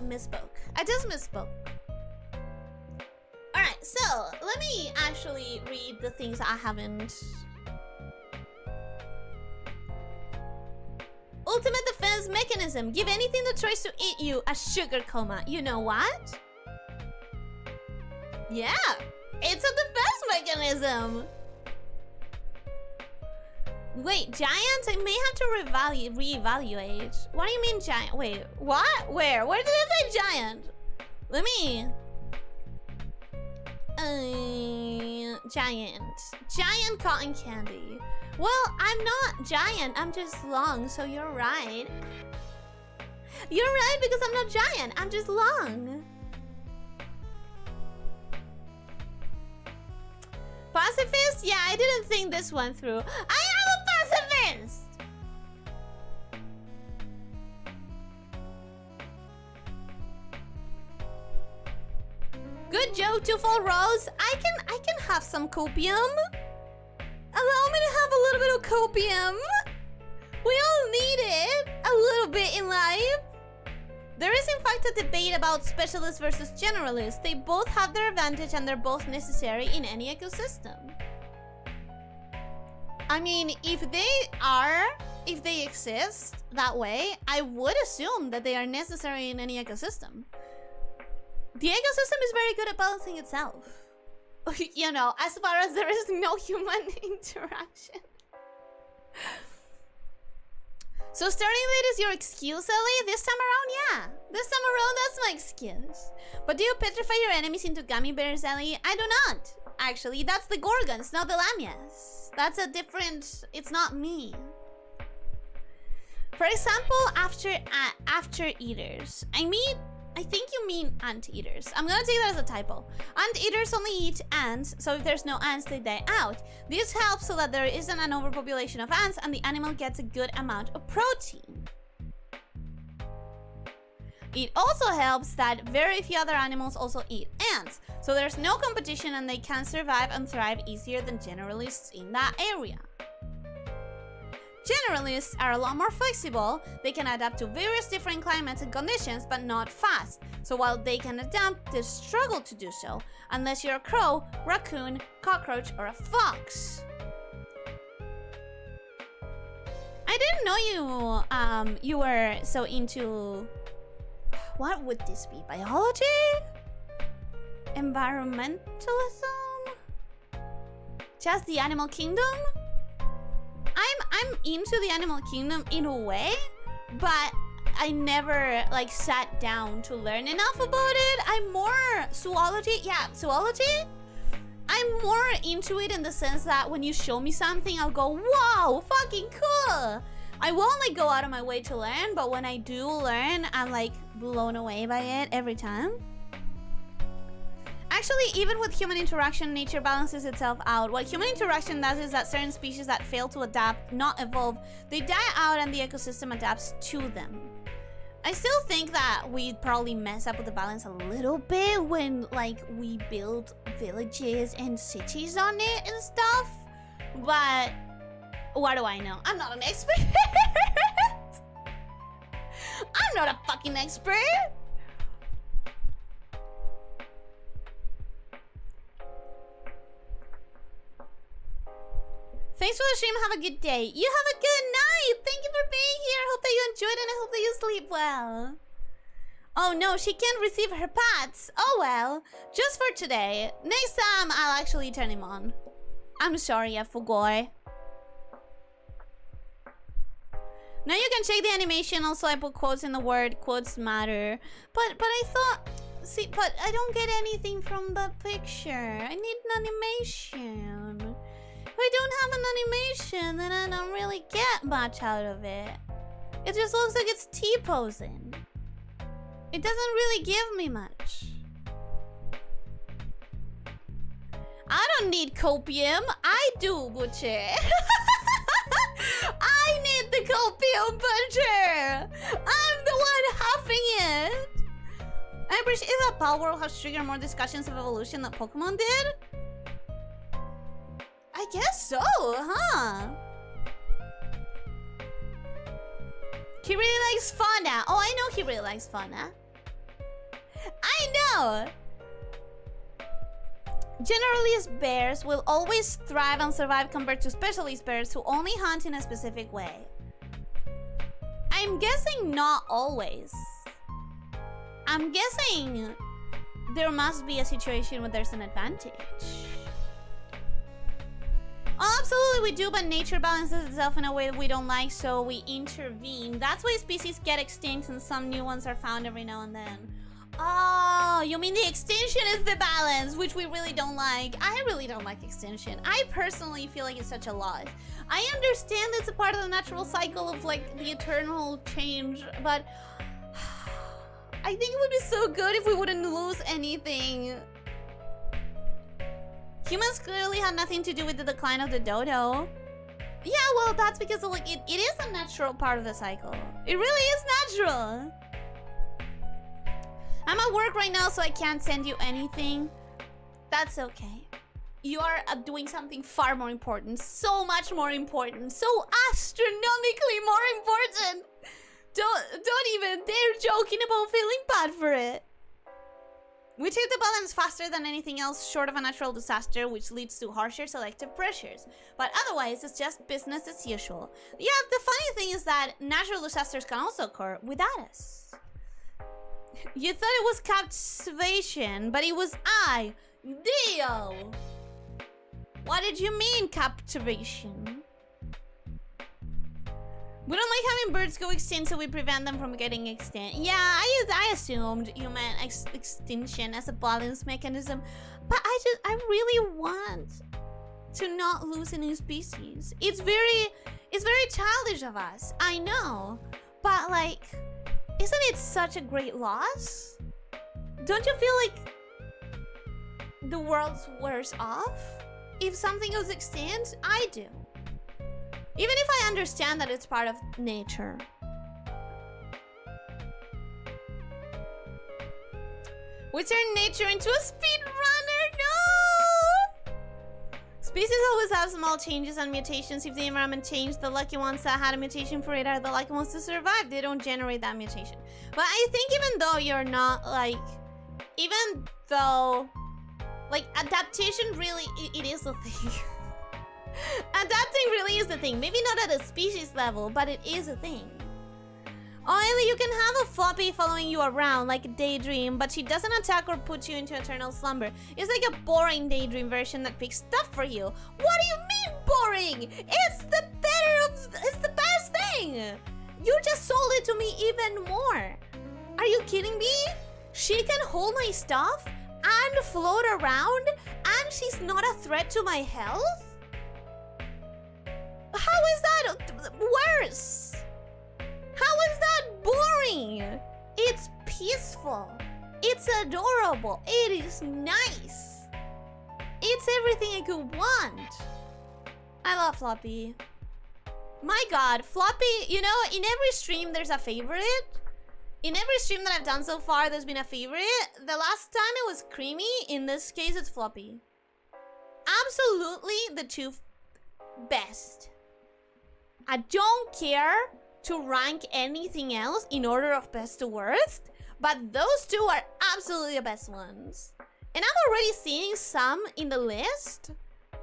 misspoke. I just misspoke. Alright, so let me actually read the things I haven't. Ultimate defense mechanism. Give anything that tries to eat you a sugar coma. You know what? Yeah, it's a defense mechanism. Wait, giants? I may have to reevaluate. What do you mean giant? Wait, what? Where? Where did I say giant? Let me... Giant cotton candy. Well, I'm not giant. I'm just long, so you're right. You're right because I'm not giant. I'm just long. Pacifist? Yeah, I didn't think this one through. I am a pacifist! Good joke, two-fold rose. I can have some copium. Allow me to have a little bit of copium. We all need it a little bit in life. There is in fact a debate about specialists versus generalists. They both have their advantage and they're both necessary in any ecosystem. I mean, if they exist that way, I would assume that they are necessary in any ecosystem. The ecosystem is very good at balancing itself. You know, as far as there is no human interaction. So starting late is your excuse, Ellie? This time around, yeah. This time around, that's my excuse. But do you petrify your enemies into gummy bears, Ellie? I do not. Actually, that's the Gorgons, not the Lamias. That's a different... It's not me. For example, after eaters. I think you mean ant-eaters. I'm gonna take that as a typo. Ant-eaters only eat ants, so if there's no ants, they die out. This helps so that there isn't an overpopulation of ants and the animal gets a good amount of protein. It also helps that very few other animals also eat ants, so there's no competition and they can survive and thrive easier than generalists in that area. Generalists are a lot more flexible. They can adapt to various different climates and conditions, but not fast. So while they can adapt, they struggle to do so, unless you're a crow, raccoon, cockroach, or a fox. I didn't know you were so into... What would this be? Biology? Environmentalism? Just the animal kingdom? I'm into the animal kingdom in a way, but I never like sat down to learn enough about it. I'm more zoology. Yeah, zoology. I'm more into it in the sense that when you show me something, I'll go, wow, fucking cool. I won't like go out of my way to learn, but when I do learn, I'm like blown away by it every time. Actually, even with human interaction, nature balances itself out. What human interaction does is that certain species that fail to adapt, not evolve, they die out and the ecosystem adapts to them. I still think that we probably mess up with the balance a little bit when like we build villages and cities on it and stuff. But what do I know? I'm not an expert. I'm not a fucking expert. Thanks for the stream. Have a good day. You have a good night. Thank you for being here. Hope that you enjoyed and I hope that you sleep well. Oh no, she can't receive her pats. Oh well, just for today. Next time, I'll actually turn him on. I'm sorry, I forgot. Now you can check the animation. Also, I put quotes in the word. Quotes matter. But I thought... See, but I don't get anything from the picture. I need an animation. If I don't have an animation, then I don't really get much out of it. It just looks like it's T-posing. It doesn't really give me much. I don't need copium. I do, Butcher. I need the copium, Butcher. I'm the one huffing it. I appreciate that Palworld has triggered more discussions of evolution than Pokemon did. I guess so, huh? He really likes fauna. Oh, I know he really likes fauna. I know! Generalist bears will always thrive and survive compared to specialist bears who only hunt in a specific way. I'm guessing not always. I'm guessing there must be a situation where there's an advantage. Oh, absolutely we do, but nature balances itself in a way that we don't like, so we intervene. That's why species get extinct and some new ones are found every now and then. Oh, you mean the extinction is the balance, which we really don't like. I really don't like extinction. I personally feel like it's such a loss. I understand it's a part of the natural cycle of like the eternal change, but I think it would be so good if we wouldn't lose anything. Humans clearly had nothing to do with the decline of the dodo. Yeah, well, that's because like it is a natural part of the cycle. It really is natural. I'm at work right now, so I can't send you anything. That's okay. You are doing something far more important. So much more important. So astronomically more important. Don't even dare joking about feeling bad for it. We take the balance faster than anything else short of a natural disaster, which leads to harsher selective pressures. But otherwise, it's just business as usual. Yeah, the funny thing is that natural disasters can also occur without us. You thought it was captivation, but it was I, Dio. What did you mean, captivation? We don't like having birds go extinct, so we prevent them from getting extinct. Yeah, I assumed you meant extinction as a balance mechanism, but I really want to not lose a new species. It's very childish of us, I know, but like, isn't it such a great loss? Don't you feel like the world's worse off if something goes extinct? I do. Even if I understand that it's part of nature. We turn nature into a speedrunner? No! Species always have small changes and mutations. If the environment changed, the lucky ones that had a mutation for it are the lucky ones to survive. They don't generate that mutation. But I think even though you're not like... Even though... Like, adaptation really... It is a thing. Adapting really is the thing. Maybe not at a species level, but it is a thing. Only you can have a floppy following you around like a daydream, but she doesn't attack or put you into eternal slumber. It's like a boring daydream version that picks stuff for you. What do you mean boring? It's the best thing. You just sold it to me even more. Are you kidding me? She can hold my stuff and float around, and she's not a threat to my health? How is that worse? How is that boring? It's peaceful. It's adorable. It is nice. It's everything I could want. I love Floppy. My god, Floppy, you know, in every stream there's a favorite. In every stream that I've done so far, there's been a favorite. The last time it was Creamy. In this case, it's Floppy. Absolutely the two best. I don't care to rank anything else in order of best to worst, but those two are absolutely the best ones. And I'm already seeing some in the list.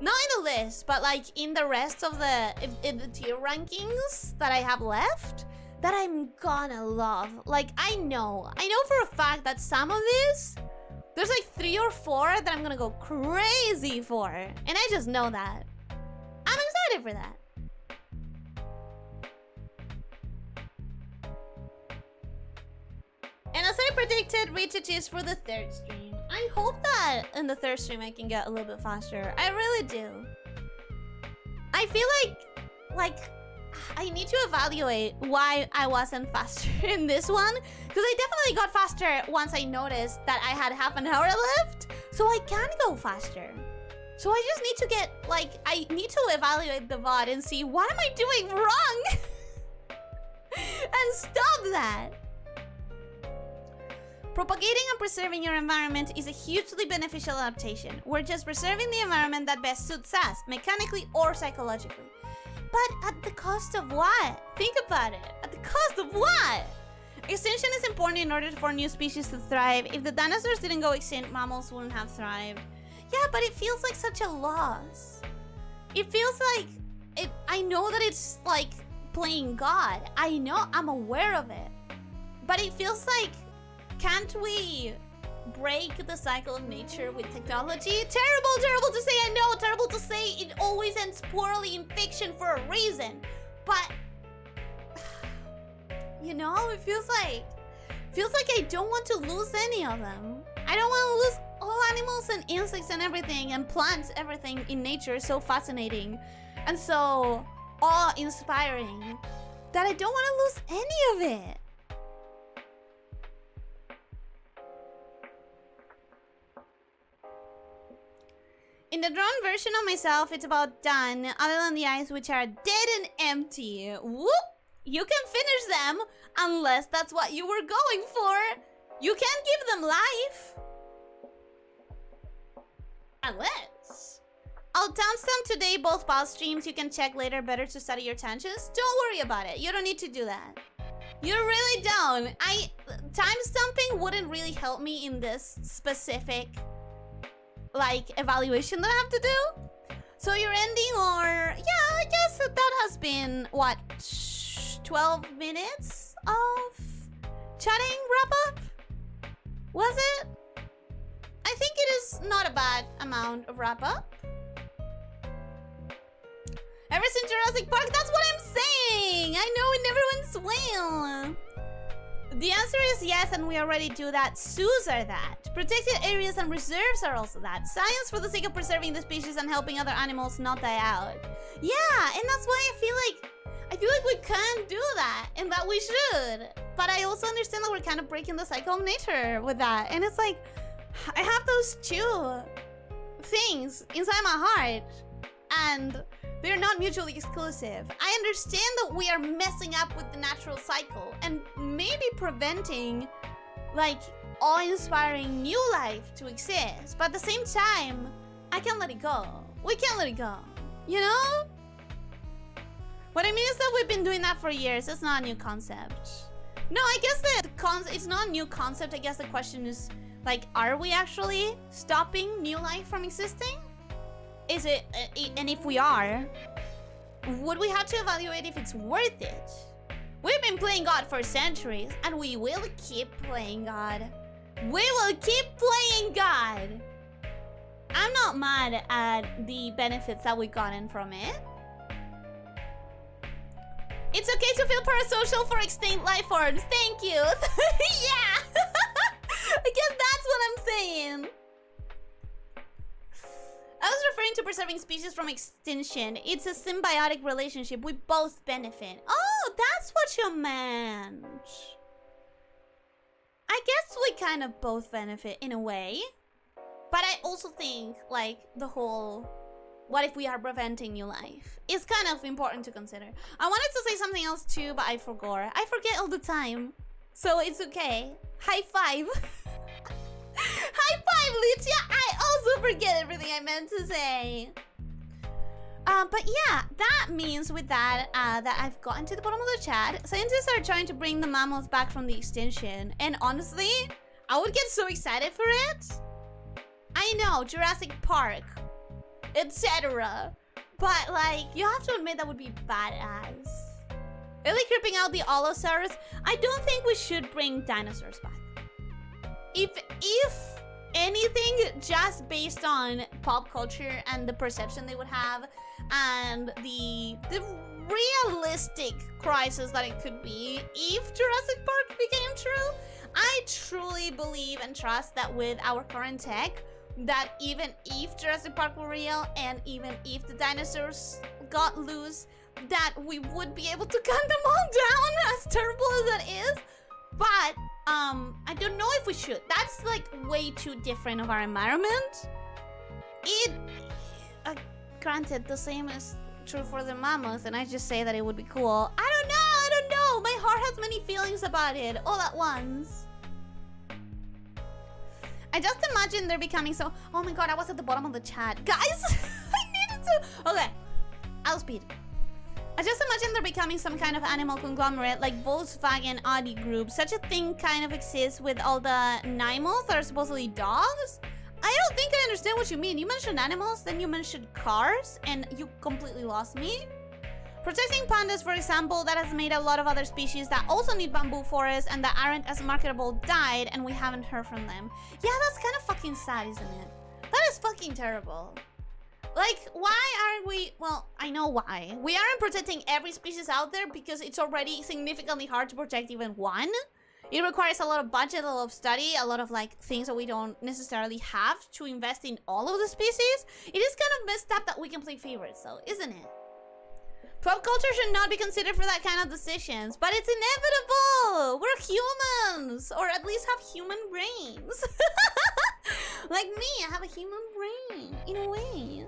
Not in the list, but like in the rest of the tier rankings that I have left. that I'm gonna love. Like, I know for a fact that some of these, there's like 3 or 4 that I'm gonna go crazy for. And I just know that. I'm excited for that. And as I predicted, reach is for the 3rd stream. I hope that in the 3rd stream I can get a little bit faster. I really do. I feel like I need to evaluate why I wasn't faster in this one. Because I definitely got faster once I noticed that I had half an hour left. So I can go faster. So I just need to get, like, I need to evaluate the VOD and see what am I doing wrong? And stop that. Propagating and preserving your environment is a hugely beneficial adaptation. We're just preserving the environment that best suits us, mechanically or psychologically. But at the cost of what? Think about it. At the cost of what? Extinction is important in order for new species to thrive. If the dinosaurs didn't go extinct, mammals wouldn't have thrived. Yeah, but it feels like such a loss. It feels like... I know that it's like playing God. I know, I'm aware of it. But it feels like... Can't we break the cycle of nature with technology? Terrible to say, I know, terrible to say. It always ends poorly in fiction for a reason. But, you know, it feels like I don't want to lose any of them. I don't want to lose all animals and insects and everything and plants, everything in nature is so fascinating and so awe-inspiring that I don't want to lose any of it. In the drawn version of myself, it's about done, other than the eyes which are dead and empty. Whoop! You can finish them, unless that's what you were going for. You can't give them life. Unless. I'll timestamp today both pause streams. You can check later, better to study your tangents. Don't worry about it. You don't need to do that. You really don't. Timestamping wouldn't really help me in this specific... like evaluation that I have to do. So you're ending, or yeah, I guess that has been what, 12 minutes of chatting wrap up? Was it? I think it is not a bad amount of wrap up. Ever since Jurassic Park, that's what I'm saying. I know it never went well. The answer is yes, and we already do that. Zoos are that. Protected areas and reserves are also that. Science for the sake of preserving the species and helping other animals not die out. Yeah, and that's why I feel like we can do that, and that we should. But I also understand that we're kind of breaking the cycle of nature with that. And it's like, I have those 2 things inside my heart, and they're not mutually exclusive. I understand that we are messing up with the natural cycle and maybe preventing, like, awe-inspiring new life to exist. But at the same time, I can't let it go. We can't let it go. You know? What I mean is that we've been doing that for years. It's not a new concept. No, I guess it's not a new concept. I guess the question is, like, are we actually stopping new life from existing? Is it, and if we are, would we have to evaluate if it's worth it? We've been playing God for centuries, and we will keep playing God. We will keep playing God. I'm not mad at the benefits that we've gotten from it. It's okay to feel parasocial for extinct life forms. Thank you. Yeah. I guess that's what I'm saying. I was referring to preserving species from extinction. It's a symbiotic relationship. We both benefit. Oh, that's what you meant. I guess we kind of both benefit in a way. But I also think, like, the whole... what if we are preventing new life? It's kind of important to consider. I wanted to say something else too, but I forgot. I forget all the time. So it's okay. High five. High five, Elyssia! I also forget everything I meant to say. But yeah, that means with that, that I've gotten to the bottom of the chat. Scientists are trying to bring the mammals back from the extinction. And honestly, I would get so excited for it. I know, Jurassic Park, etc. But like, you have to admit that would be badass. Really creeping out the Allosaurus. I don't think we should bring dinosaurs back. If anything, just based on pop culture and the perception they would have and the realistic crisis that it could be if Jurassic Park became true, I truly believe and trust that with our current tech, that even if Jurassic Park were real and even if the dinosaurs got loose, that we would be able to cut them all down, as terrible as that is. But I don't know if we should. That's like way too different of our environment. Granted, the same is true for the mammoth, and I just say that it would be cool. I don't know. My heart has many feelings about it all at once. I just imagine they're becoming so... Oh my god, I was at the bottom of the chat. Guys, I needed to... Okay, I'll speed. I just imagine they're becoming some kind of animal conglomerate like Volkswagen Audi Group. Such a thing kind of exists with all the Nymals that are supposedly dogs. I don't think I understand what you mean. You mentioned animals, then you mentioned cars, and you completely lost me. Protecting pandas, for example, that has made a lot of other species that also need bamboo forests and that aren't as marketable died, and we haven't heard from them. Yeah, that's kind of fucking sad, isn't it? That is fucking terrible. Like, why aren't we... Well, I know why. We aren't protecting every species out there because it's already significantly hard to protect even one. It requires a lot of budget, a lot of study, a lot of, like, things that we don't necessarily have to invest in all of the species. It is kind of messed up that we can play favorites, though, isn't it? Pop culture should not be considered for that kind of decisions, but it's inevitable! We're humans! Or at least have human brains. Like me, I have a human brain, in a way.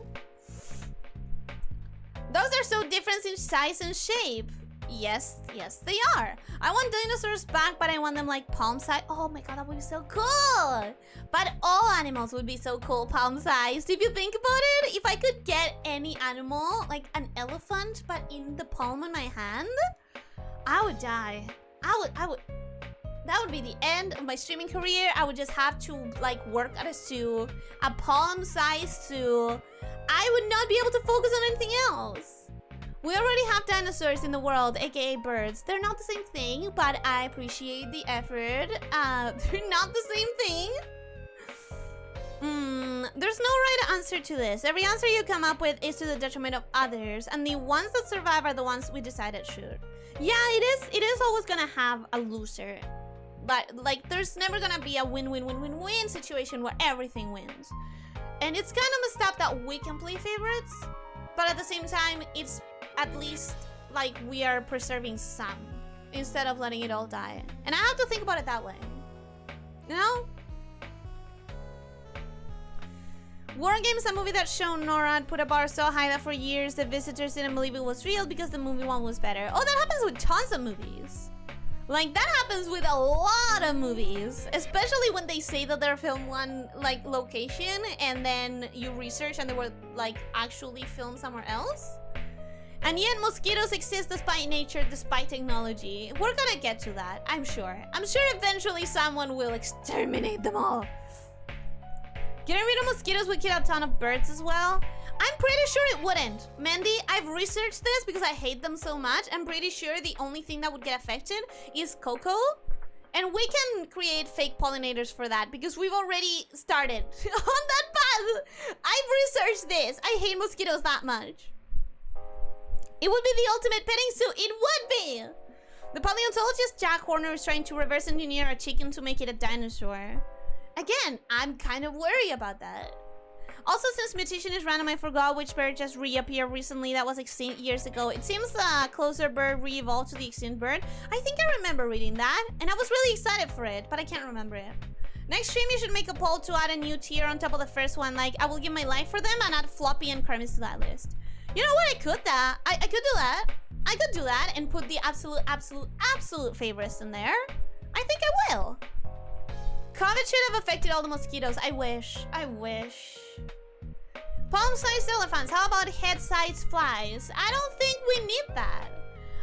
Those are so different in size and shape. Yes, they are. I want dinosaurs back, but I want them like palm-sized. Oh my god, that would be so cool. But all animals would be so cool palm-sized. If you think about it, if I could get any animal, like an elephant, but in the palm of my hand, I would die. I would. That would be the end of my streaming career. I would just have to like work at a zoo, a palm-sized zoo. I would not be able to focus on anything else. We already have dinosaurs in the world, aka birds. They're not the same thing, but I appreciate the effort. They're not the same thing. There's no right answer to this. Every answer you come up with is to the detriment of others, and the ones that survive are the ones we decided should. Yeah, it is always gonna have a loser. But like, there's never gonna be a win-win-win-win-win situation where everything wins. And it's kind of messed up that we can play favorites, but at the same time, it's at least like we are preserving some instead of letting it all die. And I have to think about it that way, you know? War Games, a movie that shown NORAD put a bar so high that for years the visitors didn't believe it was real because the movie one was better. Oh, that happens with tons of movies. Like, that happens with a lot of movies, especially when they say that they're filmed one, like, location, and then you research and they were, like, actually filmed somewhere else. And yet mosquitoes exist despite nature, despite technology. We're gonna get to that, I'm sure. I'm sure eventually someone will exterminate them all. Getting rid of mosquitoes would kill a ton of birds as well. I'm pretty sure it wouldn't. Mandy, I've researched this because I hate them so much. I'm pretty sure the only thing that would get affected is cocoa. And we can create fake pollinators for that because we've already started on that path. I've researched this. I hate mosquitoes that much. It would be the ultimate petting zoo. It would be. The paleontologist Jack Horner is trying to reverse engineer a chicken to make it a dinosaur. Again, I'm kind of worried about that. Also, since mutation is random, I forgot which bird just reappeared recently that was extinct years ago. It seems a closer bird re-evolved to the extinct bird. I think I remember reading that, and I was really excited for it, but I can't remember it. Next stream, you should make a poll to add a new tier on top of the first one, like, I will give my life for them, and add Floppy and Kermit to that list. You know what? I could do that. I could do that and put the absolute favorites in there. I think I will. COVID should have affected all the mosquitoes. I wish. Palm-sized elephants. How about head-sized flies? I don't think we need that.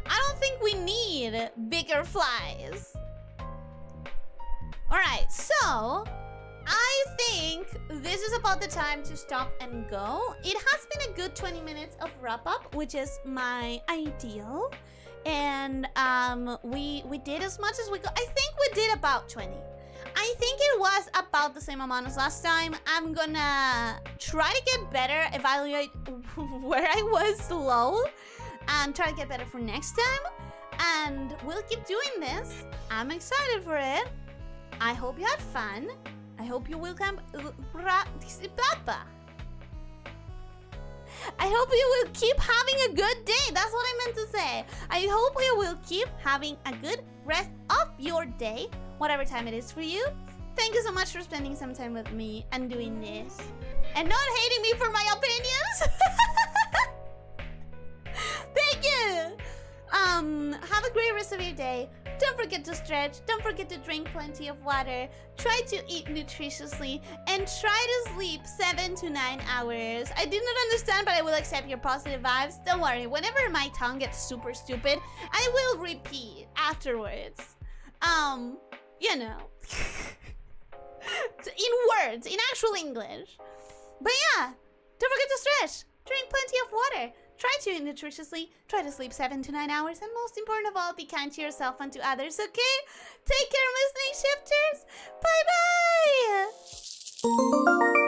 I don't think we need bigger flies. Alright, so I think this is about the time to stop and go. It has been a good 20 minutes of wrap-up, which is my ideal. and we did as much as we could. I think we did about 20. I think it was about the same amount as last time. I'm gonna try to get better, evaluate where I was low, and try to get better for next time. And we'll keep doing this. I'm excited for it. I hope you had fun. I hope you will come. I hope you will keep having a good day. That's what I meant to say. I hope you will keep having a good rest of your day, whatever time it is for you. Thank you so much for spending some time with me and doing this. And not hating me for my opinions. Thank you. Have a great rest of your day. Don't forget to stretch. Don't forget to drink plenty of water. Try to eat nutritiously. And try to sleep 7 to 9 hours. I did not understand, but I will accept your positive vibes. Don't worry. Whenever my tongue gets super stupid, I will repeat afterwards. You know. In words. In actual English. But yeah. Don't forget to stretch. Drink plenty of water. Try to eat nutritiously, try to sleep 7 to 9 hours, and most important of all, be kind to yourself and to others, okay? Take care, listening shifters! Bye-bye!